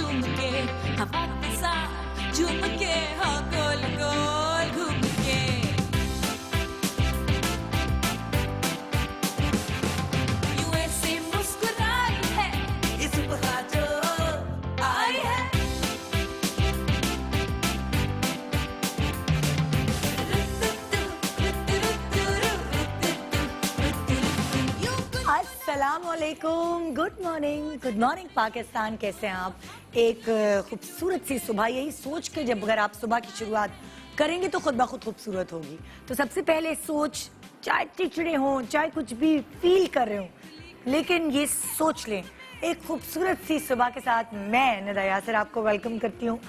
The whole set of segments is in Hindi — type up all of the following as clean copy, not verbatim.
झूम के हवा के साथ झूम के हाँ गोल गोल घूम के यूं ऐसे मुस्कुराई है ये सुबह जो आई है अस्सलामुअलैकुम, गुड मॉर्निंग पाकिस्तान। कैसे हैं आप? एक खूबसूरत सी सुबह, यही सोच के जब अगर आप सुबह की शुरुआत करेंगे तो खुद ब खुद खूबसूरत होगी। तो सबसे पहले सोच, चाहे चिड़चिड़े हों, चाहे कुछ भी फील कर रहे हों, लेकिन ये सोच लें। एक खूबसूरत सी सुबह के साथ मैं निदा यासर आपको वेलकम करती हूँ।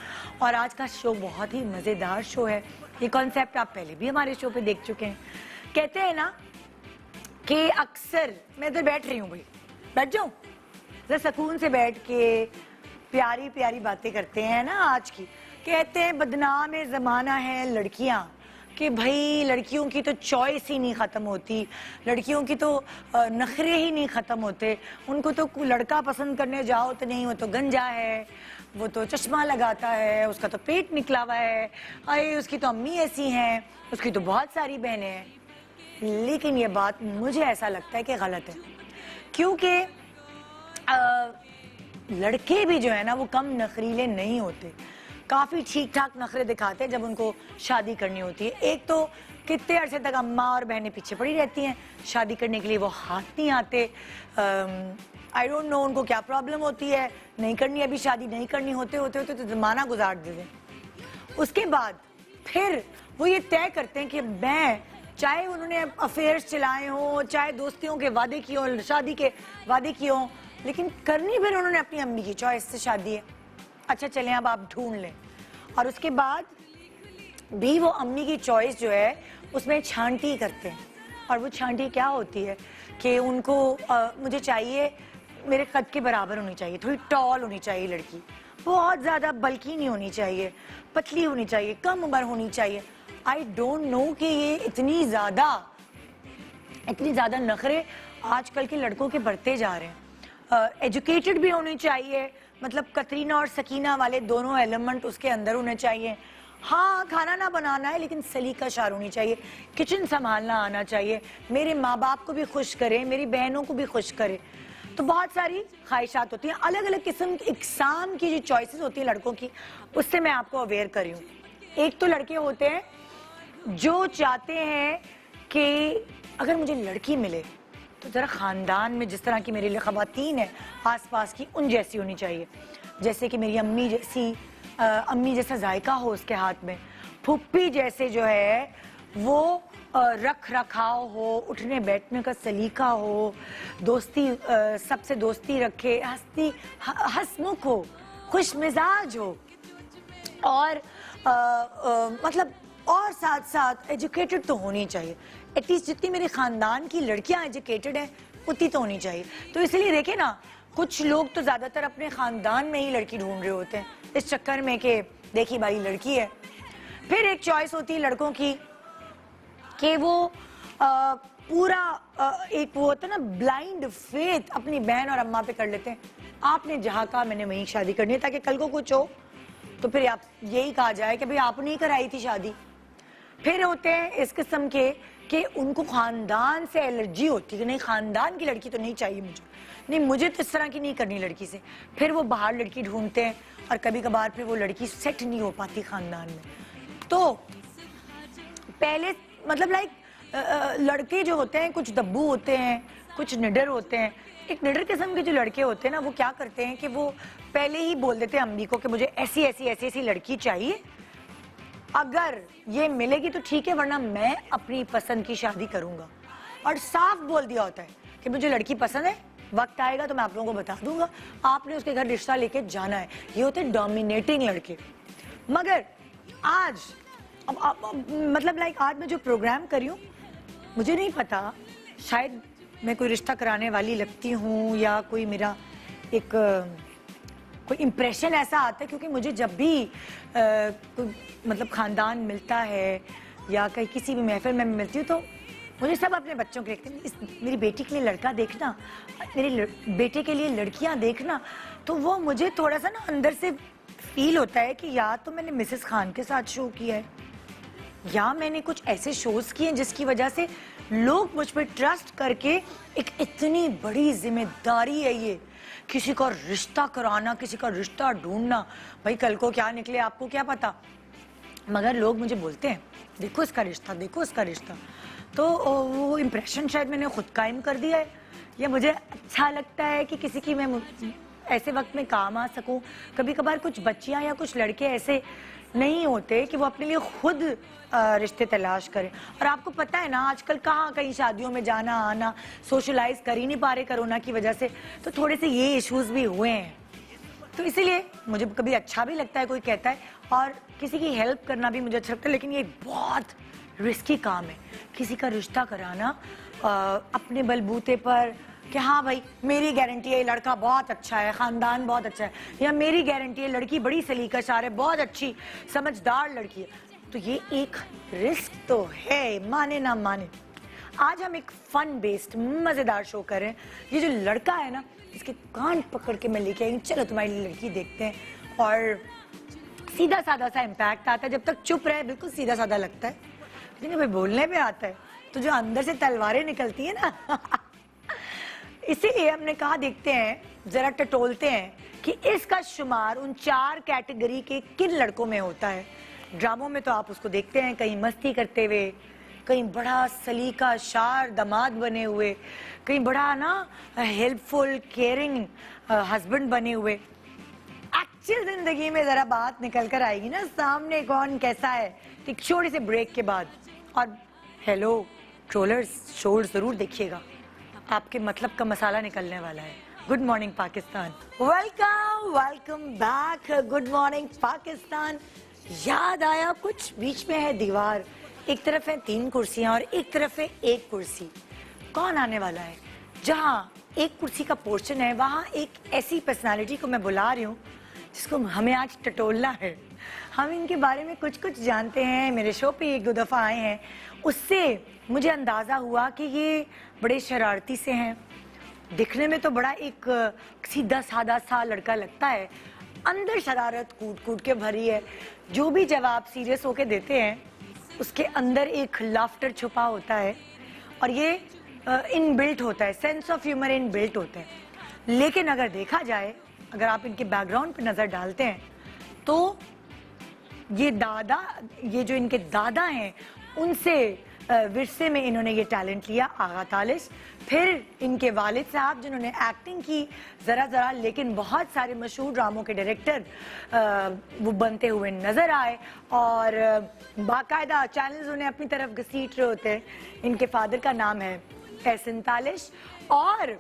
और आज का शो बहुत ही मज़ेदार शो है। ये कॉन्सेप्ट आप पहले भी हमारे शो पे देख चुके हैं। कहते हैं ना कि अक्सर मैं इधर बैठ रही हूँ, भाई बैठ जाऊँ जरा सुकून से बैठ के प्यारी प्यारी बातें करते हैं ना। आज की कहते हैं बदनाम ज़माना है लड़कियाँ, कि भाई लड़कियों की तो चॉइस ही नहीं ख़त्म होती, लड़कियों की तो नखरे ही नहीं ख़त्म होते। उनको तो लड़का पसंद करने जाओ तो नहीं, वो तो गंजा है, वो तो चश्मा लगाता है, उसका तो पेट निकला हुआ है, अरे उसकी तो अम्मी ऐसी हैं, उसकी तो बहुत सारी बहनें हैं। लेकिन ये बात मुझे ऐसा लगता है कि गलत है, क्योंकि लड़के भी जो है ना वो कम नखरीले नहीं होते, काफ़ी ठीक ठाक नखरे दिखाते हैं जब उनको शादी करनी होती है। एक तो कितने अरसे तक अम्मा और बहनें पीछे पड़ी रहती हैं, शादी करने के लिए वो हाथ नहीं आते। आई डोंट नो उनको क्या प्रॉब्लम होती है, नहीं करनी अभी शादी, नहीं करनी होते होते होते तो ज़माना गुजार देते। उसके बाद फिर वो ये तय करते हैं कि मैं, चाहे उन्होंने अफेयर्स चलाए हों, चाहे दोस्तियों के वादे किए हों, शादी के वादे किए हों, लेकिन करनी फिर उन्होंने अपनी अम्मी की चॉइस से शादी है। अच्छा चलें, अब आप ढूंढ लें। और उसके बाद भी वो अम्मी की चॉइस जो है उसमें छांटी करते हैं। और वो छांटी क्या होती है कि उनको मुझे चाहिए मेरे कद के बराबर होनी चाहिए, थोड़ी टॉल होनी चाहिए लड़की, बहुत ज़्यादा बल्की नहीं होनी चाहिए, पतली होनी चाहिए, कम उम्र होनी चाहिए। आई डोंट नो कि ये इतनी ज़्यादा नखरे आजकल के लड़कों के बढ़ते जा रहे हैं। एजुकेटेड भी होनी चाहिए, मतलब कतरीना और सकीना वाले दोनों एलिमेंट उसके अंदर होने चाहिए। हाँ, खाना ना बनाना है लेकिन सलीका-शार होनी चाहिए, किचन संभालना आना चाहिए, मेरे माँ बाप को भी खुश करे, मेरी बहनों को भी खुश करे। तो बहुत सारी ख्वाहिशात होती हैं, अलग अलग किस्म इकसाम की जो चॉइसेस होती है लड़कों की, उससे मैं आपको अवेयर करी हूँ। एक तो लड़के होते हैं जो चाहते हैं कि अगर मुझे लड़की मिले तो ज़रा ख़ानदान में जिस तरह की मेरे लिए ख़वातीन है आसपास की, उन जैसी होनी चाहिए। जैसे कि मेरी अम्मी जैसी, अम्मी जैसा जायका हो उसके हाथ में, फुप्पी जैसे जो है वो रख रखाव हो, उठने बैठने का सलीका हो, दोस्ती सबसे दोस्ती रखे, हंसमुख हो, खुश मिजाज हो, और मतलब और साथ साथ एजुकेटेड तो होनी चाहिए। एटलीस्ट जितनी मेरे ख़ानदान की लड़कियां एजुकेटेड हैं उतनी तो होनी चाहिए। तो इसलिए देखें ना, कुछ लोग तो ज़्यादातर अपने ख़ानदान में ही लड़की ढूंढ रहे होते हैं इस चक्कर में कि देखी भाई लड़की है। फिर एक चॉइस होती है लड़कों की कि वो पूरा एक वो होता है ना ब्लाइंड फेथ अपनी बहन और अम्मा पे कर लेते हैं। आपने जहाँ कहा मैंने वहीं शादी करनी है, ताकि कल को कुछ हो तो फिर आप यही कहा जाए कि भाई आपने ही कराई थी शादी। फिर होते हैं इस किस्म के कि उनको ख़ानदान से एलर्जी होती है कि नहीं, ख़ानदान की लड़की तो नहीं चाहिए मुझे, नहीं मुझे तो इस तरह की नहीं करनी लड़की से। फिर वो बाहर लड़की ढूंढते हैं और कभी कभार फिर वो लड़की सेट नहीं हो पाती ख़ानदान में। तो पहले मतलब लड़के जो होते हैं कुछ दब्बू होते हैं, कुछ निडर होते हैं। एक निडर किस्म के जो लड़के होते हैं ना, वो क्या करते हैं कि वो पहले ही बोल देते हैं अम्मी को कि मुझे ऐसी ऐसी ऐसी ऐसी लड़की चाहिए, अगर ये मिलेगी तो ठीक है, वरना मैं अपनी पसंद की शादी करूंगा। और साफ बोल दिया होता है कि मुझे लड़की पसंद है, वक्त आएगा तो मैं आप लोगों को बता दूंगा, आपने उसके घर रिश्ता लेके जाना है। ये होते हैं डोमिनेटिंग लड़के। मगर आज मतलब आज मैं जो प्रोग्राम करी हूँ, मुझे नहीं पता, शायद मैं कोई रिश्ता कराने वाली लगती हूँ या कोई मेरा एक कोई इम्प्रेशन ऐसा आता है, क्योंकि मुझे जब भी कोई मतलब ख़ानदान मिलता है या कहीं किसी भी महफिल में मिलती हूँ तो मुझे सब अपने बच्चों के देखते हैं, मेरी बेटी के लिए लड़का देखना, मेरे बेटे के लिए लड़कियां देखना, तो वो मुझे थोड़ा सा ना अंदर से फील होता है कि या तो मैंने मिसेस खान के साथ शो किया है, या मैंने कुछ ऐसे शोज किए हैं जिसकी वजह से लोग मुझ पर ट्रस्ट करके, एक इतनी बड़ी जिम्मेदारी है ये, किसी का रिश्ता कराना, किसी का रिश्ता ढूंढना, भाई कल को क्या निकले आपको क्या पता, मगर लोग मुझे बोलते हैं देखो इसका रिश्ता, देखो इसका रिश्ता, तो वो इम्प्रेशन शायद मैंने खुद कायम कर दिया है, या मुझे अच्छा लगता है कि किसी की मैं ऐसे वक्त में काम आ सकूं। कभी कभार कुछ बच्चियां या कुछ लड़के ऐसे नहीं होते कि वो अपने लिए खुद रिश्ते तलाश करें, और आपको पता है ना आजकल कहाँ कहीं शादियों में जाना आना, सोशलाइज कर ही नहीं पा रहे कोरोना की वजह से, तो थोड़े से ये इश्यूज भी हुए हैं। तो इसीलिए मुझे कभी अच्छा भी लगता है कोई कहता है, और किसी की हेल्प करना भी मुझे अच्छा लगता है, लेकिन ये बहुत रिस्की काम है किसी का रिश्ता कराना अपने बलबूते पर कि हाँ भाई मेरी गारंटी है लड़का बहुत अच्छा है, खानदान बहुत अच्छा है, या मेरी गारंटी है लड़की बड़ी सलीकाशार है, बहुत अच्छी समझदार लड़की है, तो ये एक रिस्क तो है, माने ना माने। आज हम एक फन बेस्ड मजेदार शो कर रहे हैं। ये जो लड़का है ना, इसके कान पकड़ के मैं लेके आई, चलो तुम्हारी लड़की देखते हैं, और सीधा साधा सा इम्पैक्ट आता है, जब तक चुप रहे बिल्कुल सीधा साधा लगता है, लेकिन जब बोलने पे आता है तो जो अंदर से तलवारें निकलती है ना इसीलिए हमने कहा देखते हैं जरा टटोलते हैं कि इसका शुमार उन 4 कैटेगरी के किन लड़कों में होता है। ड्रामों में तो आप उसको देखते हैं कहीं मस्ती करते हुए, कहीं बड़ा सलीका शार दामाद बने हुए, कहीं बड़ा ना हेल्पफुल केयरिंग हस्बैंड बने हुए। एक्चुअल जिंदगी में जरा बात निकल कर आएगी ना सामने कौन कैसा है, एक छोटे से ब्रेक के बाद। और हेलो ट्रोलर्स, शो जरूर देखिएगा, आपके मतलब का मसाला निकलने वाला है। Good morning Pakistan, welcome welcome back, good morning Pakistan. याद आया कुछ, बीच में है दीवार, एक तरफ है 3 कुर्सियां और एक तरफ है 1 कुर्सी। कौन आने वाला है? जहां 1 कुर्सी का पोर्शन है वहां एक ऐसी पर्सनालिटी को मैं बुला रही हूँ जिसको हमें आज टटोलना है। हम इनके बारे में कुछ कुछ जानते हैं, मेरे शो पे 1-2 दफा आए हैं, उससे मुझे अंदाजा हुआ कि ये बड़े शरारती से हैं। दिखने में तो बड़ा एक सीधा साधा सा लड़का लगता है, अंदर शरारत कूट कूट के भरी है। जो भी जवाब सीरियस होके देते हैं उसके अंदर एक लाफ्टर छुपा होता है, और ये इनबिल्ट होता है, सेंस ऑफ ह्यूमर इनबिल्ट होता है। लेकिन अगर देखा जाए, अगर आप इनके बैकग्राउंड पे नजर डालते हैं तो ये ये जो इनके दादा हैं उनसे विरसे में इन्होंने ये टैलेंट लिया, आगा तालिश। फिर इनके वालिद साहब जिन्होंने एक्टिंग की जरा लेकिन बहुत सारे मशहूर ड्रामों के डायरेक्टर वो बनते हुए नजर आए, और बाकायदा चैनल्स उन्हें अपनी तरफ घसीट रहे होते हैं। इनके फादर का नाम है एहसन तालिश, और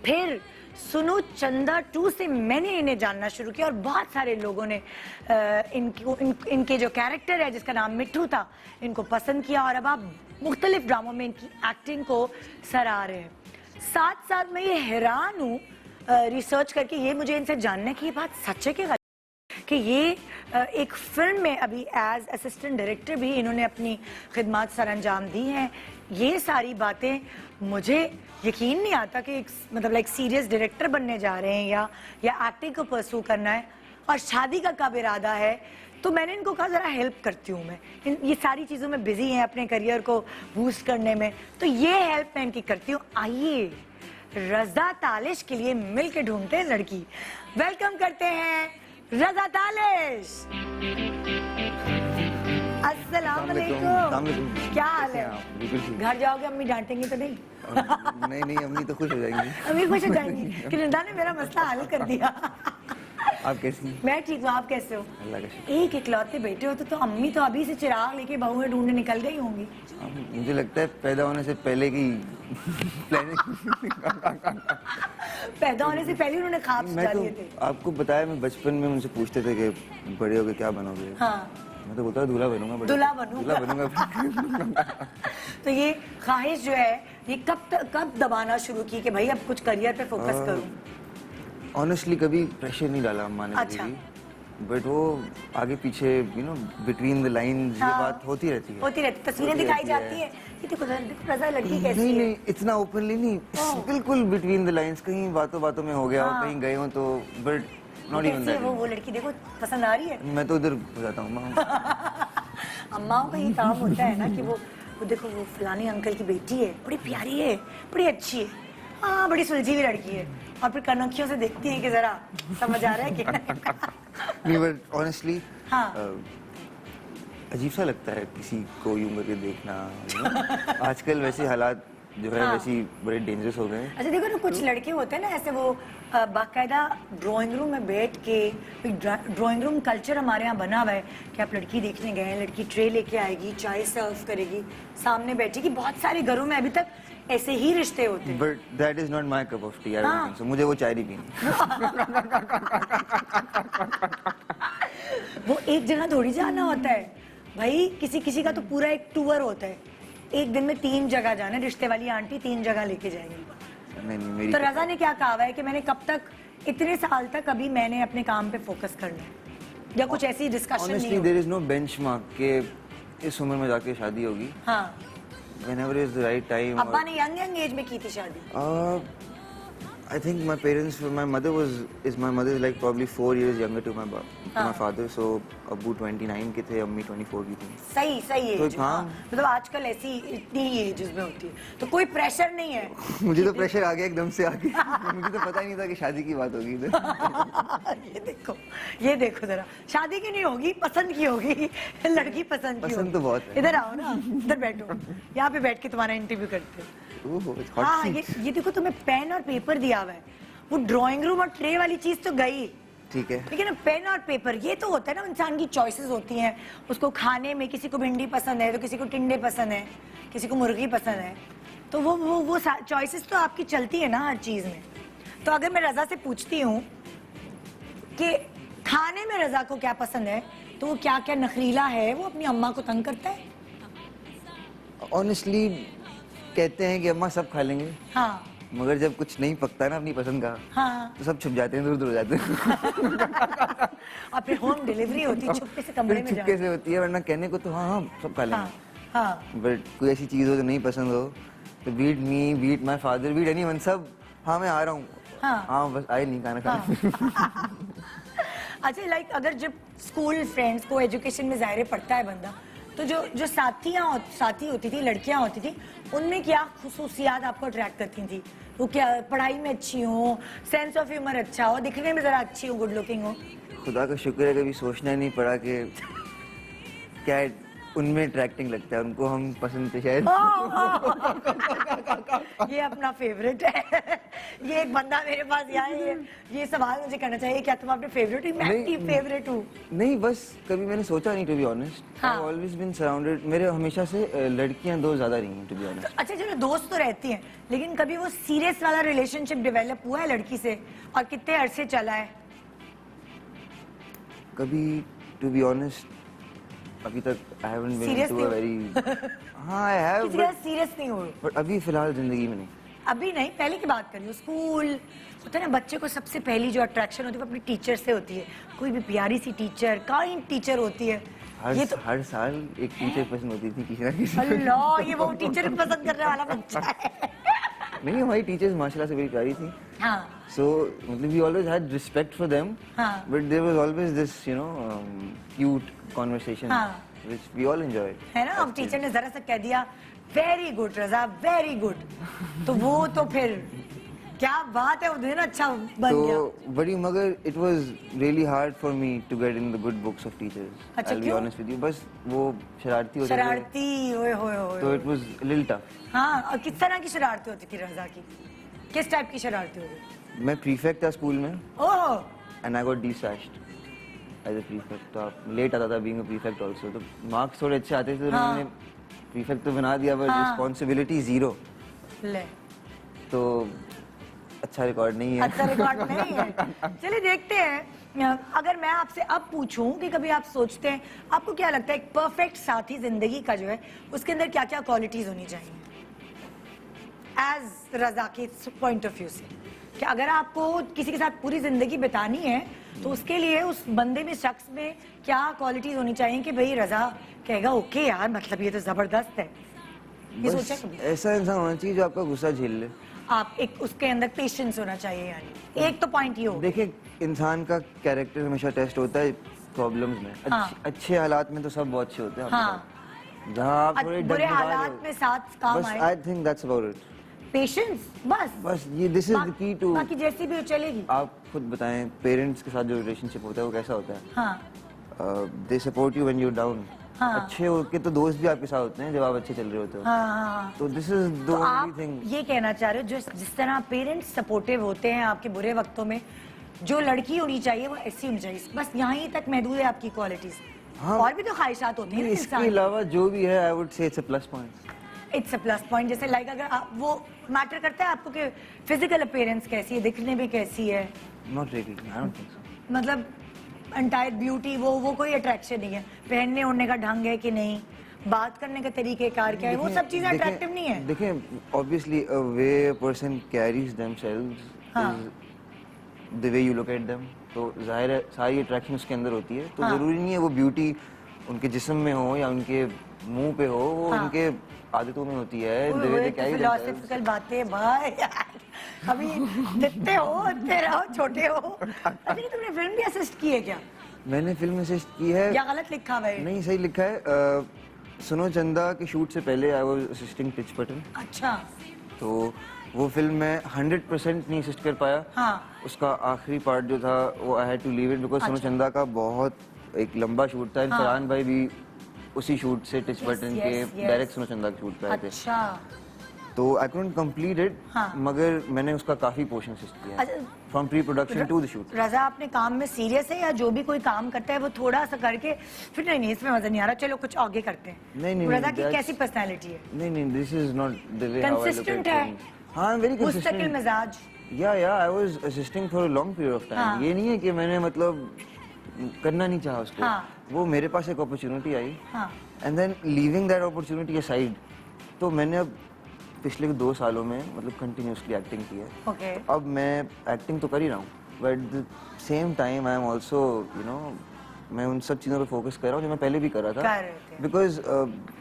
फिर सुनो चंदा 2 से मैंने इन्हें जानना शुरू किया, और बहुत सारे लोगों ने इनके जो कैरेक्टर है जिसका नाम मिट्ठू था इनको पसंद किया, और अब आप मुख्तलिफ ड्रामों में इनकी एक्टिंग को सराह रहे हैं। साथ साथ मैं ये हैरान हूँ रिसर्च करके, ये मुझे इनसे जानने की बात सच है कि ये एक फिल्म में अभी एज असिस्टेंट डायरेक्टर भी इन्होंने अपनी खिदमत सर अंजाम दी हैं। ये सारी बातें मुझे यकीन नहीं आता कि मतलब लाइक सीरियस डायरेक्टर बनने जा रहे हैं या एक्टिंग को परसू करना है, और शादी का कब इरादा है। तो मैंने इनको कहा ज़रा हेल्प करती हूँ, मैं ये सारी चीज़ों में बिजी हैं अपने करियर को बूस्ट करने में, तो ये हेल्प मैं इनकी करती हूँ। आइए रजा तालिश के लिए मिल के ढूंढते हैं लड़की। वेलकम करते हैं रजा तालिश। अस्सलाम वालेकुम, क्या हाल है? घर जाओगे अम्मी डांटेंगी तो नहीं? नहीं अम्मी तो खुश हो जाएंगी। अम्मी खुश हो जाएंगी कि नंदा ने मेरा मसला हल कर दिया। आप कैसी? मैं ठीक हूँ, आप कैसे हो? अल्लाह का शुक्र। एक इकलौते बेटे हो तो अम्मी तो अभी से चिराग लेके बहुएं ढूंढने निकल गई होंगी। मुझे लगता है पैदा होने से पहले की प्लानिंग पैदा होने से पहले उन्होंने ख्वाब सजा लिए थे। आपको बताया, मैं बचपन में मुझसे पूछते थे कि बड़े होके क्या बनोगे। हाँ, मैं तो बोलता दूल्हा बनूंगा। दूल्हा बनूंगा। तो ये ख्वाहिश जो है ये कब दबाना शुरू की कि भाई अब कुछ करियर पे फोकस करूं? ऑनेस्टली कभी प्रेशर नहीं डाला अम्मा ने। अच्छा। बट वो आगे पीछे बिटवीन द लाइंस ये हाँ। बात होती रहती है। तस्वीरें होती दिखाई रहती है। जाती है कि देखो रजा लड़की कैसी नहीं है। नहीं इतना ओपनली नहीं, बिल्कुल बिटवीन द लाइंस, कहीं बातों बातों में हो गया हो, हाँ। कहीं गए हो तो, बट वो नॉट इवन कैसी है दैट। वो लड़की देखो पसंद आ रही है। मैं तो उधर हो जाता हूँ माँ। अम्माओं का ये काम होता है ना कि वो देखो वो फलाने अंकल की बेटी है, बड़ी प्यारी है, बड़ी अच्छी है, हाँ बड़ी सुलझी हुई लड़की है, और फिर कनखियों से देखती है कि जरा समझ आ रहा है क्या। नहीं बट ऑनेस्टली हाँ। अजीब सा लगता है किसी को यूं करके देखना, आजकल वैसे हालात जो है हाँ। वैसे बड़े डेंजरस हो गए हैं। अच्छा देखो ना कुछ लड़के होते हैं ना ऐसे वो बाकायदा ड्राइंग रूम में बैठ के, ड्राइंग रूम कल्चर हमारे यहाँ बना हुआ है कि आप लड़की देखने गए हैं, लड़की ट्रे लेके आएगी, चाय सर्व करेगी, सामने बैठेगी, बहुत सारे घरों में अभी तक ऐसे ही रिश्ते होते हैं। But that is not my cup of T, हाँ। मुझे वो चाय नहीं पीनी। वो एक जगह थोड़ी जाना होता है भाई, किसी किसी का तो पूरा एक टूर होता है, एक दिन में 3 जगह जाना, रिश्ते वाली आंटी 3 जगह लेके जाएंगी। नहीं नहीं मेरी तो रजा ने क्या कहा है कि मैंने कब तक, इतने साल तक अभी मैंने अपने काम पे फोकस करना है, या कुछ ऐसी डिस्कशन नहीं ऑनेस्टली हो? देयर इज नो बेंचमार्क के इस उम्र में जाके शादी होगी। हाँ। Whenever is the right time. अब्बा ने यंग एज में की थी शादी। I think my parents, my mother is like probably 4 years younger to my हाँ। father, so अब्बू 29 के थे, अम्मी 24 की थी। सही तो एज। हाँ। मतलब आजकल ऐसी इतनी ही एजेस में होती है, तो कोई प्रेशर नहीं है। मुझे तो प्रेशर आ गया एकदम से आके। मुझे तो पता ही नहीं था कि शादी की बात होगी इधर। ये देखो जरा, शादी की नहीं होगी, पसंद की होगी, लड़की पसंद की पसंद होगी। तो बहुत है। इधर आओ ना, इधर बैठो, यहाँ पे बैठ के तुम्हारा इंटरव्यू करते हैं। ओह, it's hot हाँ, seat। ये देखो तुम्हें पेन और पेपर दिया हुआ है, वो ड्राइंग रूम और ट्रे वाली चीज तो गई, ठीक है। लेकिन पेन और पेपर ये तो होता है ना, इंसान की चॉइसेस होती हैं, उसको खाने में किसी को भिंडी पसंद है तो किसी को टिंडे पसंद है, किसी को मुर्गी पसंद है, तो वो चॉइसेस तो आपकी चलती है ना हर चीज में। तो अगर मैं रजा से पूछती हूँ कि खाने में रजा को क्या पसंद है, तो वो क्या क्या नखरीला है, वो अपनी अम्मा को तंग करता है? ऑनेस्टली कहते हैं कि अम्मा सब खा लेंगे, हाँ मगर जब कुछ नहीं पकता ना अपनी पसंद का, हाँ। तो सब छुप जाते हैं, दूर दूर हो जाते हैं। और फिर होम डिलीवरी होती है, छुपके से कमरे में छुपके से होती है, वरना कहने को तो हाँ हाँ सब खा हाँ लेंगे, हाँ। बट कोई ऐसी चीज हो जो नहीं पसंद हो, तो beat me, beat my father, beat anyone, सब हाँ मैं आ रहा हूँ, हाँ बस आए नहीं खाना खाने। अच्छा लाइक अगर जब स्कूल फ्रेंड्स को एजुकेशन में ज़ाहिर पढ़ता है बंदा, तो जो साथी होती थी, लड़कियां होती थी, उनमें क्या खुसूसियात आपको अट्रैक्ट करती थी? वो क्या पढ़ाई में अच्छी हो, सेंस ऑफ ह्यूमर अच्छा हो, दिखने में जरा अच्छी हो, गुड लुकिंग हो? खुदा का शुक्र है कभी सोचना नहीं पड़ा कि क्या उनमें अट्रैक्टिंग लगता है, उनको हम पसंद थे शायद। ये अपना फेवरेट है। ये एक बंदा मेरे पास यहाँ है, ये सवाल मुझे करना चाहिए, क्या तुम अपने फेवरेट ही? मैं नहीं, फेवरेट हूँ। नहीं बस कभी मैंने सोचा नहीं, टू बी ऑनेस्ट। हाँ। आई ऑलवेज बीन सराउंडेड, मेरे हमेशा से लड़कियां दो ज्यादा रही हैं, टू बी ऑनेस्ट। अच्छा चलो दोस्त तो रहती हैं, लेकिन कभी वो सीरियस वाला रिलेशनशिप डेवलप हुआ है लड़की से, और कितने अरसे चला है? कभी टू बी ऑनेस्ट अभी तक I haven't been Serious to a नहीं वेरी, हाँ आई हैव, किसी के साथ सीरियस नहीं हुए? बट अभी फिलहाल जिंदगी में नहीं। अभी नहीं, पहले की बात करिए। स्कूल होता है ना, बच्चे को सबसे पहली जो अट्रैक्शन होती है वो अपनी टीचर से होती है, कोई भी प्यारी सी टीचर, काइंड टीचर होती है। ये तो हर साल एक टीचर पसंद होती थी किसी ना किसी। अल्लाह, ये वो टीचर पसंद करने वाला बच्चा है। नहीं हमारी टीचर्स माशाल्लाह से बड़ी प्यारी थी, हाँ so मतलब we always had respect for them, हाँ। but there was always this cute conversation हाँ। which we all enjoyed, है ना। अब टीचर ने जरा सा कह दिया वेरी गुड रजा, वेरी गुड, तो वो तो फिर क्या बात है, वो दिन अच्छा बन गया। तो बड़ी, मगर it was really hard for me to get in the good books of teachers, अच्छा, I'll be क्यों? honest with you, बस वो शरारती होते थे, शरारती, ओए होए होए। तो it was a little tough। हाँ, और किस तरह की शरारती होती थी रजा की? किस टाइप की शरारती होती? मैं prefect था स्कूल में, ओह and I got desashed as a prefect, तो आप लेट आता था being a prefect also, तो मार्क्स थोड़े अच्छे आते थे, तो हाँ। मैंने prefect तो बना दिया, but हाँ। responsibility 0, ले, तो अच्छा रिकॉर्ड नहीं है। अच्छा रिकॉर्ड नहीं है। चलिए देखते हैं, अगर मैं आपसे अब पूछूं कि कभी आप सोचते हैं, आपको क्या लगता है एक परफेक्ट साथी जिंदगी का जो है उसके अंदर क्या क्या क्वालिटीज होनी चाहिए एज रजा के पॉइंट ऑफ व्यू से? कि अगर आपको किसी के साथ पूरी जिंदगी बितानी है तो उसके लिए उस बंदे में, शख्स में क्या क्वालिटीज होनी चाहिए कि भाई रजा कहेगा ओके यार, मतलब ये तो जबरदस्त है। ये सोचा बस कभी? ऐसा इंसान होना चाहिए जो आपका गुस्सा झेल ले। आप एक उसके अंदर पेशेंस होना चाहिए, यानी एक तो पॉइंट ये हो। देखिए, इंसान का कैरेक्टर हमेशा टेस्ट होता है प्रॉब्लम्स में। हाँ। अच्छे हालात में तो सब बहुत अच्छे होते हैं आपके हाँ। साथ। जहाँ आप थोड़े बुरे डगमगा रहे हालात हो, में साथ काम बस आए, I think that's about it. Patience, बस ये this is the key to. बाकी जैसी भी हो चलेगी। आप खुद बताएं, पेरेंट्स के साथ जो रिलेशनशिप होता है वो कैसा होता है? हाँ they support you when you down. हाँ। अच्छे होके तो दोस्त भी आपके साथ होते हैं जब आप अच्छे चल रहे होते हो। हाँ। तो दिस इज द तो ओनली आप थिंग। ये कहना चाह रहे हो जिस तरह पेरेंट्स सपोर्टिव होते हैं आपके बुरे वक्तों में, जो लड़की होनी चाहिए वो ऐसी होनी चाहिए। बस यहाँ तक महदूद है आपकी क्वालिटीज। हाँ। और भी तो ख्वाहिशात होती हैं ना इसके इंसान। अलावा जो भी है, I would say it's a plus point. It's a plus point. जैसे लाइक अगर आप वो मैटर करता है आपको कि फिजिकल अपीयरेंस कैसी है, दिखने में कैसी है, not really, I don't think so. मतलब एंटायर ब्यूटी, वो कोई अट्रैक्शन नहीं है। पहनने ओढ़ने का ढंग है कि नहीं, बात करने का तरीकेकार क्या है, वो सब चीजें अट्रैक्टिव नहीं है। देखें, obviously a way a person carries themselves हाँ। Is the way you look at them. तो जाहिर है सारी अट्रैक्शन उसके अंदर होती है। तो हाँ। जरूरी नहीं है वो ब्यूटी उनके जिस्म में हो या उनके मुंह पे हो, वो हाँ। उनके आदतों में होती है। the way they carry themselves। Philosophical बातें भाई यार, अभी दिखते हो, इतने रहो, छोटे हो। अच्छा, तुमने फिल्म भी असिस्ट की है क्या, मैंने फिल्म असिस्ट की है। या गलत लिखा हुआ है? नहीं, सही लिखा है। सुनो चंदा के शूट से पहले आई वाज असिस्टिंग पिच बटन। अच्छा। तो वो फिल्म मैं 100% नहीं असिस्ट कर पाया। हाँ। उसका आखिरी पार्ट जो था वो I had to leave it because Suno Chanda का बहुत एक लंबा शूट था। हाँ। फरहान भाई भी उसी शूट से टिच बटन के yes. डायरेक्ट सुनो चंदा के शूट पे आए थे। अच्छा। तो आई कुडंट कंप्लीट इट, हाँ। मगर मैंने उसका काफी पोर्शन असिस्ट किया अच्छा। From pre production to the shoot. Raza अपने काम में सीरियस है, या जो भी कोई काम करता है वो थोड़ा सा करके फिर नहीं इसमें मजा नहीं आ रहा, चलो कुछ आगे करते हैं? नहीं, रजा की that's- कैसी पर्सनैलिटी है? नहीं, this is not the way how I look consistent at है? थिंग्स। हाँ, वेरी मुस्तकिल कंसिस्टेंट। मिजाज? या I was assisting for a long period of हाँ। टाइम। ये नहीं है कि मैंने मतलब करना नहीं चाहा उसको। हाँ। वो मेरे पास एक अपॉर्चुनिटी आई हाँ। And then leaving that opportunity aside, तो मैंने अब पिछले 2 सालों में मतलब कंटिन्यूसली एक्टिंग की है। ओके। तो अब मैं एक्टिंग तो कर ही रहा हूँ, but at the same time I am also मैं उन सब चीज़ों पे फोकस कर रहा हूँ जो मैं पहले भी कर रहा था। कर रहे थे। बिकॉज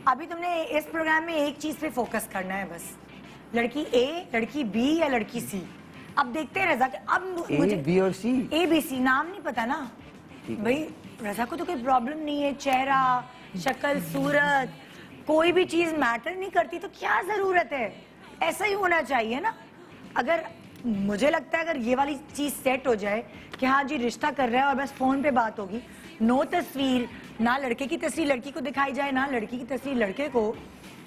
अभी तुमने इस प्रोग्राम में एक चीज पे फोकस करना है बस, लड़की ए, लड़की बी या लड़की सी। अब देखते हैं रजा, अब ए, मुझे बी और सी। ए बी सी नाम नहीं पता ना भाई। रजा को तो कोई प्रॉब्लम नहीं है, चेहरा, शक्ल, सूरत, कोई भी चीज मैटर नहीं करती, तो क्या जरूरत है? ऐसा ही होना चाहिए ना। अगर मुझे लगता है अगर ये वाली चीज सेट हो जाए कि हाँ जी रिश्ता कर रहा है और बस फोन पे बात होगी, नो तस्वीर, ना लड़के की तस्वीर लड़की को दिखाई जाए ना लड़की की तस्वीर लड़के को,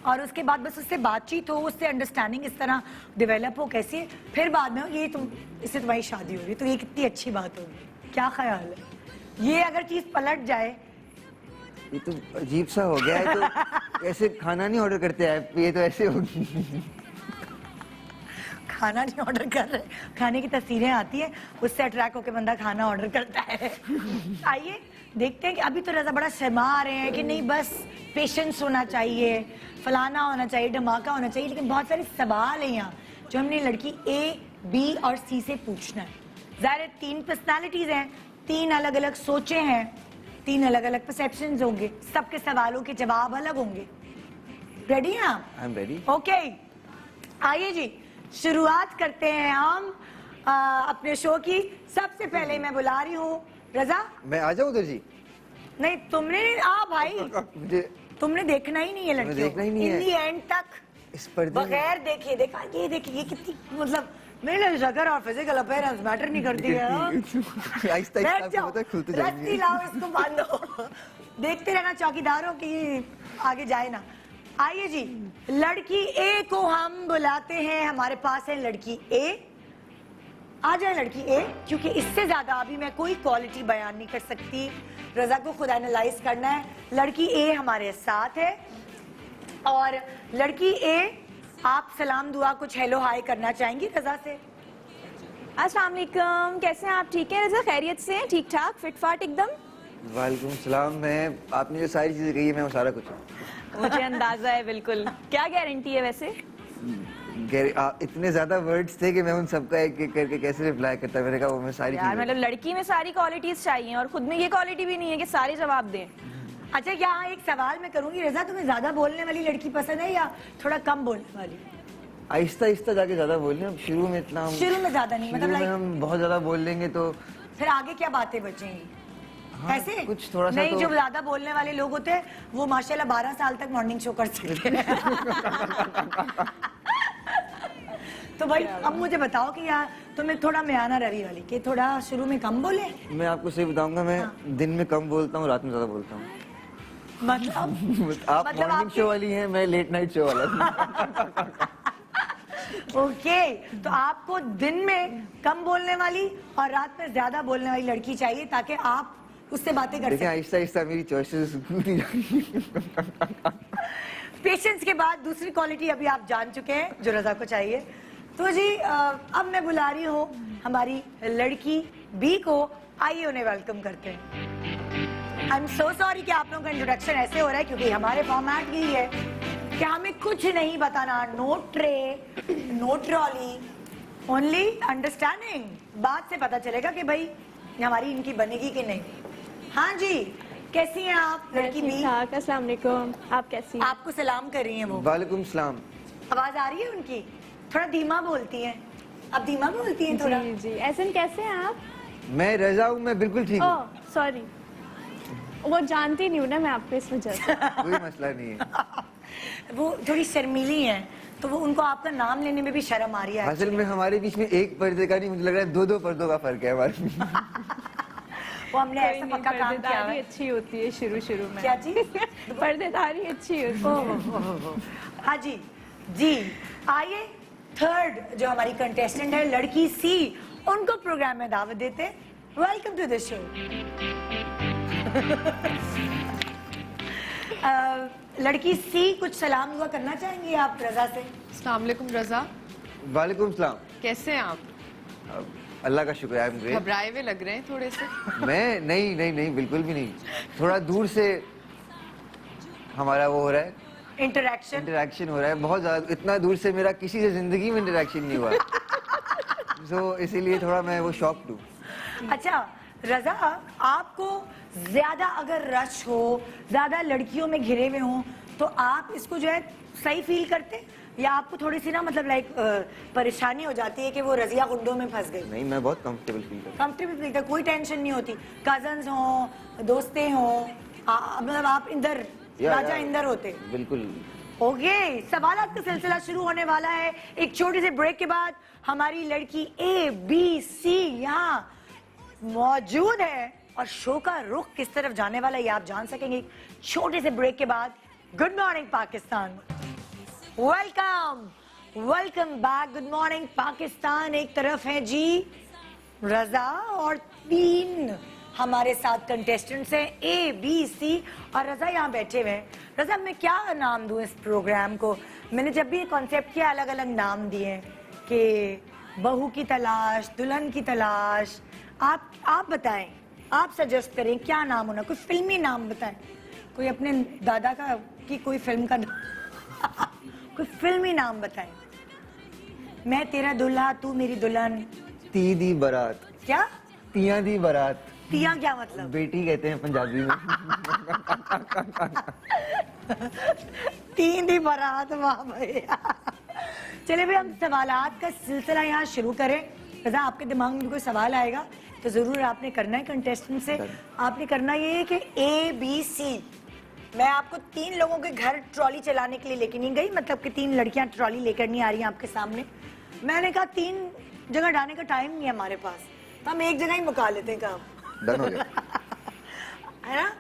और उसके बाद बस उससे बातचीत हो, उससे अंडरस्टैंडिंग इस तरह डेवलप हो कैसे, फिर बाद में ये तुम इससे तुम्हारी शादी हो रही, तो ये कितनी अच्छी बात होगी। क्या ख्याल है? ये अगर चीज पलट जाए, ये तो अजीब सा हो गया है। तो ऐसे खाना नहीं ऑर्डर करते आप, ये तो ऐसे होगी। खाना नहीं ऑर्डर कर रहे, खाने की तस्वीरें आती है, उससे अट्रैक्ट होकर बंदा खाना ऑर्डर करता है। आइए देखते हैं कि अभी तो रजा बड़ा शर्मा रहे हैं कि नहीं बस पेशेंस होना चाहिए, फलाना होना चाहिए, धमाका होना चाहिए, लेकिन बहुत सारे सवाल हैं यहाँ जो हमने लड़की ए, बी और सी से पूछना है। ज़ाहिर है 3 पर्सनालिटीज हैं, 3 अलग अलग सोचे हैं, 3 अलग अलग परसेप्शंस होंगे, सबके सवालों के जवाब अलग होंगे। रेडी हैं आप? I am ready. ओके, आइए जी शुरुआत करते हैं हम अपने शो की। सबसे पहले मैं बुला रही हूँ रजा। मैं आ जाऊँ उधर जी? नहीं तुमने भाई मुझे तुमने देखना ही नहीं है लड़कियों देखना ही नहीं है। इन दी एंड तक इस पर्दे में बगैर देखे देखा, ये देखिए ये कितनी मतलब मेरे लिए शक्ल और फिजिकल अपीयरेंस मैटर नहीं करती है। आहिस्ता आहिस्ता बैठ आपको जाओ, पता है खुलते रस्सी जाएंगे। लाओ, इसको बांधो, देखते रहना चौकीदारों की ये आगे जाए ना। आइए जी, लड़की ए को हम बुलाते हैं, हमारे पास है लड़की ए। आ जाए लड़की ए, क्योंकि इससे ज्यादा अभी मैं कोई क्वालिटी बयान नहीं कर सकती, रजा को खुद एनालाइज करना है। लड़की ए हमारे साथ है और लड़की ए आप सलाम दुआ कुछ हेलो हाय करना चाहेंगी रजा से? अस्सलाम वालेकुम, कैसे हैं आप? ठीक है रजा, खैरियत से? ठीक ठाक, फिट फाट एकदम? वालेकुम सलाम। मैं आपने जो सारी चीजें कही है मैं वो सारा कुछ हूँ। मुझे अंदाजा है बिल्कुल। क्या गारंटी है वैसे? इतने ज्यादा वर्ड्स थे कि मैं उन सबका एक एक करके कैसे रिप्लाई करता। मैंने कहा वो मैं सारी यार चीजें मतलब लड़की में सारी क्वालिटीज चाहिए और खुद में ये क्वालिटी भी नहीं है कि सारे जवाब दें। अच्छा, यहाँ एक सवाल मैं करूंगी, रजा तुम्हें ज्यादा बोलने वाली लड़की पसंद है या थोड़ा कम बोलने वाली? आहिस्ता आहिस्ता जाके ज्यादा बोल रहे हैं। शुरू में इतना शुरू में ज्यादा नहीं, मतलब शुरू में हम बहुत ज्यादा बोल लेंगे तो फिर आगे क्या बातें बचेंगी? हाँ, ऐसे कुछ थोड़ा सा नहीं, तो... जो ज्यादा बोलने वाले लोग होते हैं वो माशाल्लाह 12 साल तक मॉर्निंग शो कर सकते हैं। तो भाई अब मुझे बताओ कि यार तुम्हें थोड़ा म्याना रवि वाली कि थोड़ा शुरू में कम बोले। मैं आपको सही बताऊंगा, मैं दिन में कम बोलता हूँ, रात में ज्यादा बोलता हूँ। मतलब आप मॉर्निंग शो वाली हैं, मैं लेट नाइट शो वाला। ओके, तो आपको दिन में कम बोलने वाली और रात में ज्यादा बोलने वाली लड़की चाहिए ताकि आप उससे बातें कर देखिए सकें। आहिस्ता आहिस्ता मेरी चॉइसेस पेशेंस के बाद दूसरी क्वालिटी अभी आप जान चुके हैं जो रजा को चाहिए। तो जी अब मैं बुला रही हूँ हमारी लड़की बी को, आइए उन्हें वेलकम करते हैं। आई एम सो सॉरी कि आप लोगों का इंट्रोडक्शन ऐसे हो रहा है क्योंकि हमारे फॉर्मेट यही है कि हमें कुछ नहीं बताना, no tray, no trolley, only understanding. बात से पता चलेगा कि भाई हमारी इनकी बनेगी कि नहीं। हाँ जी, कैसी हैं आप लड़की बी? अस्सलाम वालेकुम, आप कैसी हैं? आपको सलाम कर रही हैं वो। वालेकुम सलाम। आवाज आ रही है उनकी? थोड़ा धीमा बोलती हैं। अब धीमा बोलती हैं थोड़ा। जी जी, ऐसे कैसे हैं आप? मैं रजा हूँ, मैं बिल्कुल ठीक हूँ। ओह सॉरी, वो जानती नहीं हूँ ना मैं आपको, इस वजह से। कोई मसला नहीं है। वो थोड़ी शर्मीली हैं तो वो उनको आपका नाम लेने में भी शर्म आ रही है। असल में हमारे बीच में एक पर्दे का नहीं, मुझे लग रहा है 2-2 पर्दों का फर्क है हमारे बीच। वो हमने ऐसा पक्का काम किया है। अच्छी होती है शुरू में। क्या चीज? पर्देदारी अच्छी होती है। हाँ जी जी, आइए थर्ड जो हमारी कंटेस्टेंट है लड़की सी, उनको प्रोग्राम में दावत देते हैं। Welcome to the show. लड़की सी कुछ सलाम दुआ करना चाहेंगी आप रजा से? अस्सलाम वालेकुम रजा, वालेकुम सलाम। कैसे हैं आप? अल्लाह का शुक्र है, मुझे घबराए हुए लग रहे हैं थोड़े से। मैं नहीं बिल्कुल भी नहीं। थोड़ा दूर से हमारा वो हो रहा है, इंटरेक्शन हो रहा है बहुत ज्यादा। इतना दूर से मेरा किसी से जिंदगी में इंटरेक्शन नहीं हुआ। तो इसीलिए थोड़ा मैं वो शॉक्ड हूँ। अच्छा रजा, आपको ज्यादा अगर रश हो, ज्यादा लड़कियों में घिरे हुए हो तो आप इसको जो है सही फील करते या आपको थोड़ी सी ना मतलब लाइक परेशानी हो जाती है कि वो रजिया गुंडों में फंस गई? नहीं, मैं बहुत कंफर्टेबल फील करता हूँ। कंफर्टेबल फील करते, कोई टेंशन नहीं होती? कजन्स हो, दोस्तें हो, मतलब आप इंदर राजा इंदर होते? बिल्कुल। ओके, सवालात का सिलसिला शुरू होने वाला है एक छोटे से ब्रेक के बाद। हमारी लड़की ए बी सी यहाँ मौजूद है और शो का रुख किस तरफ जाने वाला है ये आप जान सकेंगे छोटे से ब्रेक के बाद। Good morning Pakistan, welcome back. Good morning Pakistan. एक तरफ है जी रजा और 3 हमारे साथ कंटेस्टेंट्स हैं, ए बी सी, और रजा यहाँ बैठे हुए हैं। रजा, मैं क्या नाम दूं इस प्रोग्राम को? मैंने जब भी ये कॉन्सेप्ट किया अलग अलग नाम दिए कि बहू की तलाश, दुल्हन की तलाश। आप बताएं, आप सजेस्ट करें क्या नाम होना। कोई फिल्मी नाम बताएं, कोई अपने दादा का की कोई फिल्म का कोई फिल्मी नाम बताएं। मैं तेरा दूल्हा तू मेरी दुल्हन। ती दी बारात। क्या? तिया दी बारात। तिया क्या मतलब? बेटी कहते हैं पंजाबी में। तीन दी बारात, वाह भैया। चलिए भाई, हम सवालात का सिलसिला यहाँ शुरू करें। रजा, आपके दिमाग में कोई सवाल आएगा तो जरूर आपने करना है कंटेस्टेंट से। आपने करना ये है कि ए बी सी, मैं आपको 3 लोगों के घर ट्रॉली चलाने के लिए लेके नहीं गई, मतलब कि 3 लड़कियां ट्रॉली लेकर नहीं आ रही हैं आपके सामने। मैंने कहा 3 जगह डालने का टाइम नहीं है हमारे पास, तो हम एक जगह ही मुका लेते हैं काम। डन हो गया। है ना?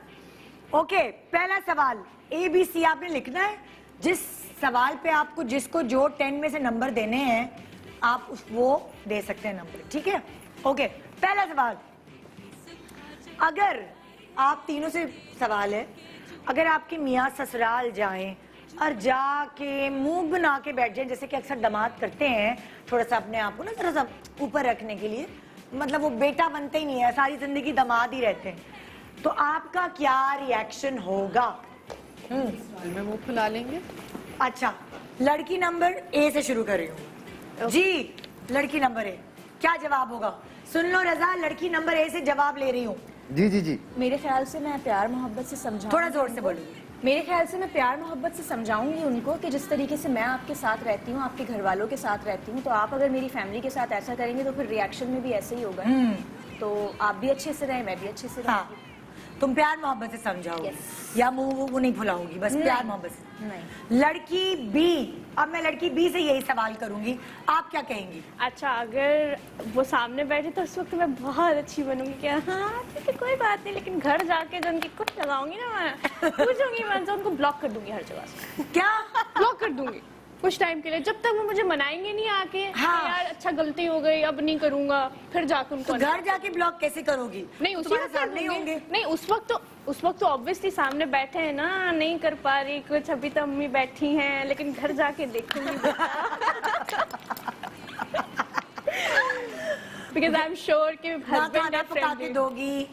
ओके, पहला सवाल ए बी सी आपने लिखना है। जिस सवाल पे आपको जिसको जो 10 में से नंबर देने हैं आप वो दे सकते हैं नंबर, ठीक है? ओके, पहला सवाल, अगर आप तीनों से सवाल है, अगर आपके मियाँ ससुराल जाएं और जाके मुंह बना के बैठ जाए, जैसे कि अक्सर दामाद करते हैं, थोड़ा सा अपने आप को ना थोड़ा सा ऊपर रखने के लिए, मतलब वो बेटा बनते ही नहीं है, सारी जिंदगी दामाद ही रहते हैं, तो आपका क्या रिएक्शन होगा? में मुंह फुला लेंगे। अच्छा, लड़की नंबर ए से शुरू कर रही हूँ जी। लड़की नंबर ए, क्या जवाब होगा? सुन लो रजा, लड़की नंबर ए से जवाब ले रही हूँ। जी जी जी। मेरे ख्याल से मैं प्यार मोहब्बत से समझाऊंगी। थोड़ा जोर से बोलो। मेरे ख्याल से मैं प्यार मोहब्बत से समझाऊंगी उनको कि जिस तरीके से मैं आपके साथ रहती हूँ, आपके घर वालों के साथ रहती हूँ, तो आप अगर मेरी फैमिली के साथ ऐसा करेंगे तो फिर रिएक्शन में भी ऐसे ही होगा। तो आप भी अच्छे से रहें, मैं भी अच्छे से हाँ, रहूंगी। तुम प्यार मोहब्बत से समझाओगे या मुंह वो नहीं फुलाओगी, बस प्यार मोहब्बत से। नहीं। लड़की बी, अब मैं लड़की बी से यही सवाल करूंगी, आप क्या कहेंगी? अच्छा, अगर वो सामने बैठे तो उस वक्त मैं बहुत अच्छी बनूंगी क्या? हाँ ठीक है, कोई बात नहीं, लेकिन घर जाके जो उनकी कुछ लगाऊंगी ना, मैं पूछूंगी, मैं तो उनको ब्लॉक कर दूंगी हर जगह से। क्या? ब्लॉक कर दूंगी कुछ टाइम के लिए, जब तक वो मुझे मनाएंगे नहीं आके। हाँ। यार अच्छा गलती हो गई, अब नहीं करूंगा, फिर जाके उनको तो घर जाके ब्लॉक कैसे करोगी? नहीं, उसी तुम्हारे वक्त कर सामने ही दूंगी। होंगे। नहीं, उस वक्त तो ऑब्वियसली सामने बैठे हैं ना, नहीं कर पा रही कुछ, अभी तो अम्मी बैठी हैं, लेकिन घर जाके देखूंगी। बिकॉज आई एम श्योर कि ना हस्बैंड खाना है पका के फ्रेंडली। दोगी,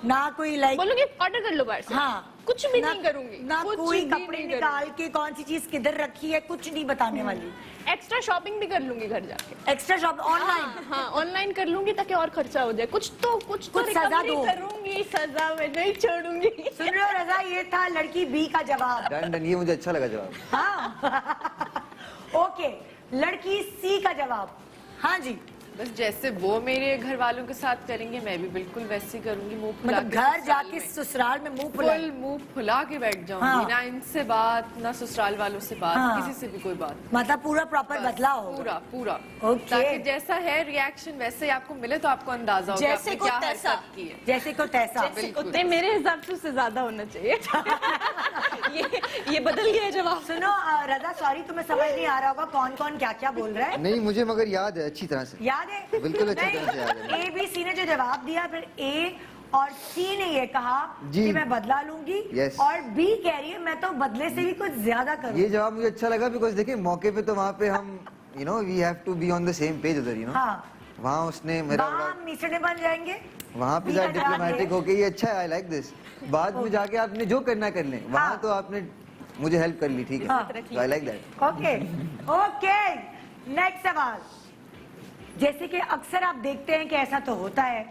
ना कोई लाइक, बोलूंगी ऑर्डर कर लो बाहर से। हाँ, कुछ भी ना- नहीं करूंगी, ना कुछ कोई भी कपड़े नहीं निकाल के कौन सी चीज किधर रखी है, कुछ नहीं बताने वाली। करूंगी। एक्स्ट्रा शॉपिंग भी कर लूंगी घर जाके। Extra shop online. हाँ, ऑनलाइन कर लूंगी ताकि और खर्चा हो जाए। कुछ तो सजा recovery दो। करूंगी, सजा में नहीं छोड़ूंगी। सुन रहे हो रजा, ये था लड़की बी का जवाब। डन डन, ये मुझे अच्छा लगा जवाब। हाँ। ओके, लड़की सी का जवाब। हाँ जी, बस जैसे वो मेरे घर वालों के साथ करेंगे, मैं भी बिल्कुल वैसे ही करूंगी। मुंह फुला मतलब के घर ससुराल जाके में। ससुराल में मुंह फुल फुला। मुंह फुला के बैठ जाऊंगी। हाँ। ना इनसे बात, ना ससुराल वालों से बात, हाँ। किसी से भी कोई बात। मतलब पूरा प्रॉपर बस, बदला होगा। पूरा पूरा। ओके। ताकि जैसा है रिएक्शन वैसे ही आपको मिले, तो आपको अंदाजा होगा जैसे आपने को क्या तैसा। हरकत की है। जैसे को तैसा। बिल्कुल। नहीं, मेरे हिसाब से उससे ज्यादा होना चाहिए। ये बदल गया जवाब। सुनो रजा, सॉरी तुम्हें समझ नहीं आ रहा होगा कौन कौन क्या क्या बोल रहा है। नहीं, मुझे मगर याद है अच्छी तरह से। याद है? बिल्कुल अच्छी तरह से याद है। ए बी सी ने जो जवाब दिया, फिर ए और सी ने ये कहा जी। कि मैं बदला लूंगी। Yes। और बी कह रही है मैं तो बदले से भी कुछ ज्यादा करूँ। ये जवाब मुझे अच्छा लगा, बिकॉज देखिए मौके पे तो वहाँ पे हम we have to be on the same page उधर, हाँ, वहाँ उसने मेरा वहाँ हम मिसने बन जाएंगे। वहाँ पे B जरा का जवाब डिप्लोमेटिक ये। होके, ये अच्छा है, आई लाइक दिस। बाद में जाके आपने जो करना कर लें, वहाँ हाँ। तो आपने मुझे हेल्प कर ली, ठीक है, हाँ। I like that. Okay okay, next सवाल। जैसे कि अक्सर आप देखते हैं कि ऐसा तो होता है,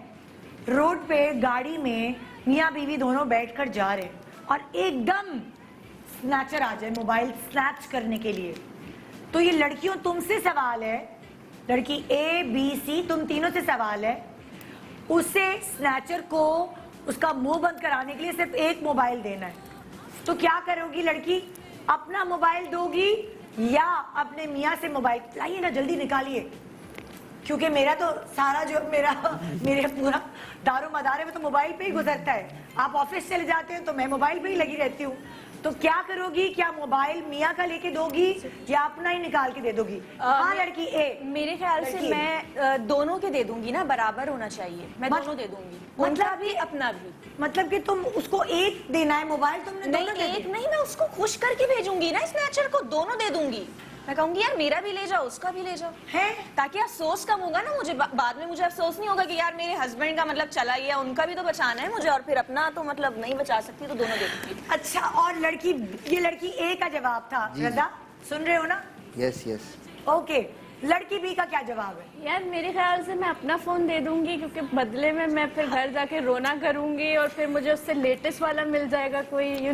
रोड पे गाड़ी में मियाँ बीवी दोनों बैठकर जा रहे हैं और एकदम स्नैचर आ जाए मोबाइल स्नैच करने के लिए। तो ये लड़कियों तुमसे सवाल है, लड़की ए बी सी तुम तीनों से सवाल है, उसे स्नैचर को उसका मुंह बंद कराने के लिए सिर्फ एक मोबाइल देना है। तो क्या करोगी लड़की? अपना मोबाइल दोगी या अपने मियाँ से मोबाइल? लाइए ना, जल्दी निकालिए, क्योंकि मेरा तो सारा जो मेरे पूरा दारो मदार है वो तो मोबाइल पे ही गुजरता है। आप ऑफिस चले जाते हैं तो मैं मोबाइल पे ही लगी रहती हूँ। तो क्या करोगी? क्या मोबाइल मियाँ का लेके दोगी या अपना ही निकाल के दे दोगी? हाँ लड़की ए। मेरे ख्याल से लड़की। मैं दोनों के दे दूंगी ना, बराबर होना चाहिए। मैं दोनों दे दूंगी, उनका भी अपना भी। मतलब कि तुम उसको एक देना है मोबाइल, तुमने नहीं, दोनों दे एक दिए। नहीं, मैं उसको खुश करके भेजूंगी ना, स्नैचर को दोनों दे दूंगी। मैं कहूंगी यार मेरा भी ले जाओ, उसका भी ले जाओ, है? ताकि अफसोस कम होगा ना मुझे। बाद में मुझे अफसोस नहीं होगा कि यार मेरे हस्बैंड का मतलब चला गया, उनका भी तो बचाना है मुझे, और फिर अपना तो मतलब नहीं बचा सकती, तो दोनों दे दूंगी। अच्छा, और लड़की, ये लड़की ए का जवाब था। जी। रजा सुन रहे हो ना? Yes yes. ओके, लड़की बी का क्या जवाब है? यार मेरे ख्याल से मैं अपना फोन दे दूंगी, क्योंकि बदले में मैं फिर घर जाके रोना करूंगी और फिर मुझे उससे लेटेस्ट वाला मिल जाएगा कोई, ये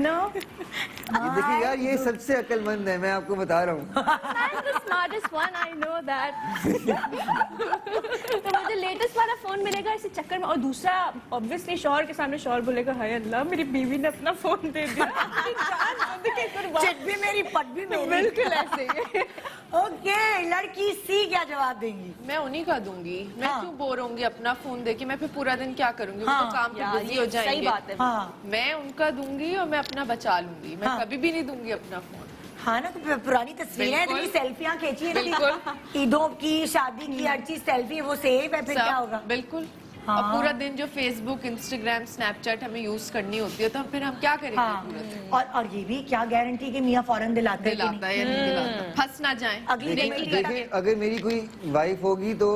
देखिए यार, ये सबसे अक्लमंद है, मैं आपको बता रहा हूँ। I'm the smartest one, I know that. तो मुझे लेटेस्ट वाला फोन मिलेगा इसी चक्कर में। और दूसरा ऑब्वियसली शौहर के सामने शौहर बोलेगा हाय अल्लाह, मेरी बीवी ने अपना फोन दे दिया। चिट भी मेरी, पट भी मेरी। बिल्कुल ऐसे ही। ओके, लड़की सी क्या जवाब देंगी? मैं उन्हीं का दूंगी। मैं हाँ। क्यों बोर होंगी अपना फोन देके? मैं फिर पूरा दिन क्या करूंगी? हाँ। वो तो काम पे यार बिजी ये हो सही जाएंगे। बात है। हाँ मैं उनका दूंगी और मैं अपना बचा लूंगी। मैं हाँ। कभी भी नहीं दूंगी अपना फोन। हाँ ना, तो पुरानी तस्वीरें हैं, बिल्कुल। इतनी सेल्फियां खींची है बिल्कुल। इतनी, ईदों की, शादी की, हर चीज सेल्फी है, वो सेव है, फिर सब, क्या होगा? बिल्कुल। हाँ। और पूरा दिन जो फेसबुक, इंस्टाग्राम, स्नैपचैट हमें यूज करनी होती है, तो फिर हम क्या करेंगे हाँ, पूरा दिन? और ये भी क्या गारंटी कि मियाँ फौरन दिलाता है कि दिलाता है या नहीं दिलाता? फंस ना जाए। अगली देखी दिन करके। देखिए, अगर मेरी कोई वाइफ होगी तो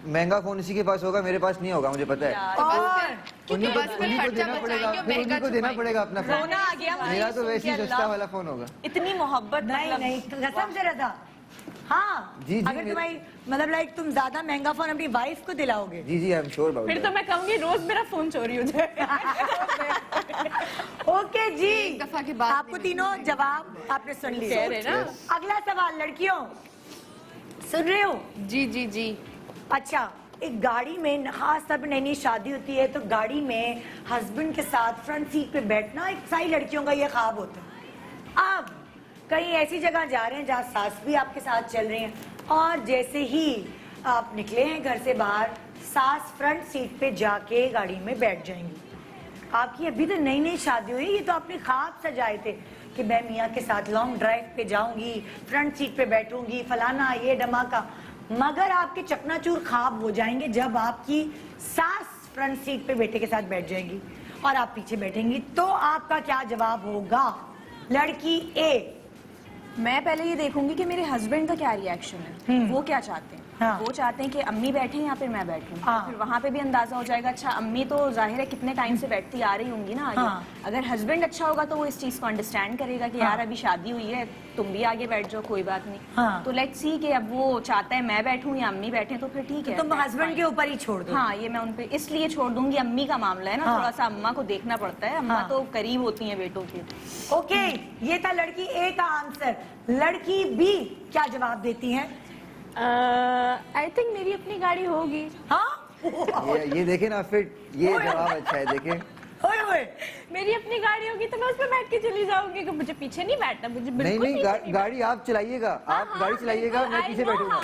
महंगा फोन उसी के पास होगा, मेरे पास नहीं होगा, मुझे पता है। और उन्हीं बस में को खर्चा देना पड़ेगा, बचाएंगे, फिर उन्हीं महंगा को देना छुपाएंगे। पड़ेगा अपना फोन। रोना आ गया मुझे मेरा तो सुन वैसे के, ही सस्ता अल्लाह। वाला फोन होगा। इतनी मोहब्बत नहीं मतलब नहीं, कसम से रजा। हाँ, जी, जी, अगर मेरे- तुम्हारी मतलब लाइक तुम ज्यादा महंगा फोन अपनी वाइफ को दिलाओगे। जी जी, आई एम श्योर अबाउट फिर तो मैं कहूंगी रोज मेरा फोन चोरी हो जाए। ओके जी, एक दफा की बात आपको नहीं तीनों जवाब आपने सुन लिए। कह रहे ना। अगला सवाल लड़कियों, सुन रहे हो? जी जी जी। अच्छा, एक गाड़ी में खास तौर पर नई नई शादी होती है तो गाड़ी में हस्बैंड के साथ फ्रंट सीट पे बैठना एक सारी लड़कियों का ये ख्वाब होता है। अब कहीं ऐसी जगह जा रहे हैं जहाँ सास भी आपके साथ चल रही हैं और जैसे ही आप निकले हैं घर से बाहर, सास फ्रंट सीट पे जाके गाड़ी में बैठ जाएंगी। आपकी अभी तो नई नई शादी हुई, ये तो आपने ख्वाब सजाए थे कि मैं मियाँ के साथ लॉन्ग ड्राइव पे जाऊंगी, फ्रंट सीट पे बैठूंगी, फलाना ये धमाका। मगर आपके चकनाचूर ख्वाब हो जाएंगे जब आपकी सास फ्रंट सीट पे बेटे के साथ बैठ जाएगी और आप पीछे बैठेंगी। तो आपका क्या जवाब होगा? लड़की ए, मैं पहले ये देखूंगी कि मेरे हस्बैंड का क्या रिएक्शन है, वो क्या चाहते हैं। हाँ। वो चाहते हैं कि अम्मी बैठे या फिर मैं बैठूं। हाँ। फिर वहाँ पे भी अंदाजा हो जाएगा, अच्छा अम्मी तो जाहिर है कितने टाइम से बैठती आ रही होंगी ना आगे। हाँ। अगर हस्बैंड अच्छा होगा तो वो इस चीज को अंडरस्टैंड करेगा कि हाँ। यार अभी शादी हुई है, तुम भी आगे बैठ जाओ, कोई बात नहीं। हाँ। तो लेट्स सी कि अब वो चाहता है मैं बैठूं या अम्मी बैठे, तो फिर ठीक है। तुम that's हस्बैंड fine। के ऊपर ही छोड़ दो। हाँ, ये मैं उन पे इसलिए छोड़ दूंगी, अम्मी का मामला है ना, हाँ। थोड़ा सा अम्मा को देखना पड़ता है। अम्मा हाँ। तो करीब होती हैं बेटों के। ओके, ये था लड़की ए का आंसर। लड़की बी क्या जवाब देती है? आई थिंक मेरी अपनी गाड़ी होगी। हाँ, ये देखे ना, फिर ये जवाब अच्छा है, देखे। ओए ओए, मेरी अपनी गाड़ी होगी तो मैं उसमें बैठ के चली जाऊंगी, कि मुझे पीछे नहीं बैठना, मुझे नहीं बिल्कुल नहीं, गाड़ी आप चलाइएगा, आप गाड़ी चलाइएगा, मैं पीछे बैठूंगा।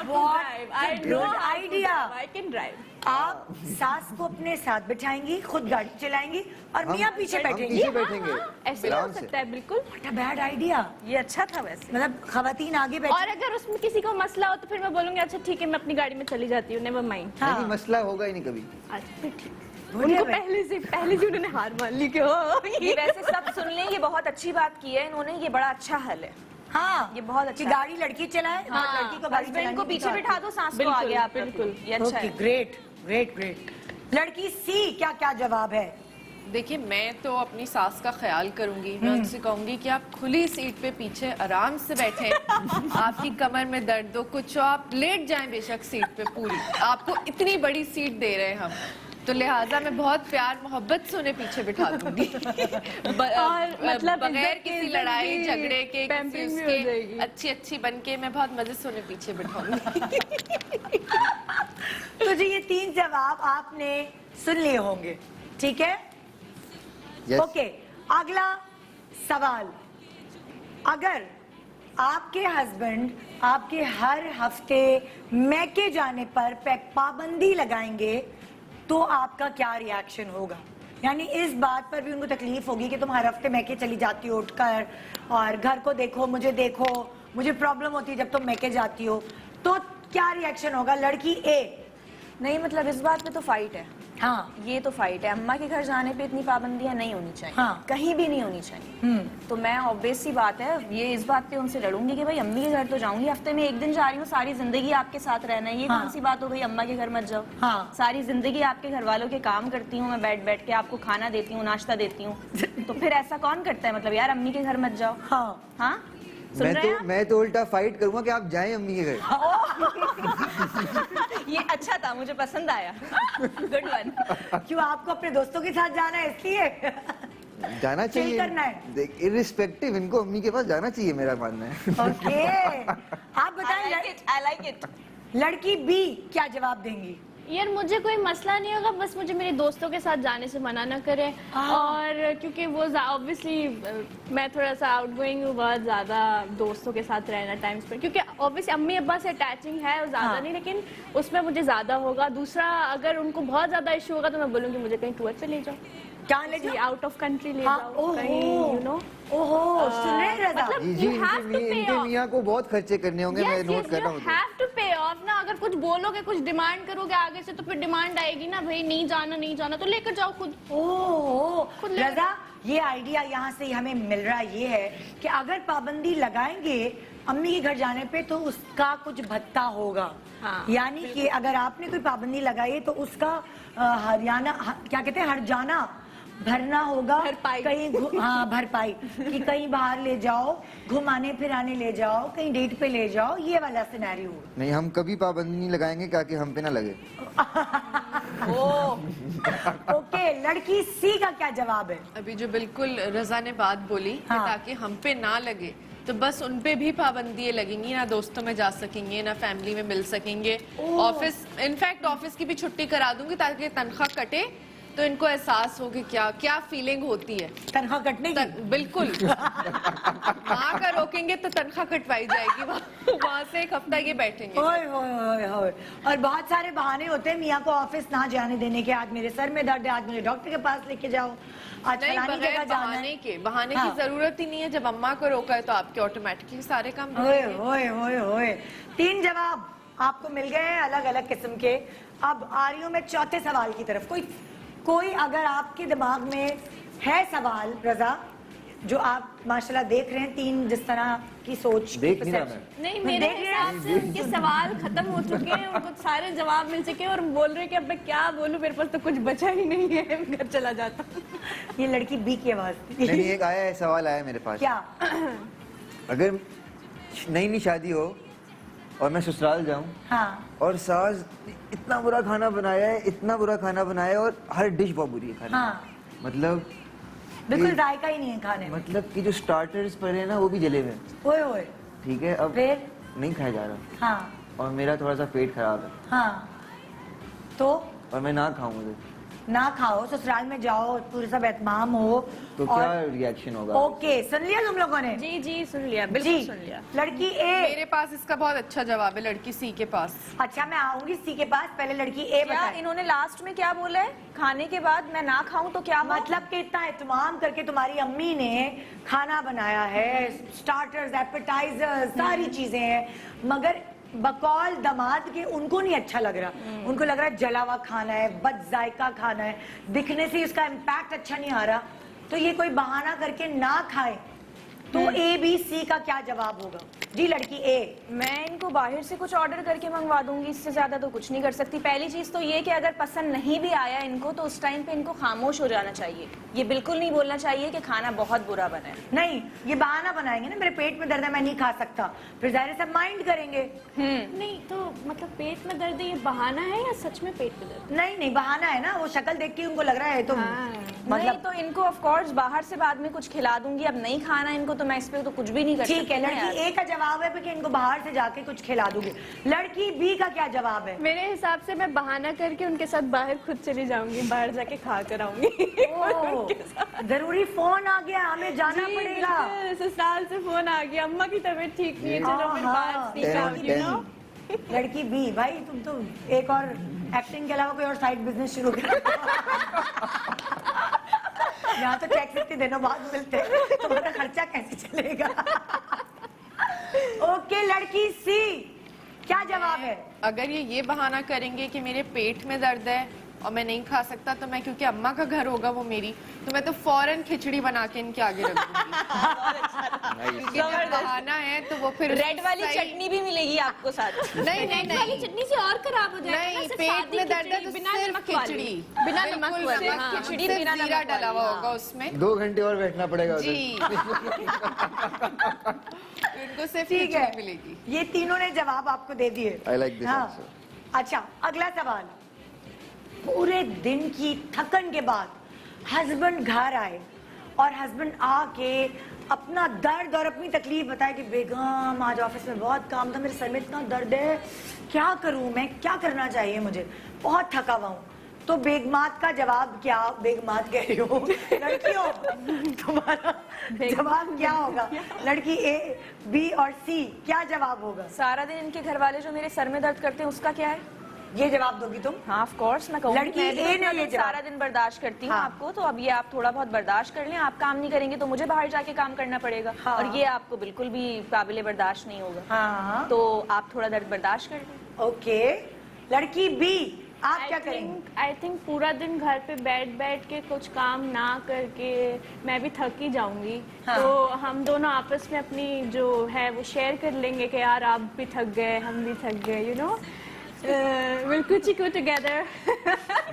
Good idea. I can drive. आप सास को अपने साथ बिठाएंगी, खुद गाड़ी चलाएंगी और मियाँ पीछे हम बैठेंगी। पीछे बैठेंगे ऐसे हो आराम से। सकता है बिल्कुल। What a bad idea। ये अच्छा था वैसे। मतलब खवातीन आगे और बैठी। अगर उसमें किसी को मसला हो तो फिर मैं बोलूंगी अच्छा ठीक है मैं अपनी गाड़ी में चली जाती हूँ, नेवर माइंड। नहीं, मसला होगा ही नहीं कभी। अच्छा फिर ठीक। बोलिए उनको भाई। पहले से उन्होंने हार मान ली कि हो ये वैसे सब सुन लें, ये बहुत अच्छी बात की है इन्होंने, ये बड़ा अच्छा हल है। हाँ, ये बहुत अच्छा कि है। गाड़ी लड़की चलाए और लड़की को गाड़ी हस्बैंड को चलानी पीछे बिठा दो, सास को बिल्कुल, आगे आप बिल्कुल। रखो। ये अच्छा ओके, है। Great great great. लड़की सी क्या क्या जवाब है? देखिए, मैं तो अपनी सास का ख्याल करूंगी। मैं उनसे कहूंगी कि आप खुली सीट पे पीछे आराम से बैठे, आपकी कमर में दर्द हो कुछ हो, आप लेट जाएं बेशक सीट पे पूरी, आपको इतनी बड़ी सीट दे रहे हैं हम, तो लिहाजा मैं बहुत प्यार मोहब्बत से उन्हें पीछे बिठा दूंगी। और मतलब बगैर इज्जत किसी की लड़ाई भी झगड़े के, किसी pampering भी हो उसके, जाएगी। अच्छी अच्छी बन के मैं बहुत मजे से उन्हें पीछे बिठाऊंगी। तो जी ये 3 जवाब आपने सुन लिए होंगे, ठीक है? Yes. ओके, अगला सवाल। अगर आपके हस्बैंड आपके हर हफ्ते मैके जाने पर पाबंदी लगाएंगे तो आपका क्या रिएक्शन होगा? यानी इस बात पर भी उनको तकलीफ होगी कि तुम हर हफ्ते मैके चली जाती हो उठकर और घर को देखो, मुझे प्रॉब्लम होती है जब तुम मैके जाती हो, तो क्या रिएक्शन होगा? लड़की ए। नहीं मतलब इस बात पे तो फाइट है। हाँ, ये तो फाइट है, अम्मा के घर जाने पे इतनी पाबंदियां नहीं होनी चाहिए। हाँ। कहीं भी नहीं होनी चाहिए। तो मैं ऑब्वियस सी बात है, ये इस बात पे उनसे लड़ूंगी कि भाई अम्मी के घर तो जाऊंगी, हफ्ते में एक दिन जा रही हूँ, सारी जिंदगी आपके साथ रहना है, ये हाँ। कौन सी बात हो गई अम्मा के घर मत जाओ। हाँ। सारी जिंदगी आपके घर वालों के काम करती हूँ मैं, बैठ बैठ के आपको खाना देती हूँ, नाश्ता देती हूँ, तो फिर ऐसा कौन करता है? मतलब यार अम्मी के घर मत जाओ। हाँ। हाँ, सुन रहे हैं आप? मैं तो उल्टा फाइट करूंगा कि आप जाएं अम्मी के घर। ये अच्छा था, मुझे पसंद आया। Good one. क्यों, आपको अपने दोस्तों के साथ जाना है इसलिए? जाना Chill चाहिए, करना है। देख इरिस्पेक्टिव इनको अम्मी के पास जाना चाहिए, मेरा मानना है। ओके, आप बताएं I like it. लड़की बी क्या जवाब देंगी? यार मुझे कोई मसला नहीं होगा, बस मुझे मेरे दोस्तों के साथ जाने से मना ना करें। और क्योंकि वो ऑब्वियसली मैं थोड़ा सा आउटगोइंग हूँ, बहुत ज़्यादा दोस्तों के साथ रहना टाइम स्पेंड, क्योंकि ऑब्वियसली अम्मी अब्बा से अटैचिंग है वो ज़्यादा हाँ। नहीं, लेकिन उसमें मुझे ज़्यादा होगा। दूसरा, अगर उनको बहुत ज़्यादा इशू होगा तो मैं बोलूँगी मुझे कहीं टूर पे ले जाओ, कहाँ ले जाओ? आउट ऑफ कंट्री ले हाँ, जाओ कहीं, यू नो। ओहो, सुन रहे हैं रजा? मतलब जी जी, you have to pay इनके off. मियाँ को बहुत खर्चे करने होंगे, मैं नोट कर रहा हूँ। हैव टू पे ऑफ ना। अगर कुछ बोलोगे, कुछ डिमांड करोगे आगे से, तो फिर डिमांड आएगी ना, भाई नहीं जाना तो लेकर जाओ खुद। ओह, खुद ले- रजा ये आइडिया यहाँ से हमें मिल रहा ये है कि अगर पाबंदी लगाएंगे अम्मी के घर जाने पे तो उसका कुछ भत्ता होगा। हाँ, यानी कि अगर आपने कोई पाबंदी लगाई तो उसका क्या कहते हैं, हर्जाना भरना होगा। भरपाई। कहीं हाँ भरपाई कि कहीं बाहर ले जाओ, घुमाने फिराने ले जाओ, कहीं डेट पे ले जाओ, ये वाला सिनेरियो। नहीं, हम कभी पाबंदी नहीं लगाएंगे ताकि हम पे ना लगे। ओके, लड़की सी का क्या जवाब है? अभी जो बिल्कुल रजा ने बात बोली कि हाँ। ताकि हम पे ना लगे, तो बस उन पे भी पाबंदी लगेंगी, ना दोस्तों में जा सकेंगे, ना फैमिली में मिल सकेंगे। ऑफिस, इनफैक्ट ऑफिस की भी छुट्टी करा दूंगी ताकि तनख्वाह कटे तो इनको एहसास हो कि क्या क्या फीलिंग होती है तनख्वाह कटने की। बिल्कुल। वहाँ का रोकेंगे तो तनख्वाह कटवाई जाएगी, वहाँ से एक हफ्ता ये बैठेंगे। ओए ओए ओए ओए। और बहुत सारे बहाने होते हैं मियाँ को ऑफिस ना जाने देने के। आज मेरे सर में दर्द है, आज मुझे डॉक्टर के पास लेके जाओ, आज नहीं, फलानी जगह बगैर जाना बहाने है। के, बहाने हाँ। की जरूरत ही नहीं है। जब अम्मा को रोका है तो आपके ऑटोमेटिकली सारे काम ओए होंगे। ओए ओए ओए। 3 जवाब आपको मिल गए हैं अलग अलग किस्म के। अब आ रही हूँ मैं चौथे सवाल की तरफ। कोई अगर आपके दिमाग में है सवाल रजा, जो आप माशाल्लाह देख रहे हैं, 3 जिस तरह की सोच देख नहीं रहा perception। नहीं, मैं मेरे देख रही हिसाब से उनके सवाल खत्म हो चुके हैं, उनको सारे जवाब मिल चुके हैं और बोल रहे हैं कि अब मैं क्या बोलूं, मेरे पास तो कुछ बचा ही नहीं है, मैं घर चला जाता हूं। ये लड़की बी की आवाज थी। नहीं, एक आया है, सवाल आया मेरे पास। क्या? अगर नई शादी हो और मैं ससुराल जाऊं हाँ और सास इतना बुरा खाना बनाया है, इतना बुरा खाना बनाया है, और हर डिश बहुत बुरी है खाने हाँ। में। मतलब बिल्कुल कि- जायका ही नहीं है खाने में। मतलब कि जो स्टार्टर्स पड़े हैं ना, वो भी जले हुए हैं। ओए ओए। ठीक है, अब फिर? नहीं खाया जा रहा हाँ और मेरा थोड़ा सा पेट खराब है हाँ। तो और मैं ना खाऊं मुझे, ना खाओ, ससुराल में जाओ, पूरे सब एहतमाम हो तो और- क्या रिएक्शन होगा? ओके, सुन लिया तुम लोगों ने? जी जी, सुन लिया, बिल्कुल जी। सुन लिया। लड़की ए। मेरे पास इसका बहुत अच्छा जवाब है, लड़की सी के पास। अच्छा, मैं आऊंगी सी के पास, पहले लड़की ए क्या बताए। इन्होंने लास्ट में क्या बोला है? खाने के बाद मैं ना खाऊं तो क्या हुआ? मतलब कि इतना एहतमाम करके तुम्हारी अम्मी ने खाना बनाया है, स्टार्टर्स, एपेटाइजर, सारी चीजें हैं, मगर बकौल दामाद के उनको नहीं अच्छा लग रहा। उनको लग रहा है जला हुआ खाना है, बद जायका खाना है, दिखने से उसका इम्पैक्ट अच्छा नहीं आ रहा, तो ये कोई बहाना करके ना खाए। तो ए बी सी का क्या जवाब होगा? जी लड़की ए। मैं इनको बाहर से कुछ ऑर्डर करके मंगवा दूंगी, इससे ज्यादा तो कुछ नहीं कर सकती। पहली चीज तो ये कि अगर पसंद नहीं भी आया इनको, तो उस टाइम पे इनको खामोश हो जाना चाहिए। ये बिल्कुल नहीं बोलना चाहिए कि खाना बहुत बुरा बना है। नहीं, ये बहाना बनाएंगे ना, मेरे पेट में दर्द है, मैं नहीं खा सकता, फिर जाहिर है सब माइंड करेंगे। नहीं तो मतलब पेट में दर्द है, ये बहाना है या सच में पेट में दर्द? नहीं नहीं, बहाना है ना, वो शक्ल देख के उनको लग रहा है तो नहीं मतलब तो इनको ऑफ कोर्स बाहर से बाद में कुछ खिला दूंगी। अब नहीं खाना इनको तो मैं इस पे तो कुछ भी नहीं कर ठीक है। सकती ना लड़की यार। ए का जवाब है कि इनको बाहर से जाके कुछ खिला दूंगी। लड़की बी का क्या जवाब है? मेरे हिसाब से मैं बहाना करके उनके साथ बाहर खुद चली जाऊंगी, बाहर जाके खा कर आऊंगी। ओह, जरूरी फोन आ गया, हमें जाना जी, पड़ेगा। बिल्कुल, ससुराल से फोन आ गया, अम्मा की तबीयत ठीक नहीं है, चलो फिर हाँ, बाहर स्नीक आउट, यू नो। लड़की बी, भाई तुम तो एक और एक्टिंग के अलावा कोई और साइड बिजनेस शुरू कर यहाँ तो टैक्स इतने दिनों बाद मिलते हैं, तुम्हारा खर्चा कैसे चलेगा? ओके लड़की सी, क्या जवाब है? अगर ये बहाना करेंगे कि मेरे पेट में दर्द है और मैं नहीं खा सकता, तो मैं, क्योंकि अम्मा का घर होगा वो मेरी, तो मैं तो फौरन खिचड़ी बना के इनके आगे रख दूंगी। क्योंकि जब बहाना है तो वो फिर रेड वाली सही- चटनी भी मिलेगी आपको साथ। नहीं नहीं वाली नहीं चटनी से और खराब हो जाएगा ना, नहीं, सिर्फ पेट सादी में दर्द है खिचड़ी, तो बिना सिर्फ नमक वाली। खिचड़ी, बिना बिल्कुल नमक वाली, नमक, हाँ। खिचड़ी सिर्फ बिना जीरा नमक डाला हुआ वाली, होगा हाँ। उसमें। 2 घंटे और बैठना पड़ेगा उधर। जी। इनको सिर्फ ठीक खिचड़ी है, मिलेगी। ये तीनों ने जवाब आपको दे दिए। I like this answer. अच्छा, अगला सवाल। पूरे दिन की थकन के बाद हस्बैंड घर आए और हस्बैंड आके अपना दर्द और अपनी तकलीफ बताए कि बेगम आज ऑफिस में बहुत काम था, मेरे सर में इतना दर्द है, क्या करूं मैं, क्या करना चाहिए मुझे, बहुत थका हुआ हूं। तो बेगमात का जवाब क्या? बेगमात कह रही हूँ, लड़कियों, तुम्हारा जवाब क्या होगा? लड़की ए, बी और सी, क्या जवाब होगा? सारा दिन इनके घर वाले जो मेरे सर में दर्द करते हैं, उसका क्या है? ये जवाब दोगी तुम? हाँ ऑफ कोर्स मैं कहूँगी। लड़की मैं भी ए तो ने इतना ये दिन जवाब- सारा दिन बर्दाश्त करती हूँ हाँ। आपको, तो अब ये आप थोड़ा बहुत बर्दाश्त कर लें। आप काम नहीं करेंगे तो मुझे बाहर जाके काम करना पड़ेगा, हाँ। और ये आपको बिल्कुल भी काबिले बर्दाश्त नहीं होगा। हाँ, तो आप थोड़ा दर्द बर्दाश्त कर लें। ओके। लड़की बी, आप क्या करेंगे? आई थिंक पूरा दिन घर पे बैठ के कुछ काम ना करके मैं भी थक ही जाऊंगी। हाँ। तो हम दोनों आपस में अपनी जो है वो शेयर कर लेंगे कि यार आप भी थक गए, हम भी थक गए, यू नो, विल कुछ टुगेदर।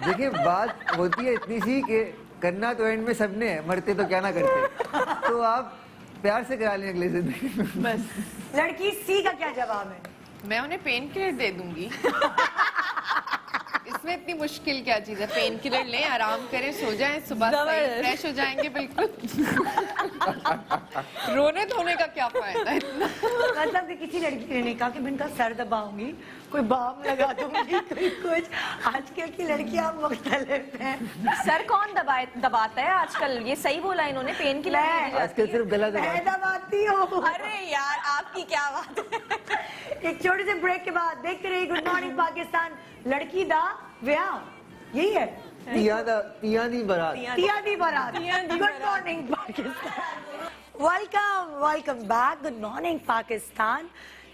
देखिए बात होती है इतनी सी कि करना तो एंड में सबने है, मरते तो क्या ना करते। तो आप प्यार से करा लें अगले जिंदगी में। बस लड़की सी का क्या जवाब है? मैं उन्हें पेन किलर दे दूंगी। इसमें इतनी मुश्किल क्या चीज है? पेन किलर लें, आराम करें, सो जाएं, सुबह फ्रेश हो जाएंगे बिल्कुल। रोने धोने का क्या फायदा इतना? मतलब कि किसी लड़की ने कहा कि मैं इनका सर दबाऊंगी, कोई बाम लगा दूंगी, कोई कुछ। आजकल की लड़कियां मुख्तलिफ हैं। सर कौन दबाता है आजकल? ये सही बोला इन्होंने, पेन किलर नहीं दी जाती आजकल सिर्फ गला मैं दबा। दबाती हूँ। अरे यार आपकी क्या बात है। एक छोटे से ब्रेक के बाद देखते रहिए गुड मॉर्निंग पाकिस्तान। लड़की दा व्याह, यही है, पिया दी बारात। तिया दी बारात। Good morning Pakistan. Welcome back. Good morning Pakistan.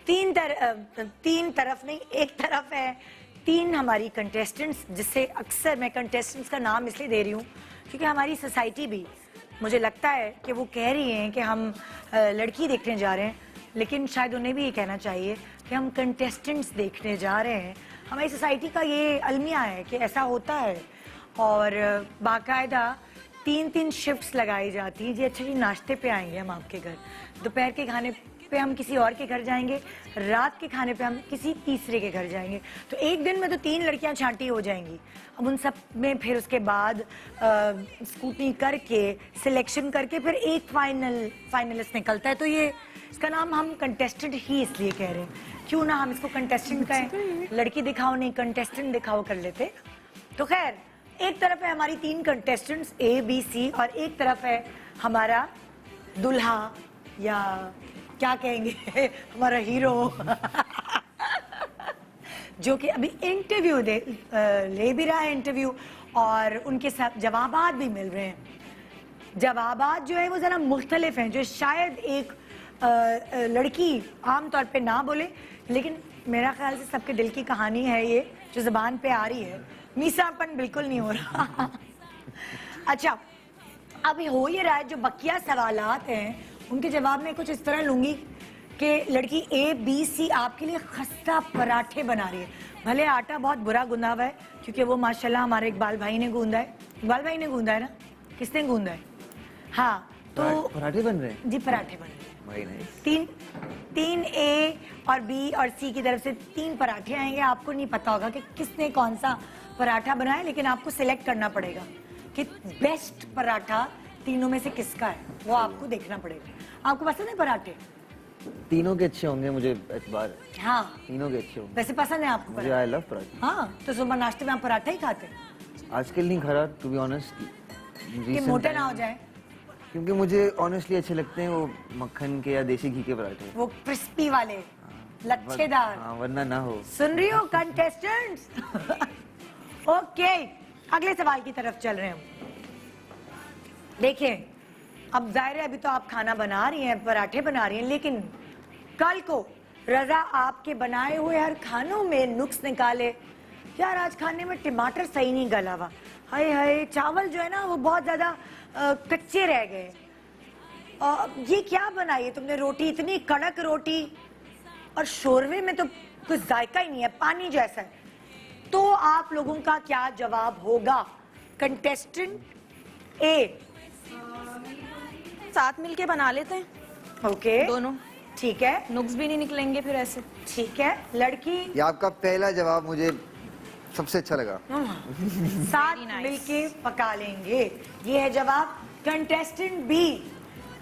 तीन तरफ नहीं, एक तरफ है। तीन हमारी कंटेस्टेंट्स, जिससे अक्सर मैं कंटेस्टेंट्स का नाम इसलिए दे रही हूँ क्योंकि हमारी सोसाइटी भी, मुझे लगता है कि वो कह रही हैं कि हम लड़की देखने जा रहे हैं, लेकिन शायद उन्हें भी ये कहना चाहिए कि हम कंटेस्टेंट्स देखने जा रहे हैं। हमारी सोसाइटी का ये अलमिया है कि ऐसा होता है और बाकायदा 3-3 शिफ्ट्स लगाई जाती हैं। जी अच्छा जी, नाश्ते पे आएंगे हम आपके घर, दोपहर के खाने पे हम किसी और के घर जाएंगे, रात के खाने पे हम किसी तीसरे के घर जाएंगे। तो एक दिन में तो 3 लड़कियां छांटी हो जाएंगी। अब उन सब में फिर उसके बाद स्कूटनी करके, सिलेक्शन करके फिर एक फाइनलिस्ट निकलता है। तो ये इसका नाम हम कंटेस्टेंट ही इसलिए कह रहे हैं, क्यों ना हम इसको कंटेस्टेंट कहें, लड़की दिखाओ नहीं कंटेस्टेंट दिखाओ कर लेते। तो खैर, एक तरफ है हमारी 3 कंटेस्टेंट्स A, B, C और एक तरफ है हमारा दुल्हा या क्या कहेंगे हमारा हीरो जो कि अभी इंटरव्यू ले भी रहा है इंटरव्यू, और उनके साथ जवाबात भी मिल रहे हैं। जवाबात जो है वो ज़रा मुख्तलिफ हैं, जो शायद एक लड़की आमतौर पे ना बोले, लेकिन मेरा ख्याल से सबके दिल की कहानी है ये जो ज़बान पे आ रही है। मीसापन बिल्कुल नहीं हो रहा। अच्छा, अब हो ये रहा है, जो बकिया सवालात हैं उनके जवाब में कुछ इस तरह लूंगी कि लड़की A, B, C आपके लिए खस्ता पराठे बना रही है। भले आटा बहुत बुरा गूंदा हुआ है, क्योंकि वो माशाल्लाह हमारे इकबाल भाई ने गूंदा है। इकबाल भाई ने गूंदा है ना, किसने गूंदा है? हाँ, तो पराठे बन रहे हैं जी, पराठे बन रहे हैं। भाई नहीं। तीन A और B और C की तरफ से 3 पराठे आएंगे। आपको नहीं पता होगा कि किसने कौन सा पराठा बनाया, लेकिन आपको सिलेक्ट करना पड़ेगा कि बेस्ट पराठा तीनों में से किसका है, वो आपको देखना पड़ेगा। आपको पसंद है पराठे? तीनों के अच्छे होंगे, मुझे एतबार है। हाँ, तीनों के अच्छे होंगे। वैसे पसंद है आपको मुझे पराठे? आई लव पराठे। हाँ, तो सुबह नाश्ते में आप पराठा ही खाते हैं आजकल नहीं खा रहा, टू बी ऑनेस्ट, कि मोटे ना हो जाए? क्योंकि मुझे ऑनेस्टली अच्छे लगते हैं वो मक्खन के या देसी घी के पराठे, वो क्रिस्पी वाले, लच्छेदार। हाँ, वरना ना हो। सुन रही हो कंटेस्टेंट्स? ओके, अगले सवाल की तरफ चल रहे हैं। देखिए, अब जाहिर है अभी तो आप खाना बना रही हैं, पराठे बना रही हैं, लेकिन कल को रजा आपके बनाए हुए हर खानों में नुक्स निकाले, यार आज खाने में टमाटर सही नहीं गला हुआ, हाय हाय चावल जो है ना वो बहुत ज्यादा कच्चे रह गए, ये क्या बनाई तुमने रोटी, इतनी कड़क रोटी, और शोरवे में तो कुछ जायका ही नहीं है, पानी जैसा है। तो आप लोगों का क्या जवाब होगा? कंटेस्टेंट A, साथ मिलके बना लेते हैं ओके, दोनों, ठीक है, नुक्स भी नहीं निकलेंगे फिर ऐसे। ठीक है। लड़की ये आपका पहला जवाब मुझे सबसे अच्छा लगा। साथ मिलके पका लेंगे, ये है जवाब। कंटेस्टेंट B,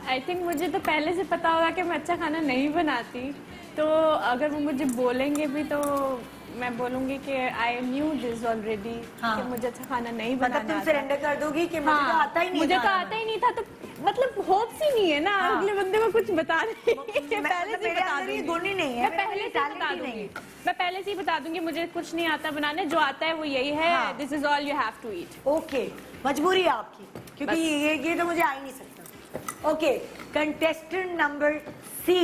आई थिंक मुझे तो पहले से पता होगा कि मैं अच्छा खाना नहीं बनाती, तो अगर वो मुझे बोलेंगे भी तो मैं बोलूंगी कि आई न्यू दिस ऑलरेडी, हाँ। कि मुझे अच्छा खाना नहीं मतलब बनाना तुम आता। सरेंडर कर दोगी कि मुझे तो आता ही नहीं, मुझे तो आता ही नहीं था, तो मतलब होप्स ही नहीं है ना हाँ। अगले बंदे को कुछ बता रही पहले से मेरे बता अंदर ये दूंगी। गुण ही नहीं है, मैं मेरे पहले अंदर से talent बता ही दूंगी, नहीं है। मैं पहले से ही बता दूंगी मुझे कुछ नहीं आता बनाने, जो आता है वो यही है, हाँ। This is all you have to eat. Okay, मजबूरी है आपकी, क्योंकि ये तो मुझे आ ही नहीं सकता। ओके, कंटेस्टेंट नंबर C,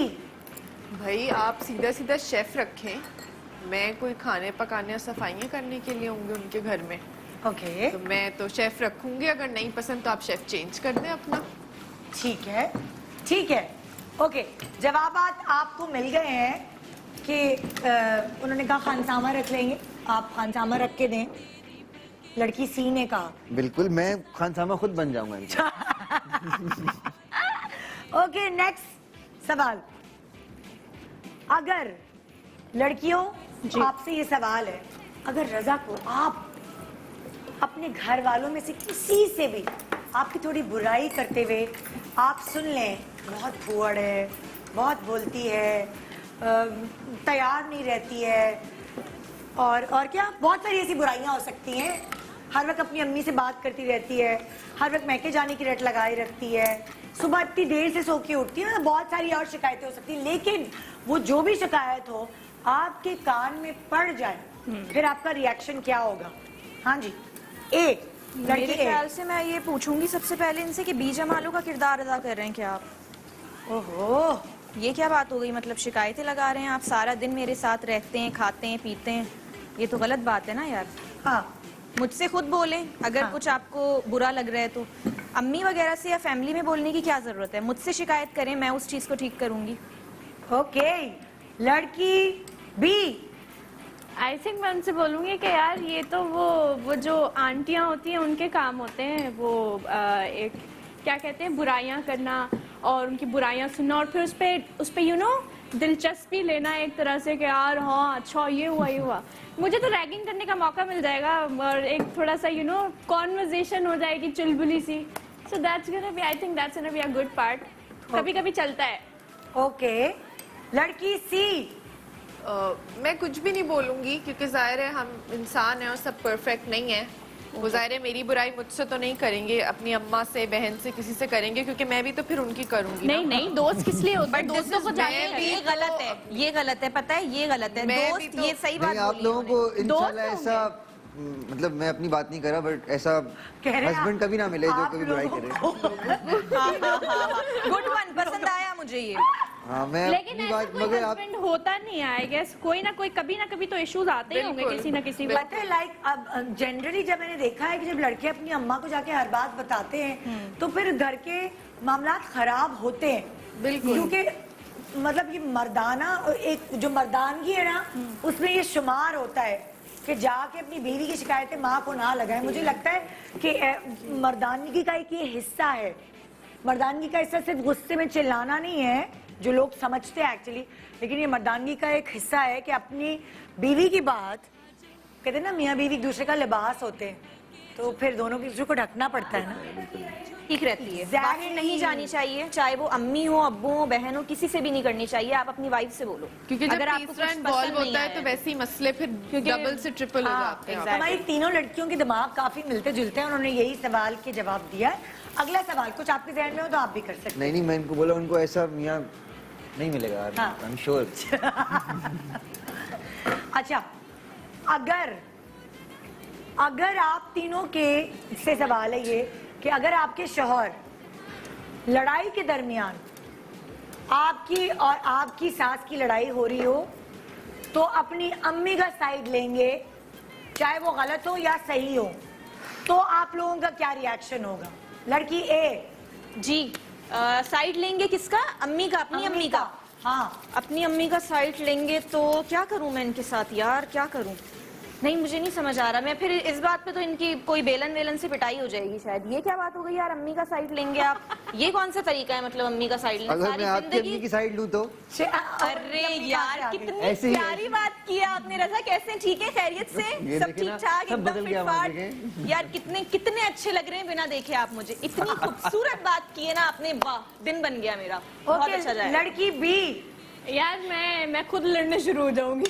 भाई आप सीधा सीधा शेफ रखें, मैं कोई खाने पकाने और सफाइयाँ करने के लिए होंगे उनके घर में, ओके तो मैं तो शेफ रखूंगी। अगर नहीं पसंद तो आप शेफ चेंज कर दें अपना। ठीक है, ठीक है, ओके। जवाबात आपको मिल गए हैं कि उन्होंने कहा खानसामा रख लेंगे, आप खानसामा रख के दें। लड़की सी ने कहा बिल्कुल, मैं खानसामा खुद बन जाऊंगा इनका। ओके, नेक्स्ट सवाल। अगर लड़कियों, आपसे ये सवाल है, अगर रजा को आप अपने घर वालों में से किसी से भी आपकी थोड़ी बुराई करते हुए आप सुन लें, बहुत भुअड़ है, बहुत बोलती है, तैयार नहीं रहती है, और क्या बहुत सारी ऐसी बुराइयां हो सकती हैं, हर वक्त अपनी अम्मी से बात करती रहती है, हर वक्त मैके जाने की रट लगाई रखती है, सुबह इतनी देर से सो के उठती है, बहुत सारी और शिकायतें हो सकती हैं। लेकिन वो जो भी शिकायत हो आपके कान में पड़ जाए, फिर आपका रिएक्शन क्या होगा? हाँ जी, ए मेरे ख्याल से मैं ये पूछूंगी सबसे पहले इनसे कि बी जमालों का किरदार अदा कर रहे हैं क्या आप? ओहो, ये क्या बात हो गई? मतलब शिकायतें लगा रहे हैं आप, सारा दिन मेरे साथ रहते हैं, खाते हैं, पीते हैं, ये तो गलत बात है ना यार। हाँ, मुझसे खुद बोलें अगर कुछ आपको बुरा लग रहा है तो। अम्मी वगैरह से या फैमिली में बोलने की क्या जरूरत है? मुझसे शिकायत करें, मैं उस चीज को ठीक करूंगी। ओके। लड़की बी, आई थिंक मैं उनसे बोलूंगी कि यार ये तो वो जो आंटियां होती हैं उनके काम होते हैं, वो एक क्या कहते हैं, बुराइयां करना और उनकी बुराइयां सुनना और फिर उस पे यू नो दिलचस्पी लेना एक तरह से कि यार हाँ अच्छा ये हुआ। मुझे तो रैगिंग करने का मौका मिल जाएगा और एक थोड़ा सा यू नो कॉन्वर्जेशन हो जाएगी चुलबुली सी। So that's gonna be, I think that's gonna be a good part. कभी कभी चलता है। ओके। लड़की सी, मैं कुछ भी नहीं बोलूंगी क्योंकि जाहिर है हम इंसान हैं और सब परफेक्ट नहीं है। वो जाहिर है मेरी बुराई मुझसे तो नहीं करेंगे, अपनी अम्मा से, बहन से, किसी से करेंगे, क्योंकि मैं भी तो फिर उनकी करूंगी ना। नहीं दोस्त किस लिए होते हैं? बट दोस्तों को जाने मैं भी ये गलत है, ये गलत है, पता है ये गलत है। मैं भी दोस्त तो- ये सही बात नहीं, आप बोली लोगों को उन्होंने। इंशाल्लाह दोस्त ऐसा मतलब मैं अपनी बात नहीं कर रहा, बट ऐसा कह रहे हैं हस्बैंड कभी ना मिले जो आप कभी बुराई लोगों करे। गुड वन, पसंद आया मुझे ये। हाँ, मैं लेकिन अपनी ऐसा बात, कोई मगर आप हस्बैंड होता नहीं है आई गेस। कोई ना कोई कभी ना कभी तो इश्यूज आते ही होंगे बिल्कुल, किसी ना किसी पता है लाइक अब जनरली जब मैंने देखा है कि जब लड़के अपनी अम्मा को जाके हर बात बताते हैं तो फिर घर के मामलात खराब होते हैं। बिल्कुल। क्योंकि मतलब ये मर्दाना, एक जो मर्दानगी है ना उसमें ये शुमार होता है कि जाके अपनी बीवी की शिकायतें माँ को ना लगाएं। मुझे लगता है कि मर्दानगी का एक ये हिस्सा है। मर्दानगी का हिस्सा सिर्फ गुस्से में चिल्लाना नहीं है जो लोग समझते हैं एक्चुअली, लेकिन ये मर्दानगी का एक हिस्सा है कि अपनी बीवी की बात, कहते हैं ना मियाँ बीवी एक दूसरे का लिबास होते हैं, तो फिर दोनों की दूसरे को ढकना पड़ता है ना। ठीक रहती है। Exactly. बात नहीं जानी चाहिए, चाहे वो अम्मी हो, अब्बू हो, बहन हो, किसी से भी नहीं करनी चाहिए। आप अपनी वाइफ से बोलो, क्योंकि जब अगर आपको तीसरा कुछ इन्वॉल्व पसंद नहीं होता है आया तो वैसे ही मसले फिर क्योंकि- डबल से ट्रिपल हो हाँ, जाते हैं। exactly. हमारी तीनों लड़कियों के दिमाग काफी मिलते जुलते हैं, उन्होंने यही सवाल के जवाब दिया है। अगला सवाल कुछ आपके जहन में हो तो आप भी कर सकते हैं। नहीं, मैं इनको बोला, उनको ऐसा मियाँ नहीं मिलेगा, हाँ। I am sure. अच्छा, अगर आप तीनों के से सवाल है ये कि अगर आपके शौहर लड़ाई के दरमियान आपकी और आपकी सास की लड़ाई हो रही हो तो अपनी अम्मी का साइड लेंगे, चाहे वो गलत हो या सही हो, तो आप लोगों का क्या रिएक्शन होगा? लड़की ए जी, साइड लेंगे किसका? अम्मी का, अपनी अम्मी का। हाँ, अपनी अम्मी का साइड लेंगे तो क्या करूं मैं इनके साथ यार, क्या करूं? नहीं, मुझे नहीं समझ आ रहा। मैं फिर इस बात पे तो इनकी कोई बेलन वेलन से पिटाई हो जाएगी शायद। ये क्या बात हो गई यार, अम्मी का साइड लेंगे आप? ये कौन सा तरीका है मतलब अम्मी का साइड लेने? अगर सारी मैं आपकी अम्मी जिंदगी। की साइड लूं तो अरे यार, कितनी ऐसे ही है। प्यारी बात की है आपने। रजा कैसे, ठीक है, खैरियत से? ये सब देखे ठीक ना, ठाक, सब एकदम बदल गया फिटफाट। हमारे यार कितने अच्छे लग रहे हैं बिना देखे आप मुझे। इतनी खूबसूरत बात की है ना आपने, वाह, दिन बन गया मेरा। बहुत अच्छा ओके। जाए। लड़की बी, यार मैं खुद लड़ने शुरू हो जाऊंगी।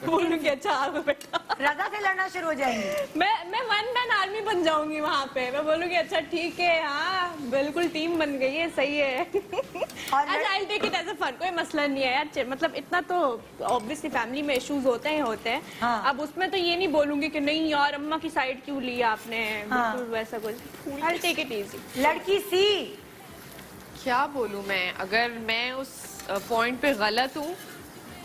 बोलूंगी अच्छा आओ बेटा। रजा से लड़ना शुरू हो जाएंगे। मैं वन मैन आर्मी बन जाऊंगी वहाँ पे। मैं बोलूंगी अच्छा ठीक है, हाँ बिल्कुल टीम बन गई है, सही है। अच्छा I take it as a fun, कोई मसला नहीं है यार। मतलब इतना तो ऑब्वियसली फैमिली में इश्यूज होते हैं। हाँ। अब उसमें तो ये नहीं बोलूंगी कि नहीं यार अम्मा की साइड क्यों ली आपने, हाँ। बिल्कुल वैसा कुछ। I take it easy. लड़की सी, क्या बोलूं मैं? अगर मैं उस पॉइंट पे गलत हूँ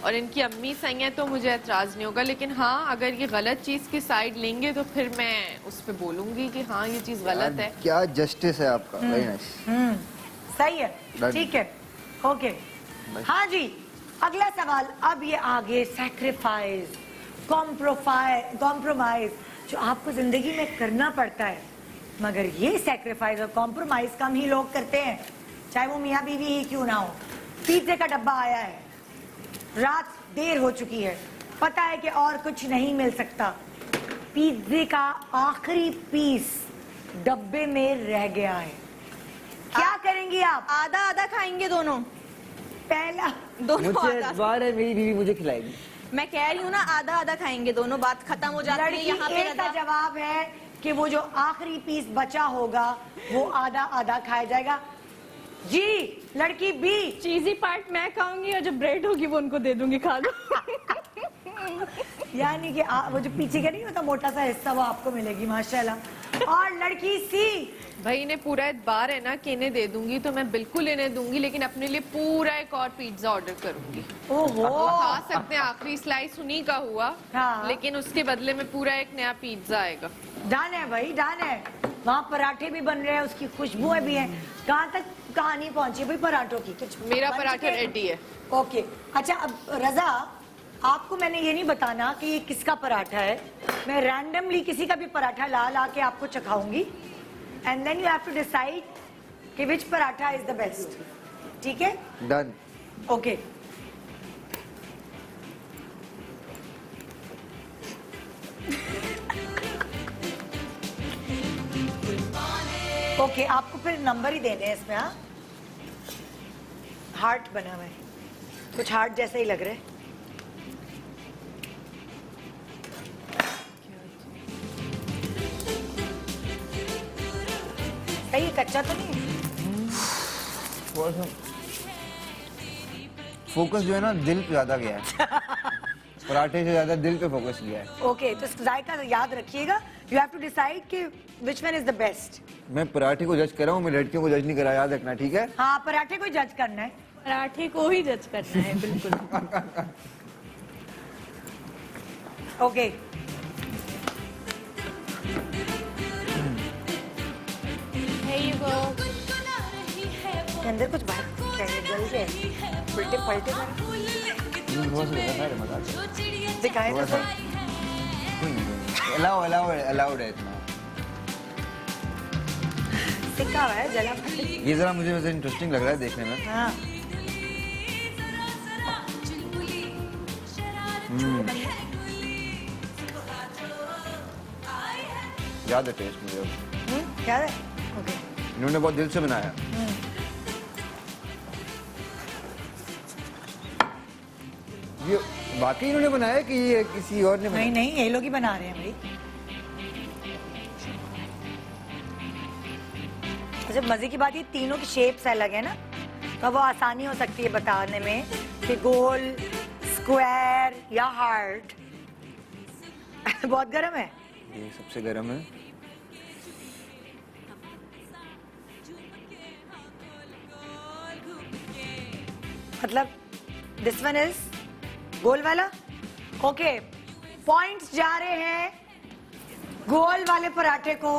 और इनकी अम्मी सही है तो मुझे एतराज नहीं होगा, लेकिन हाँ अगर ये गलत चीज की साइड लेंगे तो फिर मैं उस पर बोलूंगी कि हाँ ये चीज गलत है। क्या जस्टिस है आपका, वेरी नाइस। सही है, Done. ठीक है, ओके। हाँ जी, अगला सवाल। अब ये आगे सैक्रिफाइस, कॉम्प्रोमाइज जो आपको जिंदगी में करना पड़ता है, मगर ये सैक्रिफाइस और कॉम्प्रोमाइज कम ही लोग करते हैं, चाहे वो मियाँ बीवी ही क्यों ना हो। पिज्जे का डब्बा आया है, रात देर हो चुकी है, पता है कि और कुछ नहीं मिल सकता, पिज्जे का आखिरी पीस डब्बे में रह गया है, क्या करेंगी आप? आधा आधा खाएंगे दोनों, पहला दोनों मुझे आधा। एतबार है, मेरी बीवी मुझे खिलाएगी। मैं कह रही हूँ ना, आधा आधा खाएंगे दोनों, बात खत्म हो जाती है लड़की यहाँ पे। ए का जवाब है कि वो जो आखिरी पीस बचा होगा वो आधा आधा खाया जाएगा। जी, लड़की बी। चीजी पार्ट मैं खाऊंगी और जो ब्रेड होगी वो उनको दे दूंगी, खा लो। यानी कि वो जो पीछे का नहीं होता मोटा सा हिस्सा वो आपको मिलेगी, माशाल्लाह। और लड़की सी। भाई इन्हें पूरा एतबार है ना कि इन्हें दे दूंगी तो मैं बिल्कुल इन्हें दूंगी, लेकिन अपने लिए पूरा एक और पिज्जा ऑर्डर करूंगी। ओहो, वो खा सकते हैं, आखिरी स्लाइस उन्हीं का हुआ, हाँ। लेकिन उसके बदले में पूरा एक नया पिज्जा आएगा। डन है भाई, डन है। वहाँ पराठे भी बन रहे हैं, उसकी खुशबुएं भी हैं। कहाँ तक कहानी पहुंची भाई पराठों की? कुछ मेरा बन पराठा चुके हैं? रेडी है। ओके, अच्छा अब रजा, आपको मैंने ये नहीं बताना कि ये किसका पराठा है। मैं रैंडमली किसी का भी पराठा ला ला के आपको चखाऊंगी, and then you have to decide कि which paratha is the best. ठीक है? डन। ओके। ओके, आपको फिर नंबर ही देने हैं इसमें। हाँ, हार्ट बना हुआ है, कुछ हार्ट जैसे ही लग रहे। सही, कच्चा तो नहीं है? फोकस जो है ना दिल पे ज्यादा गया है। पराठे से ज्यादा दिल पे फोकस किया है। ओके, तो जायका याद रखिएगा। यू हैव टू डिसाइड कि which one is the best. मैं पराठे को जज कर रहा हूँ, मैं लड़कियों को जज नहीं कर रहा, याद रखना, ठीक है? हाँ, पराठे को जज करना है। पराठे को ही जज करना है, बिल्कुल। Okay, Here you go. के अंदर कुछ बात क्या है? जल गए, उल्टे पलटे में दिखाए तो सही। अलाउड है इतना। सिक्का हुआ है, जला फटी। ये जरा मुझे वैसे इंटरेस्टिंग लग रहा है देखने में। हाँ, याद है टेस्ट मुझे। क्या है? ओके, इन्होंने बहुत दिल से बनाया। ये वाकई इन्होंने बनाया कि ये किसी और ने बनाया? नहीं नहीं, ये लोग ही बना रहे हैं भाई। अच्छा, मजे की बात ये तीनों की शेप्स अलग है ना, तो वो आसानी हो सकती है बताने में कि गोल, स्क्वायर या हार्ट। बहुत गर्म है। ये सबसे गर्म है। मतलब दिस वन इज गोल वाला। ओके, पॉइंट्स जा रहे हैं गोल वाले पराठे को।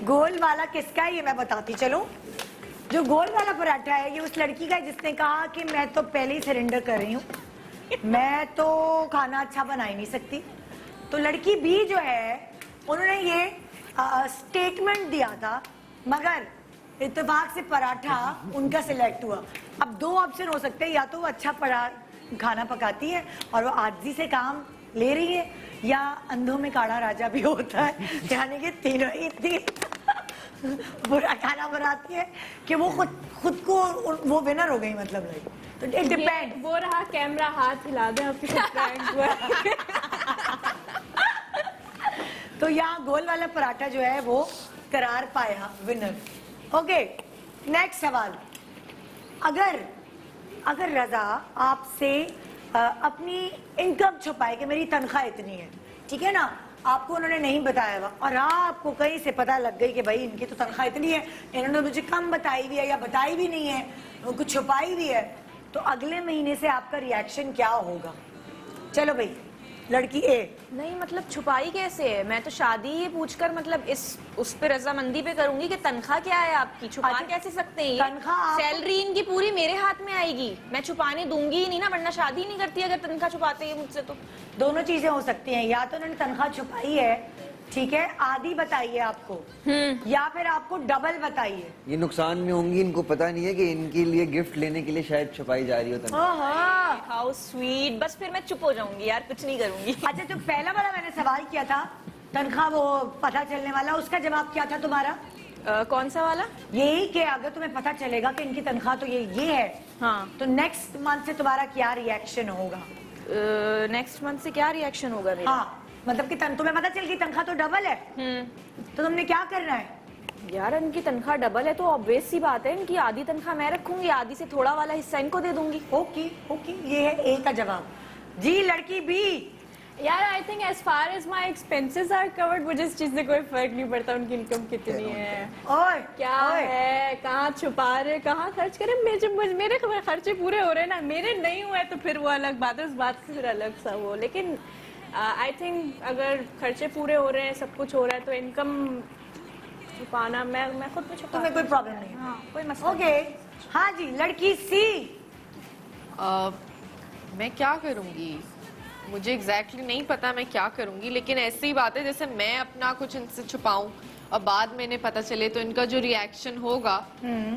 गोल वाला किसका है ये मैं बताती चलूं। जो गोल वाला पराठा है ये उस लड़की का है जिसने कहा कि मैं तो पहले ही सरेंडर कर रही हूँ, मैं तो खाना अच्छा बना ही नहीं सकती। तो लड़की बी जो है उन्होंने ये स्टेटमेंट दिया था, मगर इत्तेफाक से पराठा उनका सिलेक्ट हुआ। अब दो ऑप्शन हो सकते हैं, या तो वो अच्छा खाना पकाती है और वो आजी से काम ले रही है, या अंधों में काड़ा राजा भी होता है, यानी कि तीनों ही इतनी बुरा खाना बनाती है कि वो खुद को वो विनर हो गई, मतलब नहीं। तो इट डिपेंड। वो रहा कैमरा, हाथ हिला दे आपके साथ प्रैंक हुआ। तो यहाँ गोल वाला पराठा जो है वो करार पाया विनर। ओके, नेक्स्ट सवाल। अगर रजा आपसे अपनी इनकम छुपाए कि मेरी तनख्वाह इतनी है, ठीक है ना, आपको उन्होंने नहीं बताया हुआ और आपको कहीं से पता लग गई कि भाई इनकी तो तनख्वाह इतनी है, इन्होंने मुझे कम बताई भी है या बताई भी नहीं है, कुछ छुपाई भी है, तो अगले महीने से आपका रिएक्शन क्या होगा? चलो भाई, लड़की ए। नहीं मतलब छुपाई कैसे है? मैं तो शादी ये पूछकर मतलब उस पे रजामंदी पे करूंगी कि तनख्वाह क्या है आपकी, छुपा अच्छा, कैसे सकते हैं? तनख्वाह आप- सैलरी इनकी पूरी मेरे हाथ में आएगी, मैं छुपाने दूंगी ही नहीं ना, वरना शादी नहीं करती अगर तनख्वाह छुपाते हैं मुझसे तो। दोनों चीजें हो सकती हैं, या तो उन्होंने तनख्वाह छुपाई है, ठीक है, आधी बताइए आपको, या फिर आपको डबल बताइए। ये नुकसान में होंगी, इनको पता नहीं है कि इनके लिए गिफ्ट लेने के लिए शायद छुपाई जा रही हो तनख्वाह। हाउ स्वीट, बस फिर मैं चुप हो जाऊंगी यार, कुछ नहीं करूंगी। अच्छा, तो पहला वाला मैंने सवाल किया था तनख्वाह वो पता चलने वाला, उसका जवाब क्या था तुम्हारा? कौन सा वाला? यही कि अगर तुम्हें पता चलेगा कि इनकी तनख्वाह तो ये है, हाँ, तो नेक्स्ट मंथ से तुम्हारा क्या रिएक्शन होगा? नेक्स्ट मंथ से क्या रिएक्शन होगा मेरा? हाँ, मतलब कि तुम्हें पता चल गई तनख्वाह तो डबल है, तो तुमने क्या करना है? यार इनकी तनख्वाह डबल है तो ऑब्वियस सी बात है, इनकी आधी तनख्वाह मैं रखूंगी, आधी से थोड़ा वाला हिस्सा इनको दे दूंगी। ओके ओके, ये है ए का जवाब। जी लड़की बी। यार I think as far as my expenses are covered, मुझे इस चीज से कोई फर्क नहीं पड़ता उनकी इनकम कितनी है, ओए क्या है, कहाँ छुपा रहे, कहाँ खर्च करे। मेरे खर्चे पूरे हो रहे हैं ना, मेरे नहीं हुए तो फिर वो अलग बात है, उस बात से फिर अलग सा वो। लेकिन आई थिंक अगर खर्चे पूरे हो रहे हैं, सब कुछ हो रहा है, तो इनकम छुपाना मैं खुद में छुपा, तुम्हें कोई प्रॉब्लम नहीं? हाँ कोई मसला ओके, हाँ जी लड़की सी। मैं क्या करूंगी, मुझे एग्जैक्टली नहीं पता मैं क्या करूंगी, लेकिन ऐसी ही बात है जैसे मैं अपना कुछ इनसे छुपाऊं और बाद में इन्हें पता चले, तो इनका जो रिएक्शन होगा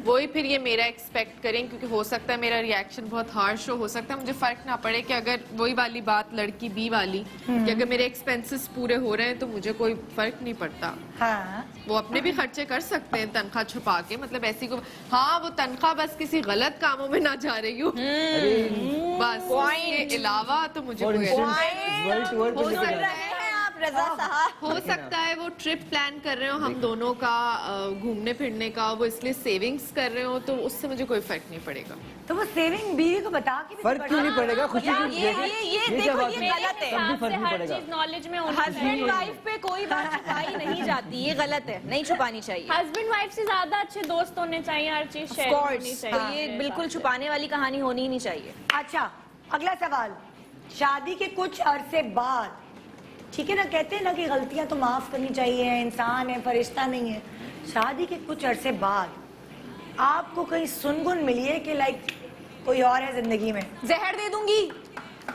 वही फिर ये मेरा एक्सपेक्ट करें, क्योंकि हो सकता है मेरा रिएक्शन बहुत हार्श हो सकता है मुझे फर्क ना पड़े, कि अगर वही वाली बात लड़की बी वाली कि अगर मेरे एक्सपेंसेस पूरे हो रहे हैं तो मुझे कोई फर्क नहीं पड़ता। हाँ, वो अपने भी खर्चे कर सकते हैं तनख्वाह छुपा के, मतलब ऐसी को, हाँ वो तनख्वाह बस किसी गलत कामों में ना जा रही हो, बस उसके अलावा तो मुझे कोई हो सकता है, रजा साहब, हो सकता है वो ट्रिप प्लान कर रहे हो हम दोनों का, घूमने फिरने का, वो इसलिए सेविंग्स कर रहे हो, तो उससे मुझे कोई फर्क नहीं पड़ेगा। तो वो सेविंग बीवी को बता के भी तो फर्क क्यों नहीं पड़ेगा? खुशी यार, की ये देखो बात ये नहीं। गलत है। तब भी फर्क नहीं हर पड़ेगा। चीज नॉलेज में होनी हस्बैंड चाहिए। वाइफ पे कोई बात छुपाई नहीं जाती, ये गलत है, नहीं छुपानी चाहिए। हस्बैंड वाइफ से ज्यादा अच्छे दोस्त होने चाहिए, हर चीज शेयर होनी कोर्स, चाहिए। ये बिल्कुल छुपाने वाली कहानी होनी ही नहीं चाहिए। अच्छा, अगला सवाल, शादी के कुछ अरसे बाद, ठीक है ना, कहते हैं ना कि गलतियां तो माफ करनी चाहिए, इंसान है, फरिश्ता नहीं है। शादी के कुछ अरसे बाद आपको कहीं सुनगुन मिली है कि लाइक कोई और है जिंदगी में? जहर दे दूंगी,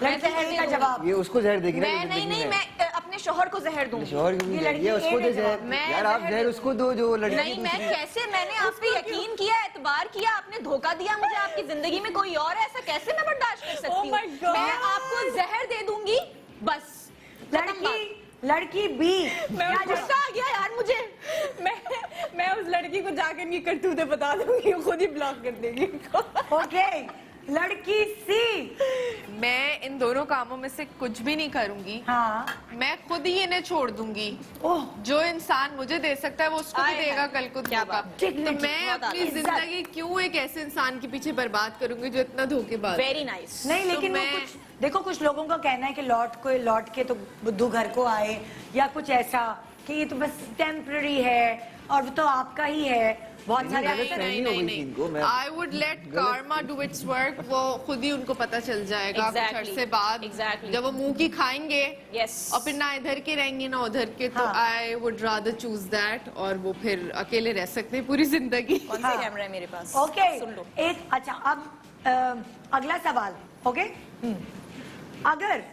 मैं लड़की जहर ए दे का दूंगी। जवाब। ये उसको जहर देगी ना मैं जिंदगी नहीं में। मैं अपने शोहर को जहर दूंगी। शोहर क्यों ये नहीं लड़की ये ए उसको ने दे जवाब। जहर। मैं यार आप जहर जहर उसको दो जो लड़की नहीं, मैं दूसरी है। कैसे, मैंने आप पे यकीन किया, एतबार किया, आपने धोखा दिया मुझे, आपकी जिंदगी में कोई और है, ऐसा कैसे मैं बर्दाश्त कर सकती my हूँ? God. मैं आपको जहर दे दूंगी, बस खत्म बात। लड़की बी। मैं गुस्सा आ गया यार मुझे। मैं उस लड़की को जाकर इनकी करतूतें बता दूंगी, वो खुद ही ब्लॉक कर देगी इनको। ओके, लड़की सी। मैं इन दोनों कामों में से कुछ भी नहीं करूंगी, हाँ, मैं खुद ही इन्हें छोड़ दूंगी। ओह, जो इंसान मुझे दे सकता है वो उसको भी आए देगा हाय। कल को क्या धोखा। बात। ठीक, तो ठीक, मैं बहुत अपनी आगे। जिंदगी क्यों एक ऐसे इंसान के पीछे बर्बाद करूंगी जो इतना धोखेबाज है? Very nice. नहीं तो लेकिन वो मैं- कुछ देखो, कुछ लोगों का कहना है कि लौट के तो बुद्धू घर को आए, या कुछ ऐसा कि ये तो बस टेम्पररी है और वो तो आपका ही है। बहुत सारे गलत ऐसे- फहमी हो गई थी इनको। मैं I would let Karma do it's work, वो खुद ही उनको पता चल जाएगा कुछ Exactly. अरसे बाद, Exactly. जब वो मुंह की खाएंगे Yes. और फिर ना इधर के रहेंगे ना उधर के, तो हाँ। I would rather choose that, और वो फिर अकेले रह सकते हैं पूरी जिंदगी। कौन सा कैमरा है मेरे पास? ओके, सुन लो। एक अच्छा, अब अगला सवाल। ओके, अगर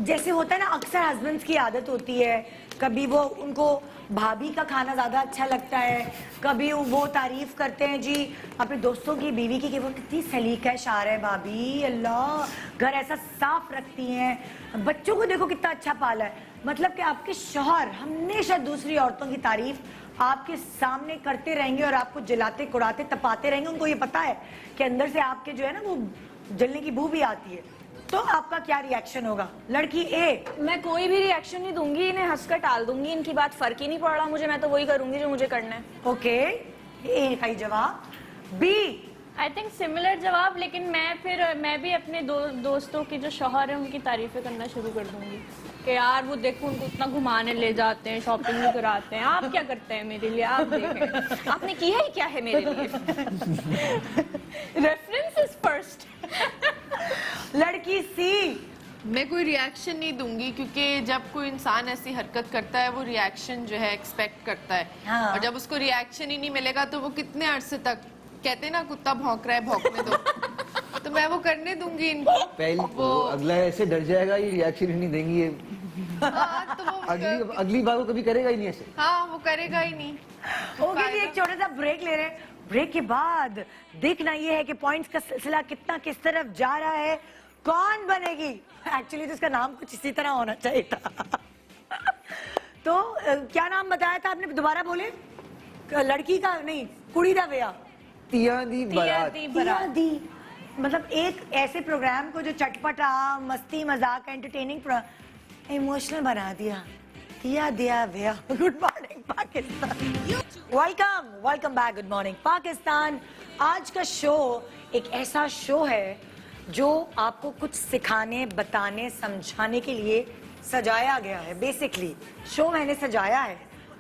जैसे होता है ना, अक्सर हस्बैंड्स की आदत होती है, कभी वो उनको भाभी का खाना ज्यादा अच्छा लगता है, कभी वो तारीफ करते हैं जी अपने दोस्तों की बीवी की कि वो कितनी सलीका शार है भाभी, अल्लाह घर ऐसा साफ रखती हैं, बच्चों को देखो कितना अच्छा पाला है। मतलब कि आपके शौहर हमेशा दूसरी औरतों की तारीफ आपके सामने करते रहेंगे और आपको जलाते कुड़ाते तपाते रहेंगे। उनको ये पता है कि अंदर से आपके जो है ना वो जलने की बू भी आती है। तो आपका क्या रिएक्शन होगा? लड़की ए। मैं कोई भी रिएक्शन नहीं दूंगी, इन्हें हंसकर टाल दूंगी, इनकी बात फर्क ही नहीं पड़ रहा मुझे, मैं तो वही करूंगी जो मुझे करना है। ओके, ए का ही जवाब। बी। आई थिंक सिमिलर जवाब, लेकिन मैं भी अपने दोस्तों की जो शौहर है उनकी तारीफें करना शुरू कर दूंगी। कि यार वो देखो उनको इतना घुमाने ले जाते हैं, शॉपिंग भी कराते हैं, आप क्या करते हैं मेरे लिए? आप देखें आपने किया ही क्या है मेरे लिए? Reference is first. लड़की सी, मैं कोई रिएक्शन नहीं दूंगी क्योंकि जब कोई इंसान ऐसी हरकत करता है वो रिएक्शन जो है एक्सपेक्ट करता है। हाँ। और जब उसको रिएक्शन ही नहीं मिलेगा तो वो कितने अरसे तक, कहते हैं ना कुत्ता भौंक रहा है भौंकने दो। तो मैं वो करने दूंगी इनको। पहले वो अगला ऐसे डर जाएगा, ये रिएक्शन ही नहीं देंगी ये। हाँ, तो वो अगली बार वो कभी करेगा ही नहीं ऐसे। हाँ वो करेगा ही नहीं। ओके जी, एक छोटा सा ब्रेक ले रहे हैं। ब्रेक के बाद देखना ये है कि पॉइंट्स का सिलसिला कितना किस तरफ जा रहा है, कौन बनेगी। एक्चुअली तो इसका नाम कुछ इसी तरह होना चाहिए था। तो क्या नाम बताया था आपने, दोबारा बोले? लड़की का नहीं, कुड़ी दा विया, तिया दी बारात। तिया दी। मतलब एक ऐसे प्रोग्राम को जो चटपटा, मस्ती मजाक, एंटरटेनिंग, इमोशनल बना दिया। तिया दिया विया। Good morning Pakistan, welcome back. Good morning Pakistan. आज का शो एक ऐसा शो है जो आपको कुछ सिखाने, बताने, समझाने के लिए सजाया गया है। बेसिकली शो मैंने सजाया है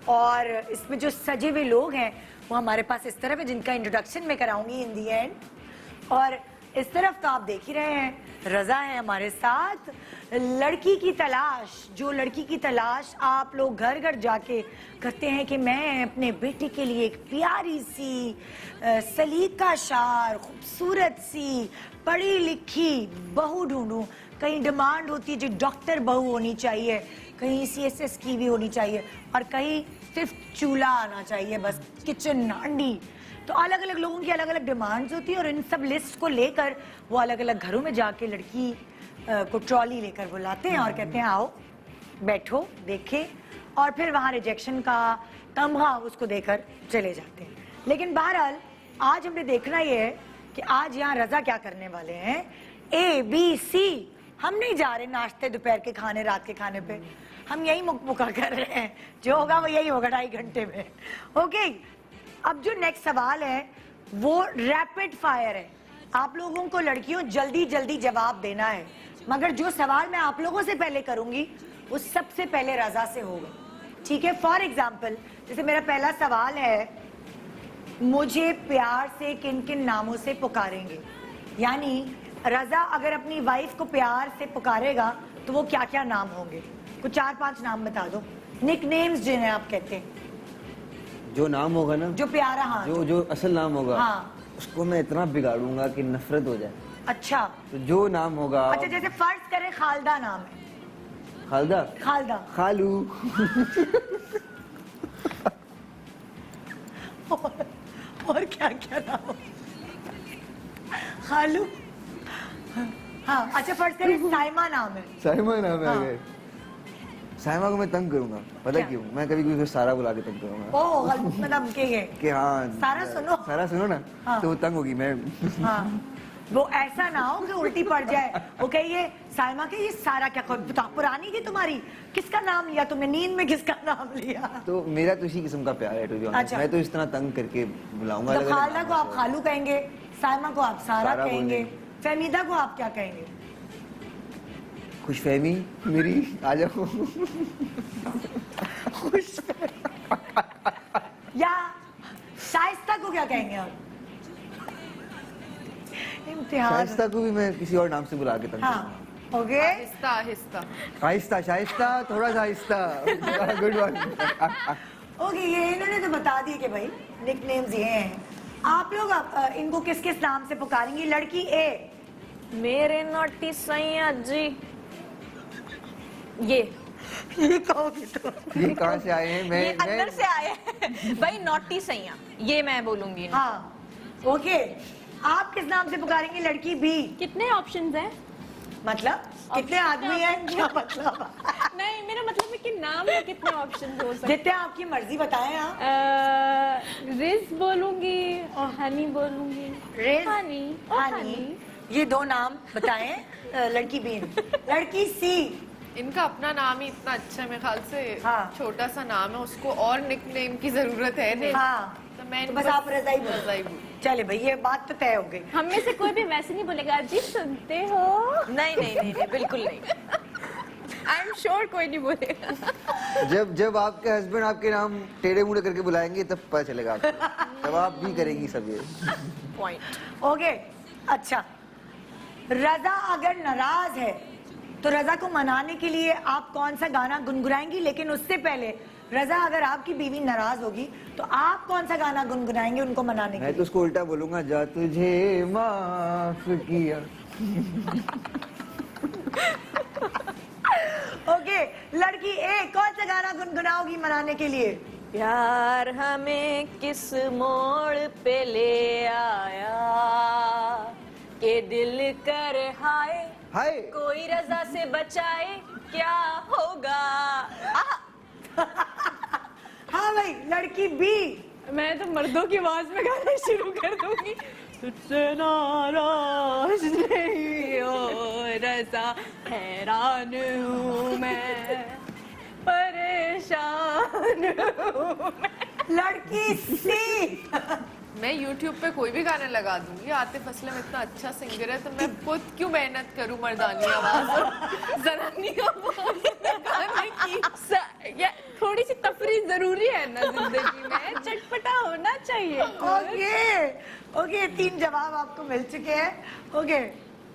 और इसमें जो सजे हुए लोग हैं वो हमारे पास इस तरफ है, जिनका इंट्रोडक्शन मैं कराऊंगी इन दी एंड। और इस तरफ तो आप देख ही रहे हैं, रजा है हमारे साथ। लड़की की तलाश, जो लड़की की तलाश आप लोग घर घर जाके करते हैं कि मैं अपने बेटे के लिए एक प्यारी सी, सलीका शार, खूबसूरत सी, पढ़ी लिखी बहू ढूंढूं। कहीं डिमांड होती है जो डॉक्टर बहू होनी चाहिए, कहीं CSS की भी होनी चाहिए, और कहीं सिर्फ चूल्हा आना चाहिए, बस किचन हांडी। तो अलग अलग लोगों की अलग अलग डिमांड्स होती है और इन सब लिस्ट को लेकर वो अलग अलग घरों में जाके लड़की को ट्रॉली लेकर बुलाते हैं और कहते हैं आओ बैठो, देखें, और फिर वहाँ रिजेक्शन का तमगा उसको देकर चले जाते हैं। लेकिन बहरहाल आज हमने देखना ये है कि आज यहाँ रजा क्या करने वाले हैं। ABC, हम नहीं जा रहे नाश्ते, दोपहर के खाने, रात के खाने पे, हम यही मुका कर रहे हैं। जो होगा वो यही होगा 2.5 घंटे में। ओके, अब जो नेक्स्ट सवाल है वो रैपिड फायर है। आप लोगों को लड़कियों जल्दी जल्दी जवाब देना है, मगर जो सवाल मैं आप लोगों से पहले करूंगी वो सबसे पहले रजा से होगा, ठीक है? फॉर एग्जाम्पल, जैसे मेरा पहला सवाल है, मुझे प्यार से किन किन नामों से पुकारेंगे? यानी रजा अगर अपनी वाइफ को प्यार से पुकारेगा तो वो क्या क्या नाम होंगे? कुछ 4-5 नाम बता दो, निकनेम्स जिन्हें आप कहते हैं। जो नाम होगा ना, जो प्यारा, हाँ, जो असल नाम होगा, हाँ, उसको मैं इतना बिगाड़ूंगा कि नफरत हो जाए। अच्छा, तो जो नाम होगा, अच्छा, जैसे फर्ज करें खालदा नाम है, खालदा, खालदा, खालू। और क्या क्या नाम हो? खालू, हाँ, अच्छा फर्ज करें साइमा नाम है। साइमा नाम है। हाँ। अगर साइमा को मैं तंग करूंगा, पता क्या? क्यों? मैं कभी कभी सारा बुला के तंग करूंगा ओ मतलब के ये कि हाँ सारा सुनो। सारा सुनो ना, हाँ। तो वो तंग होगी। मैं हाँ, वो ऐसा ना हो कि उल्टी पड़ जाए, वो कहिए साइमा के ये सारा क्या बता, पुरानी थी तुम्हारी, किसका नाम लिया तुमने, नींद में किसका नाम लिया? तो मेरा तो इसी किस्म का प्यार है, to be honest। अच्छा। मैं तो इस तरह तंग करके बुलाऊंगा। तो खालदा को आप खालू कहेंगे, साइमा को आप सारा सारा कहेंगे, बोलेंगे। फहमीदा को आप क्या कहेंगे? खुशफहमी मेरी, आ जाओ। खुश या शाइस्ता को क्या कहेंगे आप? इम्तिहान। शाइस्ता को भी मैं किसी और नाम से बुला के तंग हाँ, करूंगा। ओके, आहिस्ता आहिस्ता। शाइस्ता, शाइस्ता, थोड़ा सा आहिस्ता। Good one. ओके, ये इन्होंने तो बता दिए कि भाई निकनेम्स ये हैं। आप लोग इनको किस किस नाम से पुकारेंगी? लड़की ए, मेरे नोटी सैया जी, ये कहोगी तो? ये कहाँ से आए हैं? ये अंदर से आए हैं भाई, नोटी सैया, ये मैं बोलूंगी। हाँ, ओके, आप किस नाम से पुकारेंगे? लड़की बी, कितने ऑप्शंस हैं? मतलब कितने आदमी हैं, क्या मतलब? नहीं, मेरा मतलब है कि नाम में कितने ऑप्शंस हो सकते जितने आपकी मर्जी बताएं आप। हैं। रिज बोलूंगी और हनी बोलूंगी। रिज, हनी, हनी, ये 2 नाम बताएं लड़की बी ने। लड़की सी, इनका अपना नाम ही इतना अच्छा है, मेरे ख्याल से हाँ। छोटा सा नाम है, उसको और निकनेम की जरूरत है नहीं। हाँ, तो मैं तो बस आप रजाई बोलो। रजाई बोल। चले भाई, ये बात तो तय हो गई। हम में से कोई भी वैसे नहीं बोलेगा जी सुनते हो। नहीं नहीं नहीं, नहीं बिल्कुल नहीं। एंड I'm sure कोई नहीं बोलेगा। जब आपके हस्बैंड आपके नाम टेढ़े मुड़े करके बुलाएंगे तब पता चलेगा आपको, तब आप भी करेंगी सब ये। पॉइंट। ओके, अच्छा, रजा अगर नाराज है तो रजा को मनाने के लिए आप कौन सा गाना गुनगुनाएंगी? लेकिन उससे पहले रजा, अगर आपकी बीवी नाराज होगी तो आप कौन सा गाना गुनगुनाएंगे उनको मनाने के मैं तो उसको उल्टा बोलूंगा, जा तुझे माफ किया। ओके, लड़की ए कौन सा गाना गुनगुनाओगी मनाने के लिए? प्यार हमें किस मोड़ पे ले आया के दिल कर हाय हाय, कोई रजा से बचाए क्या होगा। हाँ भाई, लड़की बी। मैं तो मर्दों की आवाज में गाना शुरू कर दूंगी। तुझसे नाराज नहीं हो रजा, हैरान हूँ मैं, परेशान हूँ मैं। लड़की सी। मैं YouTube पे कोई भी गाना लगा दूंगी। आतिफ असलम इतना अच्छा सिंगर है तो मैं खुद क्यों मेहनत करूं मर्दानी आवाज जनानी आवाज में गाने की। या थोड़ी सी तफरीह जरूरी है ना जिंदगी में, चटपटा होना चाहिए। ओके ओके, 3 जवाब आपको मिल चुके हैं। ओके,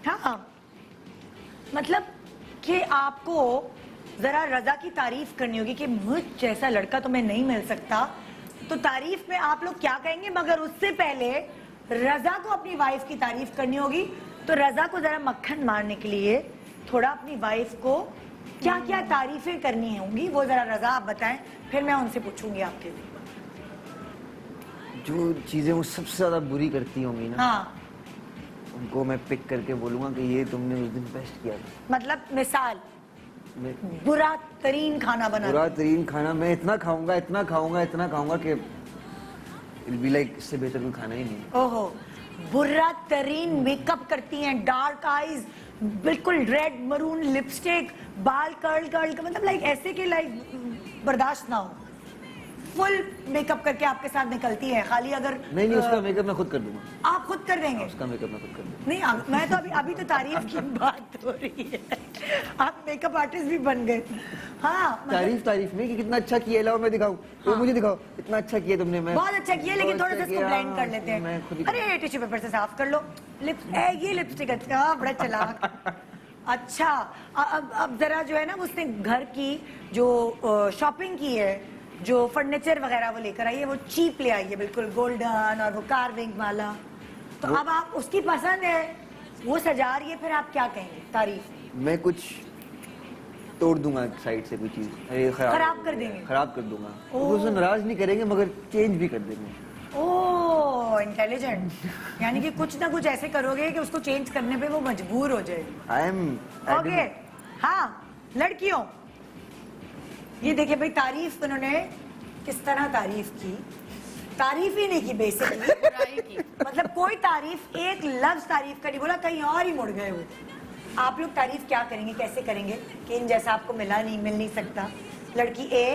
हाँ, मतलब कि आपको जरा रजा की तारीफ करनी होगी कि मुझ जैसा लड़का तुम्हें नहीं मिल सकता, तो तारीफ में आप लोग क्या कहेंगे? मगर उससे पहले रजा को अपनी वाइफ की तारीफ करनी होगी। तो रजा को जरा मक्खन मारने के लिए थोड़ा अपनी वाइफ को क्या क्या तारीफें करनी होंगी वो जरा रजा आप बताएं, फिर मैं उनसे पूछूंगी आपके लिए। जो चीजें वो सबसे ज्यादा बुरी करती होंगी ना, हाँ, उनको मैं पिक करके बोलूंगा कि ये तुमने उस दिन बेस्ट किया था। मतलब मिसाल, मैं बुरा तरीन खाना बना बुरा तरीन खाना मैं इतना खाऊंगा कि it'll be like इससे बेहतर कोई खाना ही नहीं। ओहो, बुरा तरीन मेकअप करती हैं, डार्क आईज, बिल्कुल रेड मरून लिपस्टिक, बाल कर्ल कर्ल, मतलब लाइक ऐसे के लाइक बर्दाश्त ना हो, फुल मेकअप करके आपके साथ निकलती है। खाली अगर नहीं, उसका मेकअप मैं खुद कर दूंगा। आप खुद कर देंगे? उसका मेकअप मैं खुद कर दूंगा। नहीं, मैं तो अभी तो तारीफ की बात हो रही है, आप मेकअप आर्टिस्ट भी बन गए। हाँ, तारीफ में कि कितना अच्छा किया, लाओ मैं दिखाऊं, तो मुझे दिखाओ इतना अच्छा किया तुमने। मैं बहुत अच्छा किया, लेकिन थोड़ा सा इसको ब्लेंड कर लेते मैं खुद ही हैं। अरे टिश्यू पेपर से साफ कर लो ये लिपस्टिक। अच्छा, बड़ा चालाक। अच्छा, अब जरा जो है ना, उसने घर की जो शॉपिंग की है, जो फर्नीचर वगैरह वो लेकर आई है, वो चीप ले आई है, बिल्कुल गोल्डन और वो कार्विंग वाला। तो अब आप उसकी पसंद है, वो सजा रही है, फिर आप क्या कहेंगे तारीफ? मैं कुछ तोड़ दूंगा साइड से, कोई चीज खराब कर देंगे? खराब कर दूंगा। वो उसे नाराज नहीं करेंगे मगर चेंज भी कर देंगे। ओह, इंटेलिजेंट। यानी कि कुछ ना कुछ ऐसे करोगे कि उसको चेंज करने पे वो मजबूर हो जाए। आई एम ओके, हाँ, लड़कियों, ये देखिए भाई, तारीफ उन्होंने किस तरह तारीफ की, तारीफ ही नहीं की बेसिकली, बुराई की। मतलब कोई तारीफ, एक लफ्ज तारीफ का नहीं बोला, कहीं और ही मुड़ गए वो। आप लोग तारीफ क्या करेंगे, कैसे करेंगे कि इन जैसा आपको मिल नहीं सकता? लड़की ए।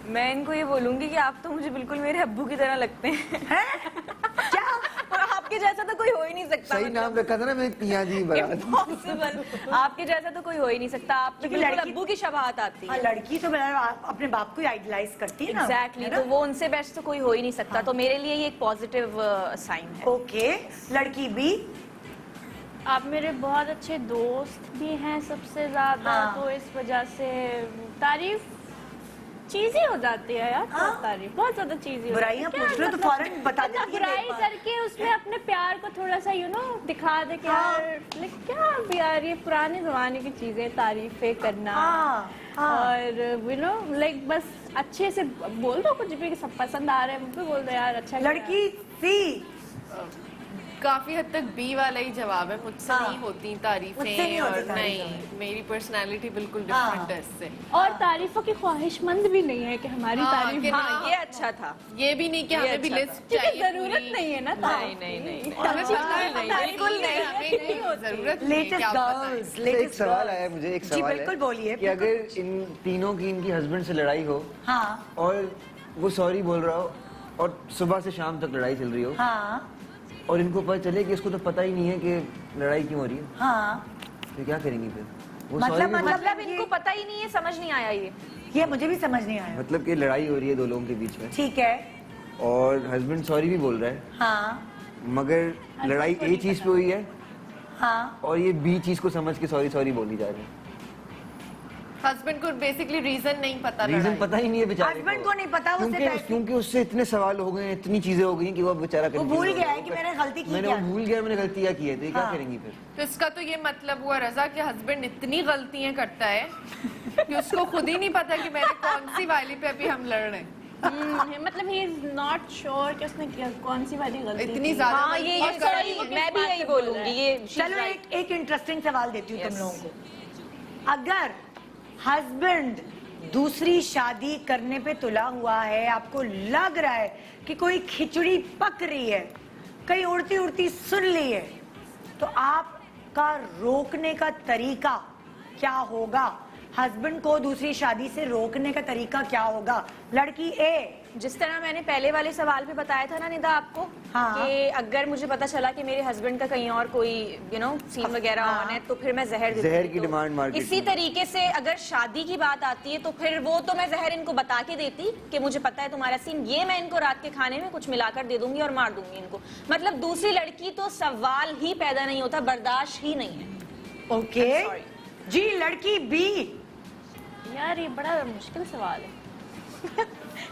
मैं इनको ये बोलूंगी कि आप तो मुझे बिल्कुल मेरे अब्बू की तरह लगते हैं। क्या? और आपके जैसा तो कोई हो ही नहीं सकता। सही नाम रखा था ना मैं, पिया जी बरात। Impossible। आपके जैसा तो कोई हो ही नहीं सकता। आप लेकिन बिल्कुल लड़की- अब्बू की शबाहत आती हाँ, है। लड़की तो अपने बाप को आइडलाइज करती है ना। एग्जैक्टली, तो वो उनसे बेस्ट तो कोई हो ही नहीं सकता। तो मेरे लिए ये एक पॉजिटिव साइन है। ओके, लड़की बी। आप मेरे बहुत अच्छे दोस्त भी हैं सबसे ज्यादा, हाँ। तो इस वजह से तारीफ चीज़ी हो जाती है यार। हाँ। तारीफ बहुत ज्यादा चीज़ी। बुराइयां पूछ लो तो फौरन बता देती है मेरे बुराई पास। करके उसमें अपने प्यार को थोड़ा सा दिखा दे कि हाँ। यार लाइक क्या यार, ये पुराने जमाने की चीजें, तारीफें करना। हाँ, हाँ। और लाइक बस अच्छे से बोल दो कुछ भी, सब पसंद आ रहा है मुझे, बोल दो यार अच्छा लग रहा है। लड़की सी। काफी हद तक बी वाला ही जवाब है। मुझसे हाँ। नहीं होती मुझसे तारीफें, नहीं होती और तारीफें। नहीं, मेरी पर्सनालिटी बिल्कुल हाँ। डिफरेंट है इससे। और तारीफों की ख्वाहिशमंद भी नहीं है कि हमारी हाँ, तारीफ कि हो। हाँ, ये अच्छा था। ये भी नहीं कि ये हमें भी अच्छा लिस्ट था। क्योंकि चाहिए जरूरत पूरी। नहीं है ना। नहीं नहीं नहीं हमें बिल्कुल पता है, बिल्कुल नहीं। हमें जरूरत नहीं है कि लेटेस्ट आप बताएं। गर्ल्स, एक लेटेस्ट सवाल आया मुझे, एक जी सवाल बिल्कुल है बोलिए। कि अगर इन तीनों की, इनकी हस्बैंड से लड़ाई हो हाँ और वो सॉरी बोल रहा हो और सुबह से शाम तक लड़ाई चल रही हो, हाँ और इनको पता चले कि इसको तो पता ही नहीं है कि लड़ाई क्यों हो रही है, हाँ, तो क्या करेंगी फिर? वो sorry भी मतलब इनको पता ही नहीं है, समझ नहीं आया ये मुझे भी समझ नहीं आया। मतलब कि लड़ाई हो रही है दो लोगों के बीच में ठीक है। और हस्बैंड सॉरी भी बोल रहा है, हाँ मगर लड़ाई ए चीज पे हुई है हाँ और ये बी चीज को समझ के सॉरी सॉरी बोली जा रही है। हस्बैंड को बेसिकली रीजन नहीं पता, रीजन लड़ाई। पता ही नहीं है बेचारे हस्बैंड को नहीं पता, उससे पैसे- क्योंकि उससे इतने सवाल हो गए, इतनी चीजें हो गई कि वो बेचारा वो confused भूल हो गया है गया। कि मैंने गलती की मैंने क्या। वो भूल गया मैंने गलतियां की है, तो ये क्या हाँ। करेंगी फिर? तो इसका तो ये मतलब हुआ रजा कि हस्बैंड इतनी गलतियां करता है कि उसको खुद ही नहीं पता कि मैंने कौन सी वाली पे अभी हम लड़ रहे हैं। मतलब ही इज नॉट श्योर कि उसने कौन सी वाली गलती इतनी की। ज्यादा हाँ ये और सही, कड़ी- मैं भी यही बोलूंगी ये चलो एक इंटरेस्टिंग सवाल देती हूँ तुम लोगों को। अगर हस्बैंड दूसरी शादी करने पे तुला हुआ है, आपको लग रहा है कि कोई खिचड़ी पक रही है, कहीं उड़ती उड़ती सुन ली है, तो आपका रोकने का तरीका क्या होगा? हस्बैंड को दूसरी शादी से रोकने का तरीका क्या होगा? लड़की ए, जिस तरह मैंने पहले वाले सवाल पे बताया था ना निदा आपको, हाँ। कि अगर मुझे पता चला कि मेरे हस्बैंड का कहीं और कोई सीन वगैरह हाँ। ऑन है तो फिर मैं जहर देती जहर हूँ। की तो डिमांड मार्केट इसी में। तरीके से अगर शादी की बात आती है तो फिर वो तो मैं जहर इनको बता के देती कि मुझे पता है तुम्हारा सीन, ये मैं इनको रात के खाने में कुछ मिलाकर दे दूंगी और मार दूंगी इनको। मतलब दूसरी लड़की तो सवाल ही पैदा नहीं होता, बर्दाश्त ही नहीं है। ओके जी। लड़की बी, यार ये बड़ा मुश्किल सवाल है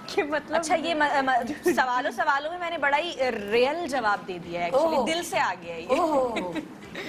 कि मतलब अच्छा ये सवालों में मैंने बड़ा ही रियल जवाब दे दिया है, एक्चुअली ओह। दिल से आ गया ये। ओह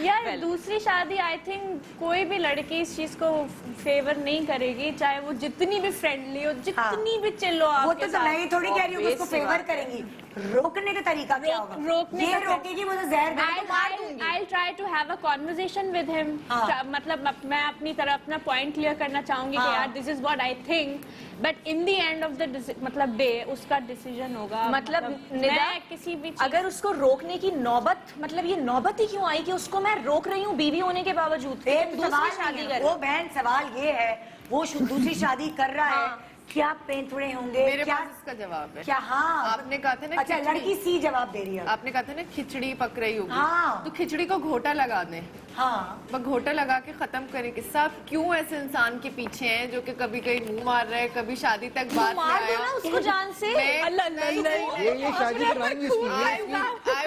यार दूसरी शादी आई थिंक कोई भी लड़की इस चीज को फेवर नहीं करेगी, चाहे वो जितनी भी फ्रेंडली हो, जितनी भी चिल्लो आप वो तो मैं ये थोड़ी कह रही हूँ कि उसको Obvious सी फेवर बात है। करेंगी। रोकने का तरीका क्या होगा? रोकने ये का रोकेगी, वो तो जहर देगी तो मार दूंगी। I'll try to have a conversation with him. हाँ। मतलब मैं अपनी तरफ अपना पॉइंट क्लियर करना चाहूंगी कि हाँ। यार this is what I think, but in the end of the मतलब डे उसका डिसीजन होगा। मतलब निदा, मैं किसी भी चीज़- अगर उसको रोकने की नौबत, मतलब ये नौबत ही क्यों आई कि उसको मैं रोक रही हूँ बीवी होने के बावजूद कि एक तुम दूसरी सवाल शादी नहीं है। कर। वो बहन सवाल ये है, वो दूसरी शादी कर रहा है, हाँ। क्या पेंतुड़े होंगे? मेरे क्या पास इसका जवाब है। क्या? हाँ आपने कहा था ना अच्छा खिचड़ी। लड़की सी जवाब दे रही है। आपने कहा था ना खिचड़ी पक रही होगी, हाँ। तो खिचड़ी को घोटा लगा दें, हाँ वह घोटा लगा के खत्म करे कि सब क्यों ऐसे इंसान के पीछे हैं जो कि कभी कहीं मुंह मार रहा है, कभी शादी तक बात में मार दो आया। ना उसको जान से। ये शादी करवाएंगी उसकी,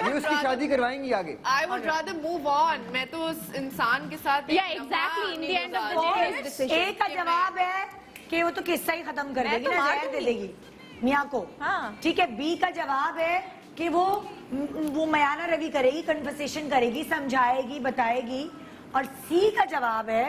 ये उसकी शादी करवाएंगी आगे। I would rather move on. मैं तो उस इंसान के साथ Yeah, exactly. In the end of the day, his decision. ए का जवाब है कि वो तो किस्सा ही खत्म कर मैं देगी तो ना, मार जहर दे दूंगी। देगी मियाँ को। हाँ। ठीक है। बी का जवाब है कि वो मयाना रवि करेगी, कन्वर्सेशन करेगी, समझाएगी, बताएगी। और सी का जवाब है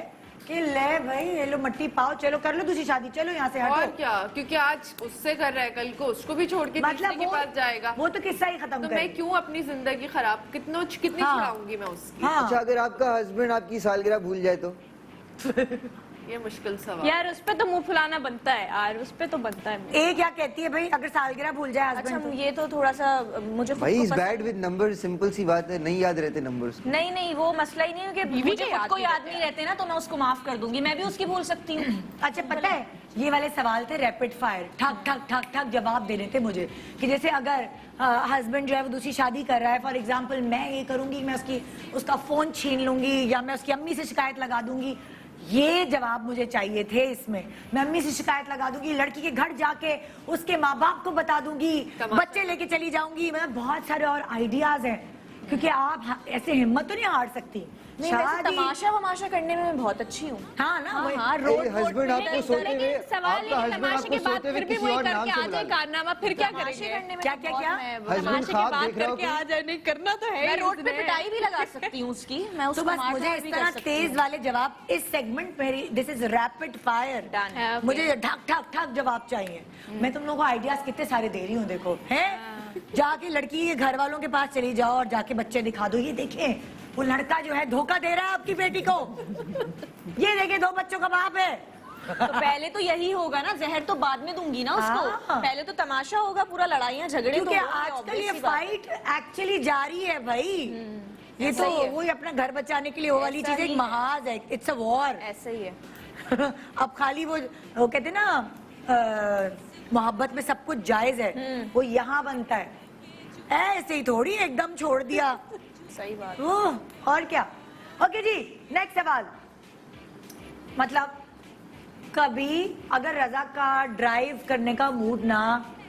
कि ले भाई ये लो मट्टी पाओ, चलो कर लो दूसरी शादी, चलो यहाँ से और हटो। क्या, क्योंकि आज उससे कर रहा है, कल को उसको भी छोड़ के दूसरे के पास जाएगा। वो तो किस्सा ही खत्म तो करेगी। मैं क्यों अपनी जिंदगी खराब, कितनी हाँ। छुड़ाऊंगी मैं उसकी? हाँ अच्छा अगर आपका हस्बैंड आपकी सालगिरह भूल जाए तो? ये मुश्किल सवाल। यार उस पे तो मुंह फुलाना बनता है यार, उस पे तो बनता है। ए क्या कहती है भाई, अगर सालगिरह भूल जाए अच्छा हस्बैंड? ये तो थोड़ा सा मुझे खुद भाई को इज पसंद- बैड विद नंबर, सिंपल सी बात है, नहीं याद रहते नंबर्स। नहीं नहीं वो मसला ही नहीं है कि बीवी मुझे के खुद याद को नहीं याद नहीं रहते ना तो मैं उसको माफ कर दूंगी, मैं भी उसकी भूल सकती हूँ। अच्छा पता है ये वाले सवाल थे रैपिड फायर, ठक ठक ठक ठक जवाब देने थे मुझे कि जैसे अगर हस्बैंड जो है वो दूसरी शादी कर रहा है, फॉर एग्जांपल मैं ये करूंगी, मैं उसका फोन छीन लूंगी या मैं उसकी अम्मी से शिकायत लगा दूंगी। ये जवाब मुझे चाहिए थे इसमें। मैं अम्मी से शिकायत लगा दूंगी, लड़की के घर जाके उसके माँ बाप को बता दूंगी, बच्चे लेके चली जाऊंगी। मतलब बहुत सारे और आइडियाज हैं, क्योंकि आप ऐसे हिम्मत तो नहीं हार सकती। नहीं वैसे तमाशा वमाशा करने में मैं बहुत अच्छी हूँ। हाँ ना वही। हाँ रोड हस्बैंड आपको सोते हुए, सवाल आपका है हस्बैंड तमाशे आपको के बाद सोते हुए फिर भी किसी वही और नाम करके से आ बुला जाए ले। कारनामा, फिर क्या तमाशे करेंगे? करने में क्या- तो क्या- बहुत क्या? मैं- हस्बैंड तमाशे के ख्वाब बाद देख रहा हो करके आ जाए, नहीं करना तो है मैं ही रोड पे उसने। पिटाई भी लगा सकती हूँ उसकी, मैं तो उसको बस मार मुझे धाड़ इस भी तरह कर सकती तेज हूँ। वाले जवाब इस सेगमेंट में, this is rapid fire. Done. हाँ, okay. मुझे ठक ठक ठक जवाब चाहिए। मैं तुम लोगों को आइडियाज कितने सारे दे रही हूँ, देखो हैं। जाके लड़की के घर वालों के पास चली जाओ और जाके बच्चे दिखा दो, ये देखें वो लड़का जो है धोखा दे रहा है आपकी बेटी को, ये देखे 2 बच्चों का बाप है। तो पहले तो यही होगा ना, जहर तो बाद में दूंगी ना उसको। हाँ। पहले तो तमाशा होगा, पूरा लड़ाइयाँ झगड़े तो क्योंकि होंगे, आजकल obvious ये सी बात है। फाइट एक्चुअली जारी है भाई। ये ऐसा तो ही है। वही अपना घर बचाने के लिए वो वाली ऐसा चीज, ही एक है। महाज है, इट्स अ वॉर। ऐसा ही है। अब खाली वो कहते ना मोहब्बत में सब कुछ जायज है, वो यहाँ बनता है, ऐसे ही थोड़ी एकदम छोड़ दिया। सही बात। ओह, और क्या। ओके जी नेक्स्ट सवाल। मतलब कभी अगर रजा का ड्राइव करने का मूड ना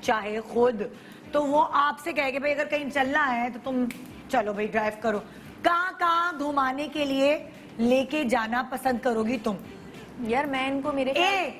चाहे खुद, तो वो आपसे कहे कि भाई अगर कहीं चलना है तो तुम चलो भाई ड्राइव करो, कहाँ घुमाने के लिए लेके जाना पसंद करोगी तुम? यार मैं इनको मेरे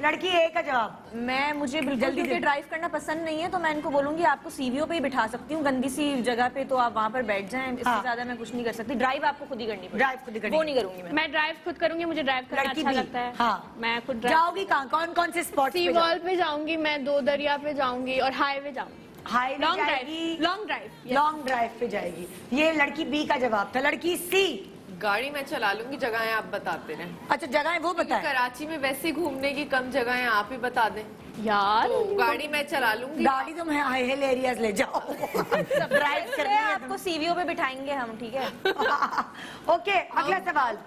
लड़की ए का जवाब। मुझे बिल्कुल जल्दी क्योंकि दे। ड्राइव करना पसंद नहीं है, तो मैं इनको बोलूंगी आपको सीवीओ पे ही बिठा सकती हूँ गंदी सी जगह पे, तो आप वहाँ पर बैठ जाएं, इससे हाँ। ज्यादा मैं कुछ नहीं कर सकती। ड्राइव आपको खुद ही करनी पड़ेगी। ड्राइव खुद ही करनी वो नहीं करूंगी मैं ड्राइव खुद करूंगी, मुझे ड्राइव करना लड़की अच्छा भी। लगता है। हाँ। मैं खुद ड्राइव जाओगी कहाँ, कौन कौन से स्पॉट सी वॉल पे जाऊंगी, मैं दो दरिया पे जाऊंगी और हाईवे जाऊंगी। हाई लॉन्ग जाएगी, drive, long drive. Long drive पे जाएगी। ये लड़की बी का जवाब था। लड़की सी, गाड़ी मैं चला लूंगी, जगहें आप बताते रहे। अच्छा जगह वो बताए। कराची में वैसे घूमने की कम जगह है, आप ही बता दें। यार तो गाड़ी मैं चला लूंगी। गाड़ी तुम हिल एरियाज ले जाओ। ड्राइव से करनी है आपको सीवीओ पे बिठाएंगे हम, ठीक है? ओके, अगला सवाल।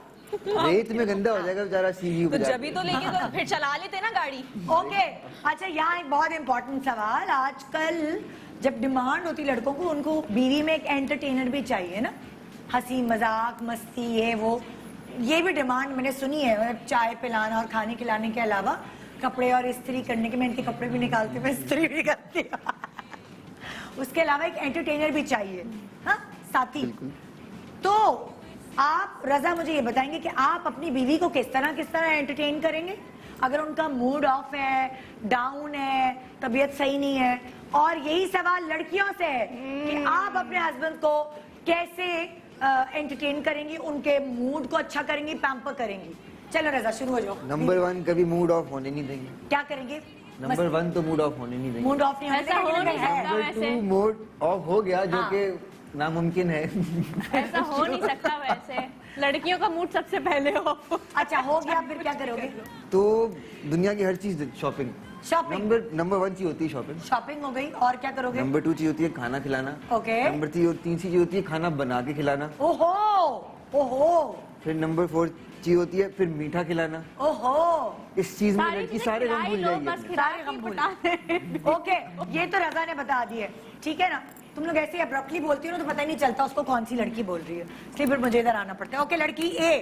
रेत में गंदा हो जाएगा बेचारा सीवी तो जब ही तो लेके तो फिर चला लेते ना गाड़ी। ओके, अच्छा यहाँ एक बहुत इंपॉर्टेंट सवाल। आजकल जब डिमांड होती लड़कों को, उनको बीवी में एक एंटरटेनर भी चाहिए ना, हंसी मजाक मस्ती ये वो, ये भी डिमांड मैंने सुनी है। मतलब चाय पिलाना और खाने खिलाने के अलावा कपड़े और इस्त्री करने के, मैं इनके कपड़े भी निकालती हूँ, मैं इस्त्री भी करती हूँ। उसके अलावा एक एंटरटेनर भी चाहिए, हाँ साथी। तो आप रजा मुझे ये बताएंगे कि आप अपनी बीवी को किस तरह एंटरटेन करेंगे अगर उनका मूड ऑफ है, डाउन है, तबीयत सही नहीं है। और यही सवाल लड़कियों से है कि आप अपने हस्बैंड को कैसे एंटरटेन करेंगी, उनके मूड को अच्छा करेंगी, पैम्पर करेंगी। चलो रजा शुरू हो जाओ। नंबर 1 कभी मूड ऑफ होने नहीं देंगे। क्या करेंगे? नंबर 1 तो मूड ऑफ होने नहीं देंगे। मूड ऑफ नहीं होने ऐसा हो देंगे, नहीं है। सकता। नंबर वैसे। 2 मूड ऑफ हो गया, जो हाँ। कि नामुमकिन है। ऐसा हो नहीं सकता वैसे। लड़कियों का मूड सबसे पहले हो। अच्छा हो गया, फिर क्या करोगे? तो दुनिया की हर चीज शॉपिंग। शॉपिंग। नंबर 1 चीज होती है शॉपिंग। शॉपिंग हो गई, और क्या करोगे? नंबर 2 चीज होती है खाना खिलाना। ओके। नंबर 3 चीज होती है खाना बना के खिलाना। ओहो ओहो फिर नंबर 4 चीज होती है फिर मीठा खिलाना। ओहो। इस चीज में सारी लड़की चीजें सारे गम खिलाई भूल लो, जाएगी बस अपने। खिला सारे के गम भूल बता दे। ओके, ये तो रजा ने बता दिया, ठीक है ना। तुम लोग ऐसे अब्रप्टली बोलती हो ना, तो पता ही नहीं चलता उसको कौन सी लड़की बोल रही है, इसलिए फिर मुझे इधर आना पड़ता है। ओके लड़की ए,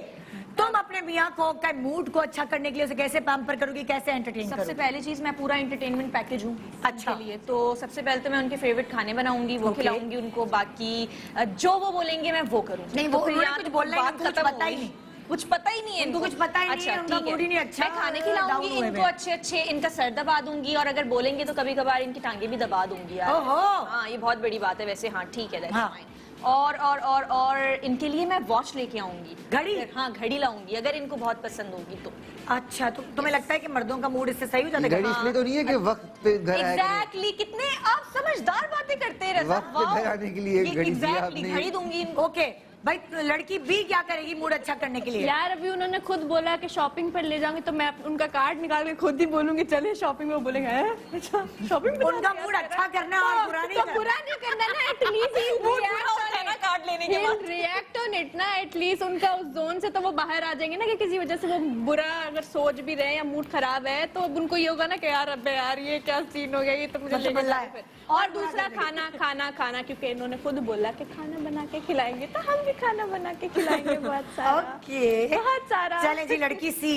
तुम अपने मियाँ को का मूड को अच्छा करने के लिए उसे कैसे पैम्पर करोगी, कैसे एंटरटेन सबसे करोगी? पहले चीज, मैं पूरा एंटरटेनमेंट पैकेज हूँ अच्छा। उनके लिए। तो सबसे पहले तो मैं उनके फेवरेट खाने बनाऊंगी, वो Okay. खिलाऊंगी उनको। बाकी जो वो बोलेंगे मैं वो करूँगी। नहीं, वो उन्होंने कुछ बोलना ही नहीं, उनको कुछ पता ही नहीं। कुछ पता ही नहीं है उनको कुछ पता ही नहीं है, उनका ठीक है। मूड ही नहीं अच्छा, मैं खाने डाउन खिलाऊंगी हुए इनको, हुए। अच्छे इनका सर दबा दूंगी, और अगर बोलेंगे तो कभी कभार इनकी टांगे भी दबा दूंगी यार। ओहो। हाँ, ये बहुत बड़ी बात है वैसे। हाँ ठीक है, that's हाँ। fine। और इनके लिए मैं वॉच लेके आऊंगी। घड़ी? हाँ, घड़ी लाऊंगी अगर इनको बहुत पसंद होगी तो। अच्छा, तो तुम्हें लगता है कि मर्दों का मूड इससे सही हो जाता है? घड़ी इसलिए तो नहीं है कि वक्त पे घर आया करें। एग्जैक्टली, कितने आप समझदार बातें करते हैं रज़ा। वक्त पे वाओ। घर आने के लिए ये घड़ी दी exactly, आपने। घड़ी दूंगी इनको। ओके भाई, लड़की बी क्या करेगी मूड अच्छा करने के लिए? यार अभी उन्होंने खुद बोला कि शॉपिंग पर ले जाऊंगी, तो मैं उनका कार्ड निकाल के खुद ही बोलूंगी चले शॉपिंग में। बोलेंगे "हैं? अच्छा शॉपिंग पे उनका मूड अच्छा करना और बुरा नहीं तो करना। बुरा नहीं करना ना, एटलीस्ट मूड बुरा होता है ना कार्ड लेने के बाद। रिएक्ट ऑन इट ना, एटलीस्ट उनका उस जोन से तो वो बाहर आ जाएंगे ना, कि किसी वजह से वो बुरा अगर सोच भी रहे हैं या मूड खराब है, तो अब उनको ये होगा ना कि यार अबे यार ये क्या सीन हो गया, ये तो मुझे मतलब लेके बल्ला जाओ है। फिर। और दूसरा खाना, क्योंकि इन्होंने खुद बोला कि खाना बना के खिलाएंगे, तो हम भी खाना बना के खिलाएंगे बहुत सारा। ओके, बहुत सारा। चलें जी लड़की सी।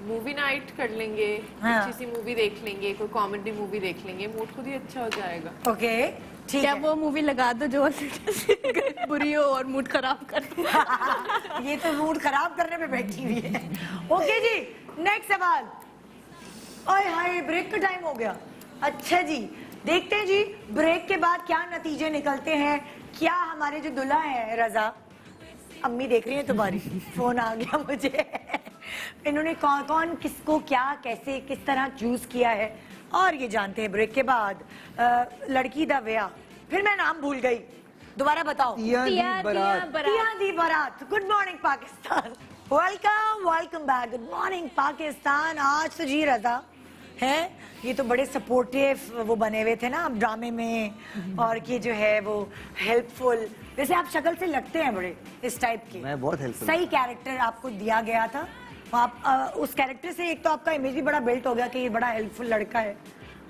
मूवी नाइट कर लेंगे, हाँ। अच्छी सी मूवी देख लेंगे, कोई कॉमेडी मूवी देख लेंगे, मूड खुद ही अच्छा हो जाएगा। ओके ठीक क्या है। वो मूवी लगा दो जो बुरी हो और मूड खराब कर दे। ये तो मूड खराब करने पे बैठी हुई है। ओके जी, नेक्स्ट सवाल। ओए हाय, ब्रेक का टाइम हो गया। अच्छा जी, देखते हैं जी ब्रेक के बाद क्या नतीजे निकलते हैं। क्या हमारे जो दुल्हा है रजा, अम्मी देख रही है तुम्हारी, फोन आ गया मुझे। इन्होंने कौन कौन किसको क्या कैसे किस तरह चूज किया है, और ये जानते हैं ब्रेक के बाद। लड़की दा व्याह, फिर मैं नाम भूल गई, दोबारा बताओ। तिया दी बारात। तिया दी बारात। Good morning Pakistan, welcome back. Good morning Pakistan. आज तो जी रजा है, ये तो बड़े सपोर्टिव वो बने हुए थे ना ड्रामे में, और ये जो है वो हेल्पफुल, जैसे आप शक्ल से लगते हैं बड़े इस टाइप के। मैं बहुत हेल्पफुल। सही कैरेक्टर आपको दिया गया था। आप उस कैरेक्टर से एक तो आपका इमेज भी बड़ा बिल्ट हो गया कि ये बड़ा हेल्पफुल लड़का है,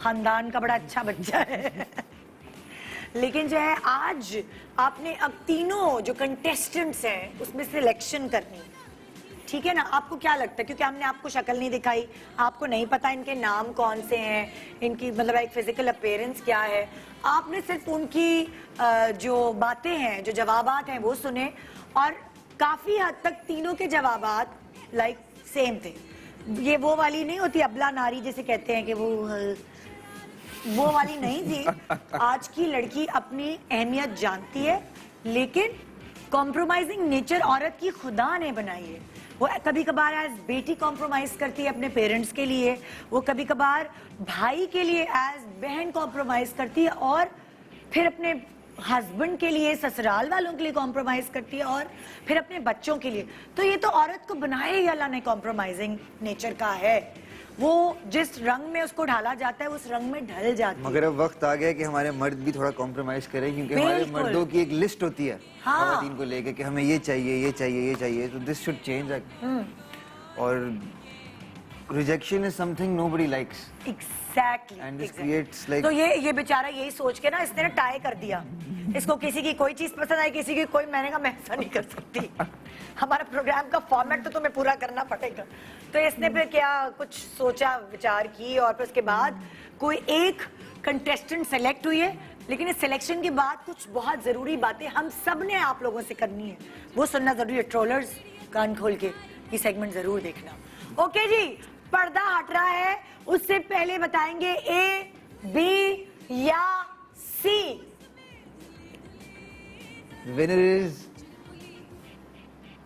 खानदान का बड़ा अच्छा बच्चा है। लेकिन जो है आज आपने अब तीनों जो कंटेस्टेंट्स हैं उसमें सिलेक्शन करनी, ठीक है ना, आपको क्या लगता है, क्योंकि हमने आपको शक्ल नहीं दिखाई, आपको नहीं पता इनके नाम कौन से हैं, इनकी मतलब एक फिजिकल अपीयरेंस क्या है, आपने सिर्फ उनकी जो बातें हैं, जो जवाबात हैं वो सुने, और काफी हद तक तीनों के जवाबात लाइक सेम थे। ये वो वाली नहीं होती अबला नारी जिसे कहते हैं कि वो वाली नहीं थी। आज की लड़की अपनी अहमियत जानती है, लेकिन कॉम्प्रोमाइजिंग नेचर औरत की खुदा ने बनाई है। वो कभी कभार एज बेटी कॉम्प्रोमाइज करती है अपने पेरेंट्स के लिए, वो कभी कभार भाई के लिए एज बहन कॉम्प्रोमाइज करती है, और फिर अपने हस्बैंड के लिए, ससुराल वालों के लिए कॉम्प्रोमाइज करती है, और फिर अपने बच्चों के लिए। तो ये तो औरत को बनाया ही अल्लाह ने कॉम्प्रोमाइजिंग नेचर का है। वो जिस रंग में उसको ढाला जाता है उस रंग में ढल जाती है। मगर अब वक्त आ गया कि हमारे मर्द भी थोड़ा कॉम्प्रोमाइज करें, क्योंकि हमारे बिल्कुल। मर्दों की एक लिस्ट होती है हाँ। खवातीन को लेके कि हमें ये चाहिए, ये चाहिए, ये चाहिए, तो दिस शुड चेंज। और rejection is something nobody likes exactly and this creates like. तो ये बेचारा यही सोच के ना इसने ना टाई कर दिया, इसको किसी की कोई चीज पसंद आई, किसी की कोई, मैंने कहा मैं ऐसा नहीं कर सकती, हमारा प्रोग्राम का फॉर्मेट तो तुम्हें पूरा करना पड़ेगा। तो इसने फिर क्या कुछ सोचा विचार की, और फिर उसके बाद कोई एक कंटेस्टेंट सेलेक्ट हुई है, लेकिन इस सिलेक्शन के बाद कुछ बहुत जरूरी बातें हम सब ने आप लोगों से करनी है, वो सुनना जरूरी है। ट्रोलर्स कान खोल के ये सेगमेंट जरूर देखना। ओके जी, पर्दा हट रहा है, उससे पहले बताएंगे ए, बी या C. Winner is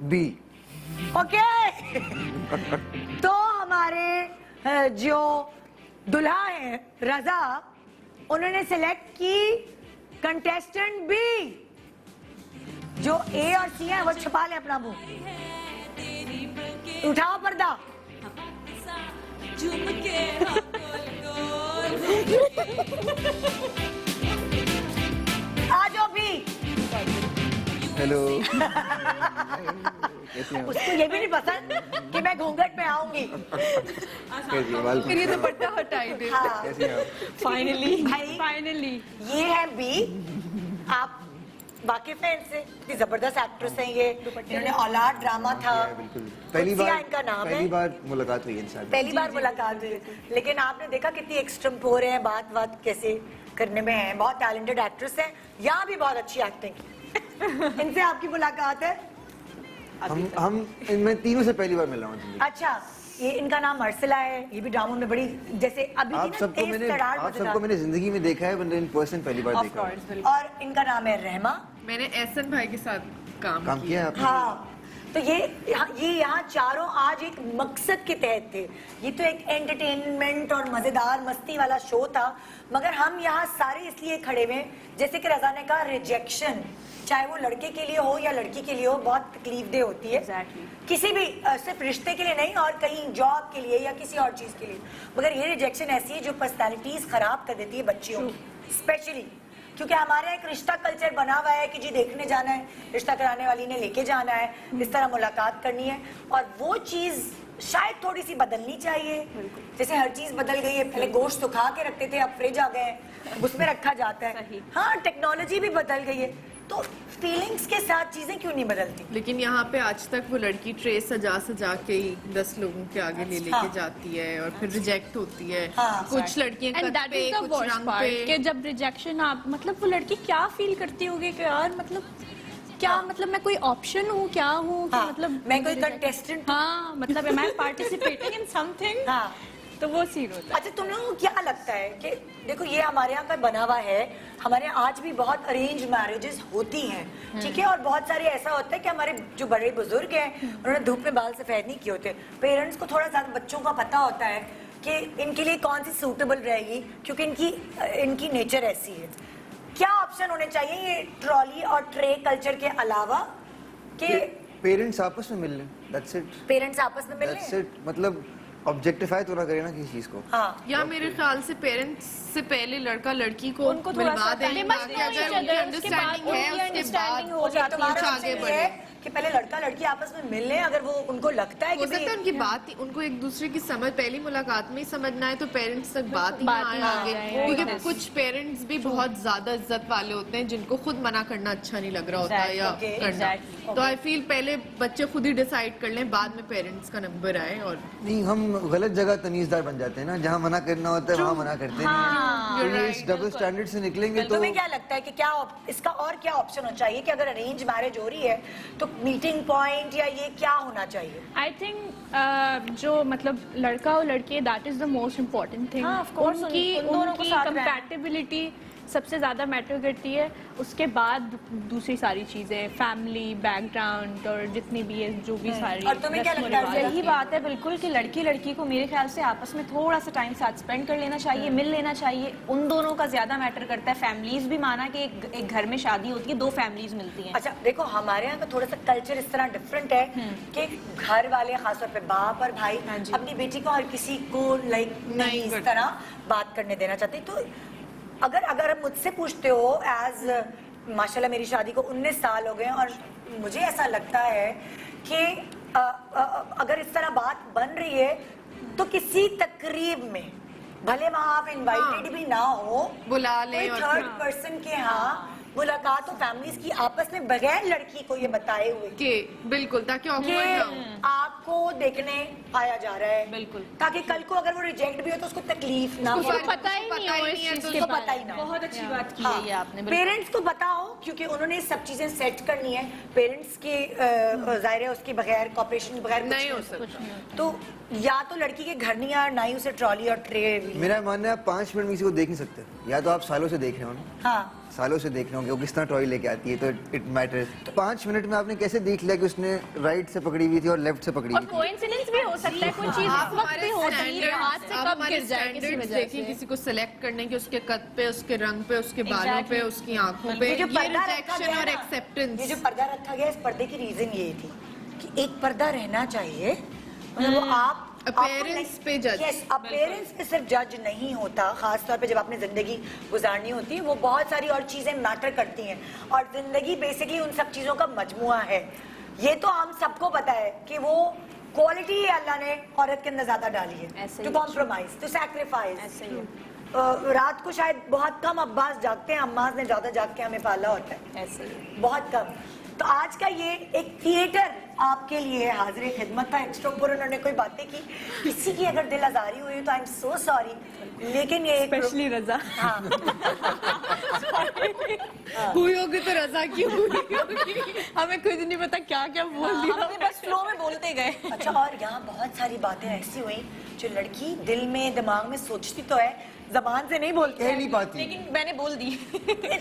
B. Okay तो हमारे जो दुल्हा है रजा, उन्होंने सिलेक्ट की कंटेस्टेंट बी। जो ए और सी है वो छुपा ले अपना मुंह, उठाओ पर्दा। झूम के हाँ गोल गोल। आ जाओ भी। हेलो। उसको ये भी नहीं पसंद कि मैं घूंघट में आऊंगी। फिर ये दुपट्टा हटाई दे। हाँ। फाइनली भाई फाइनली ये है बी, आप वाकिफ हैं इनसे, इतनी जबरदस्त एक्ट्रेस हैं ये, इन्होंने औलाद ड्रामा था, बिल्कुल पहली बार, इनका नाम है, पहली बार मुलाकात हुई इनसे। पहली बार मुलाकात हुई, लेकिन आपने देखा कितनी एक्सट्रीम हो रहे हैं, बात कैसे करने में है, बहुत टैलेंटेड एक्ट्रेस है, यहाँ भी बहुत अच्छी एक्टिंग। इनसे आपकी मुलाकात है? हम इनमें तीनों से पहली बार मिल रहा हूँ। अच्छा, ये इनका नाम अर्सला है, ये भी ड्रामों में बड़ी जैसे अभी आप सबको मैंने जिंदगी में देखा है, बट इन पर्सन पहली बार देखा है। और इनका नाम है रहमा। मैंने एहसन भाई के साथ काम किया है आपने? हाँ, तो ये यहाँ चारों आज एक मकसद के तहत थे। ये तो एक एंटरटेनमेंट और मजेदार मस्ती वाला शो था, मगर हम यहाँ सारे इसलिए खड़े हुए, जैसे कि रजा ने कहा, रिजेक्शन चाहे वो लड़के के लिए हो या लड़की के लिए हो, बहुत तकलीफदेह होती है। Exactly. किसी भी सिर्फ रिश्ते के लिए नहीं, और कहीं जॉब के लिए या किसी और चीज के लिए। मगर ये रिजेक्शन ऐसी है जो पर्सनालिटीज खराब कर देती है बच्चियों की, स्पेशली क्योंकि हमारे एक रिश्ता कल्चर बना हुआ है कि जी देखने जाना है, रिश्ता कराने वाली ने लेके जाना है, इस तरह मुलाकात करनी है, और वो चीज शायद थोड़ी सी बदलनी चाहिए। जैसे हर चीज बदल गई है, पहले गोश्त सुखा के रखते थे, अब फ्रिज आ गए हैं, उसमें रखा जाता है। हाँ, टेक्नोलॉजी भी बदल गई है, तो फीलिंग्स के साथ चीजें क्यों नहीं बदलती? लेकिन यहाँ पे आज तक वो लड़की ट्रे सजा सजा के ही 10 लोगों के आगे ले लेके जाती है, और फिर रिजेक्ट होती है। कुछ लड़कियां एंड कद दैट पे, इज द कुछ वर्स्ट रंग पार्ट पे। कि जब रिजेक्शन आप मतलब वो लड़की क्या फील करती होगी कि यार मतलब क्या मतलब मैं कोई ऑप्शन हूँ, क्या हूँ, हाँ, मतलब मैं कोई कंटेस्टेंट? हाँ, मतलब am I participating in something. हाँ, तो वो सीन होता है। अच्छा, तुम लोगों को क्या लगता है कि देखो ये हमारे यहाँ का बना हुआ है, हमारे यहाँ आज भी बहुत अरेंज मैरिजेस होती हैं, ठीक है, और बहुत सारे ऐसा होता है कि हमारे जो बड़े बुजुर्ग हैं उन्होंने धूप में बाल सफेद नहीं किए होते, पेरेंट्स को थोड़ा ज्यादा बच्चों का पता होता है कि इनके लिए कौन सी सूटेबल रहेगी, क्योंकि इनकी नेचर ऐसी है। क्या ऑप्शन होने चाहिए ये ट्रॉली और ट्रे कल्चर के अलावा कि पेरेंट्स आपस में मिल लें, दैट्स इट। पेरेंट्स आपस में मिल दैट्स लें? इट, मतलब ऑब्जेक्टिफाई तो ना करे ना किसी चीज को। हाँ, या मेरे ख्याल से पेरेंट्स से पहले लड़का लड़की को उनको थोड़ा मिलवा सा दें, they must ताकि know अगर each उनकी other, उसके बाद अंडरस्टैंडिंग है उनकी उसके understanding बाद हो जाती है। तुम्हारा कुछ आगे option ये बढ़े। है कि पहले लड़का लड़की आपस में मिल लें, अगर वो उनको लगता है हो कि सकता है भाई उनकी बात ही, उनको एक दूसरे की समझ पहली मुलाकात में ही समझना है तो पेरेंट्स तक बात ही ना आए आगे, क्योंकि कुछ पेरेंट्स भी बहुत ज्यादा इज्जत वाले होते हैं जिनको खुद मना करना अच्छा नहीं लग रहा होता है या Exactly, करना। exactly. तो आई फील पहले बच्चे खुद ही डिसाइड कर लें, बाद में पेरेंट्स का नंबर आए। और नहीं, हम गलत जगह तमीजदार बन जाते हैं ना, जहाँ मना करना होता है वहाँ मना करते नहीं हैं। तो ये इस डबल स्टैंडर्ड से निकलेंगे तो तुम्हें क्या लगता है कि क्या इसका और क्या ऑप्शन होना चाहिए कि अगर अरेंज मैरिज हो रही है तो मीटिंग पॉइंट या ये क्या होना चाहिए? आई थिंक जो मतलब लड़का और लड़की, that is the most important thing. हाँ, of course, उनकी उन दोनों को उनकी साथ रहना। कंपैटिबिलिटी सबसे ज्यादा मैटर करती है, उसके बाद दूसरी सारी चीजें, फैमिली बैकग्राउंड और जितनी भी है जो भी सारी और तुम्हें क्या रस्म लगता है? रिवाज यही आती हैं। बात है बिल्कुल कि लड़की लड़की को मेरे ख्याल से आपस में थोड़ा सा टाइम साथ स्पेंड कर लेना चाहिए, मिल लेना चाहिए। उन दोनों का ज्यादा मैटर करता है। फैमिलीज भी माना कि एक घर में शादी होती है, दो फैमिलीज मिलती हैं। अच्छा देखो, हमारे यहाँ का थोड़ा सा कल्चर इस तरह डिफरेंट है कि घर वाले खासतौर पे बाप और भाई हाँ जी। अपनी बेटी को हर किसी को लाइक नहीं इस तरह बात करने देना चाहते। तो अगर आप मुझसे पूछते हो, एज माशाल्लाह मेरी शादी को 19 साल हो गए और मुझे ऐसा लगता है कि अगर इस तरह बात बन रही है तो किसी तकरीब में भले वहां आप इनवाइटेड भी ना हो, बुला लें कोई और थर्ड पर्सन के यहाँ मुलाकात हो फैमिलीज की आपस में बगैर लड़की को ये बताए हुए के बिल्कुल, ताकि कि awkward ना हो। आपको देखने आया जा रहा है, बिल्कुल। ताकि कल को अगर वो रिजेक्ट भी हो तो उसको तकलीफ ना हो। उसको पता ही नहीं हो इस चीज उसको पता ही ना हो। बहुत अच्छी बात की है ये आपने। बिल्कुल। पेरेंट्स को पता हो, क्योंकि उन्होंने सब चीजें सेट करनी है। पेरेंट्स की जाहिर है उसके बगैर कॉपरेशन के बगैर नहीं हो सकता। सकता। तो या तो लड़की के घर नहीं आया, ना ही उसे ट्रॉली और ट्रे। मेरा मानना है आप 5 मिनट में किसी को देख नहीं सकते, या तो आप सालों से देख रहे हो ना, हाँ, सालों से देख रहे हो कि वो किस तरह टॉय लेके आती है, तो इट मैटर्स। तो 5 मिनट में आपने कैसे देख लिया कि उसने राइट से पकड़ी हुई थी और लेफ्ट से पकड़ी और हुई थी? कोइंसिडेंस भी हो सकता है, कोई चीज आप इस वक्त हमारे भी होती है, standards- हाथ से आप कब हमारे गिर जाए किसी standards वजह देखिए, से। किसी को सिलेक्ट करने के उसके कद पे, उसके रंग पे, उसके बालों Exactly. पे, उसकी आंखों पे, ये जो ये पर्दा रखा रिजेक्शन गया और ना, एक्सेप्टेंस। ये जो पर्दा रखा गया, इस पर्दे की रीजन ये थी कि एक पर्दा रहना चाहिए, मतलब वो आप Appearance पे judge। यस, अपीयरेंस पे सिर्फ जज नहीं होता। खास तौर पे जब आपने जिंदगी गुजारनी होती है, वो बहुत सारी और चीजें मैटर करती हैं, और जिंदगी बेसिकली उन सब चीजों का मजमुआ है। ये तो हम सबको पता है कि वो क्वालिटी अल्लाह ने औरत के अंदर ज्यादा डाली है, ऐसे टू ही। Compromise, to sacrifice. ऐसे ही है। रात को शायद बहुत कम अब्बास जागते हैं, अम्माज ने ज्यादा जाग के हमें पाला होता है, ऐसे ही। बहुत कम। तो आज का ये एक थिएटर आपके लिए हाजिर खिदमत था। एक्स्ट्रा ऊपर उन्होंने कोई बातें की, किसी की अगर दिल आजारी हुई तो आई एम सो सॉरी, लेकिन ये एक स्पेशली रजा। हाँ हुई होगी तो रजा क्यों हुई होगी? हमें खुद नहीं पता क्या क्या बोल दिया। हमने बस फ्लो में बोलते गए। अच्छा, और यहाँ बहुत सारी बातें ऐसी हुई जो लड़की दिल में दिमाग में सोचती तो है, जबान से नहीं बोलती कह है। नहीं पाती। लेकिन मैंने बोल दी।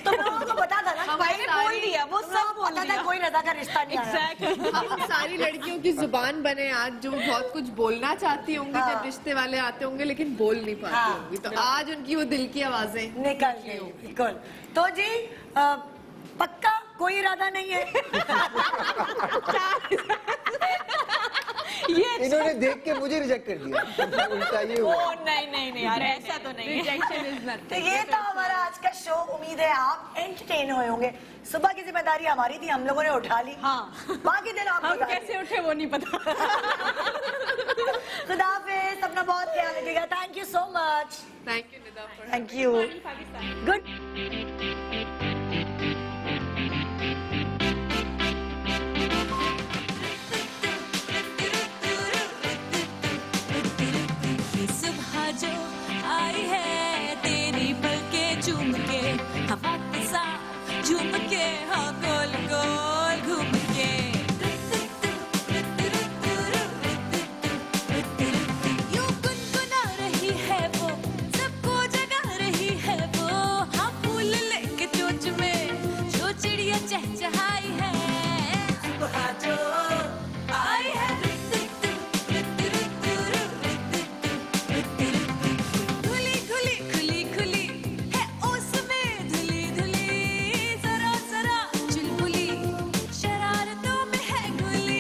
तुम लोगों को पता था ना, मैंने बोल दिया, वो सब बोल पता था दिया। कोई रजा का रिश्ता नहीं आया। हम सारी लड़कियों की जुबान बने आज, जो बहुत कुछ बोलना चाहती होंगी हाँ। जब रिश्ते वाले आते होंगे, लेकिन बोल नहीं पाती हाँ। होंगी, तो आज उनकी वो दिल की आवाजें निकल गई, बिल्कुल। तो जी पक्का कोई इरादा नहीं है। इन्होंने देख के मुझे रिजेक्ट कर दिया, उल्टा ये हुआ। नहीं यार, ऐसा तो नहीं है। Rejection is nothing. तो ये था हमारा आज का शो। उम्मीद है आप एंटरटेन हुए होंगे। सुबह की जिम्मेदारी हमारी थी, हम लोगों ने उठा ली। हाँ। बाकी दिन आप हम कैसे उठे वो नहीं पता। खुदा हाफिज़, अपना बहुत ख्याल रखिएगा। Thank you so much. Thank you Nida for thank you. Good. ये सुबह जो आई है तेरी पलकें चूम के, हवा के साथ झूम के, हाँ गोल गोल घूम के। यूं गुनगुना रही है वो, सबको जगा रही है वो, हाँ फूल लेके चोंच में, जो चिड़िया चहचहा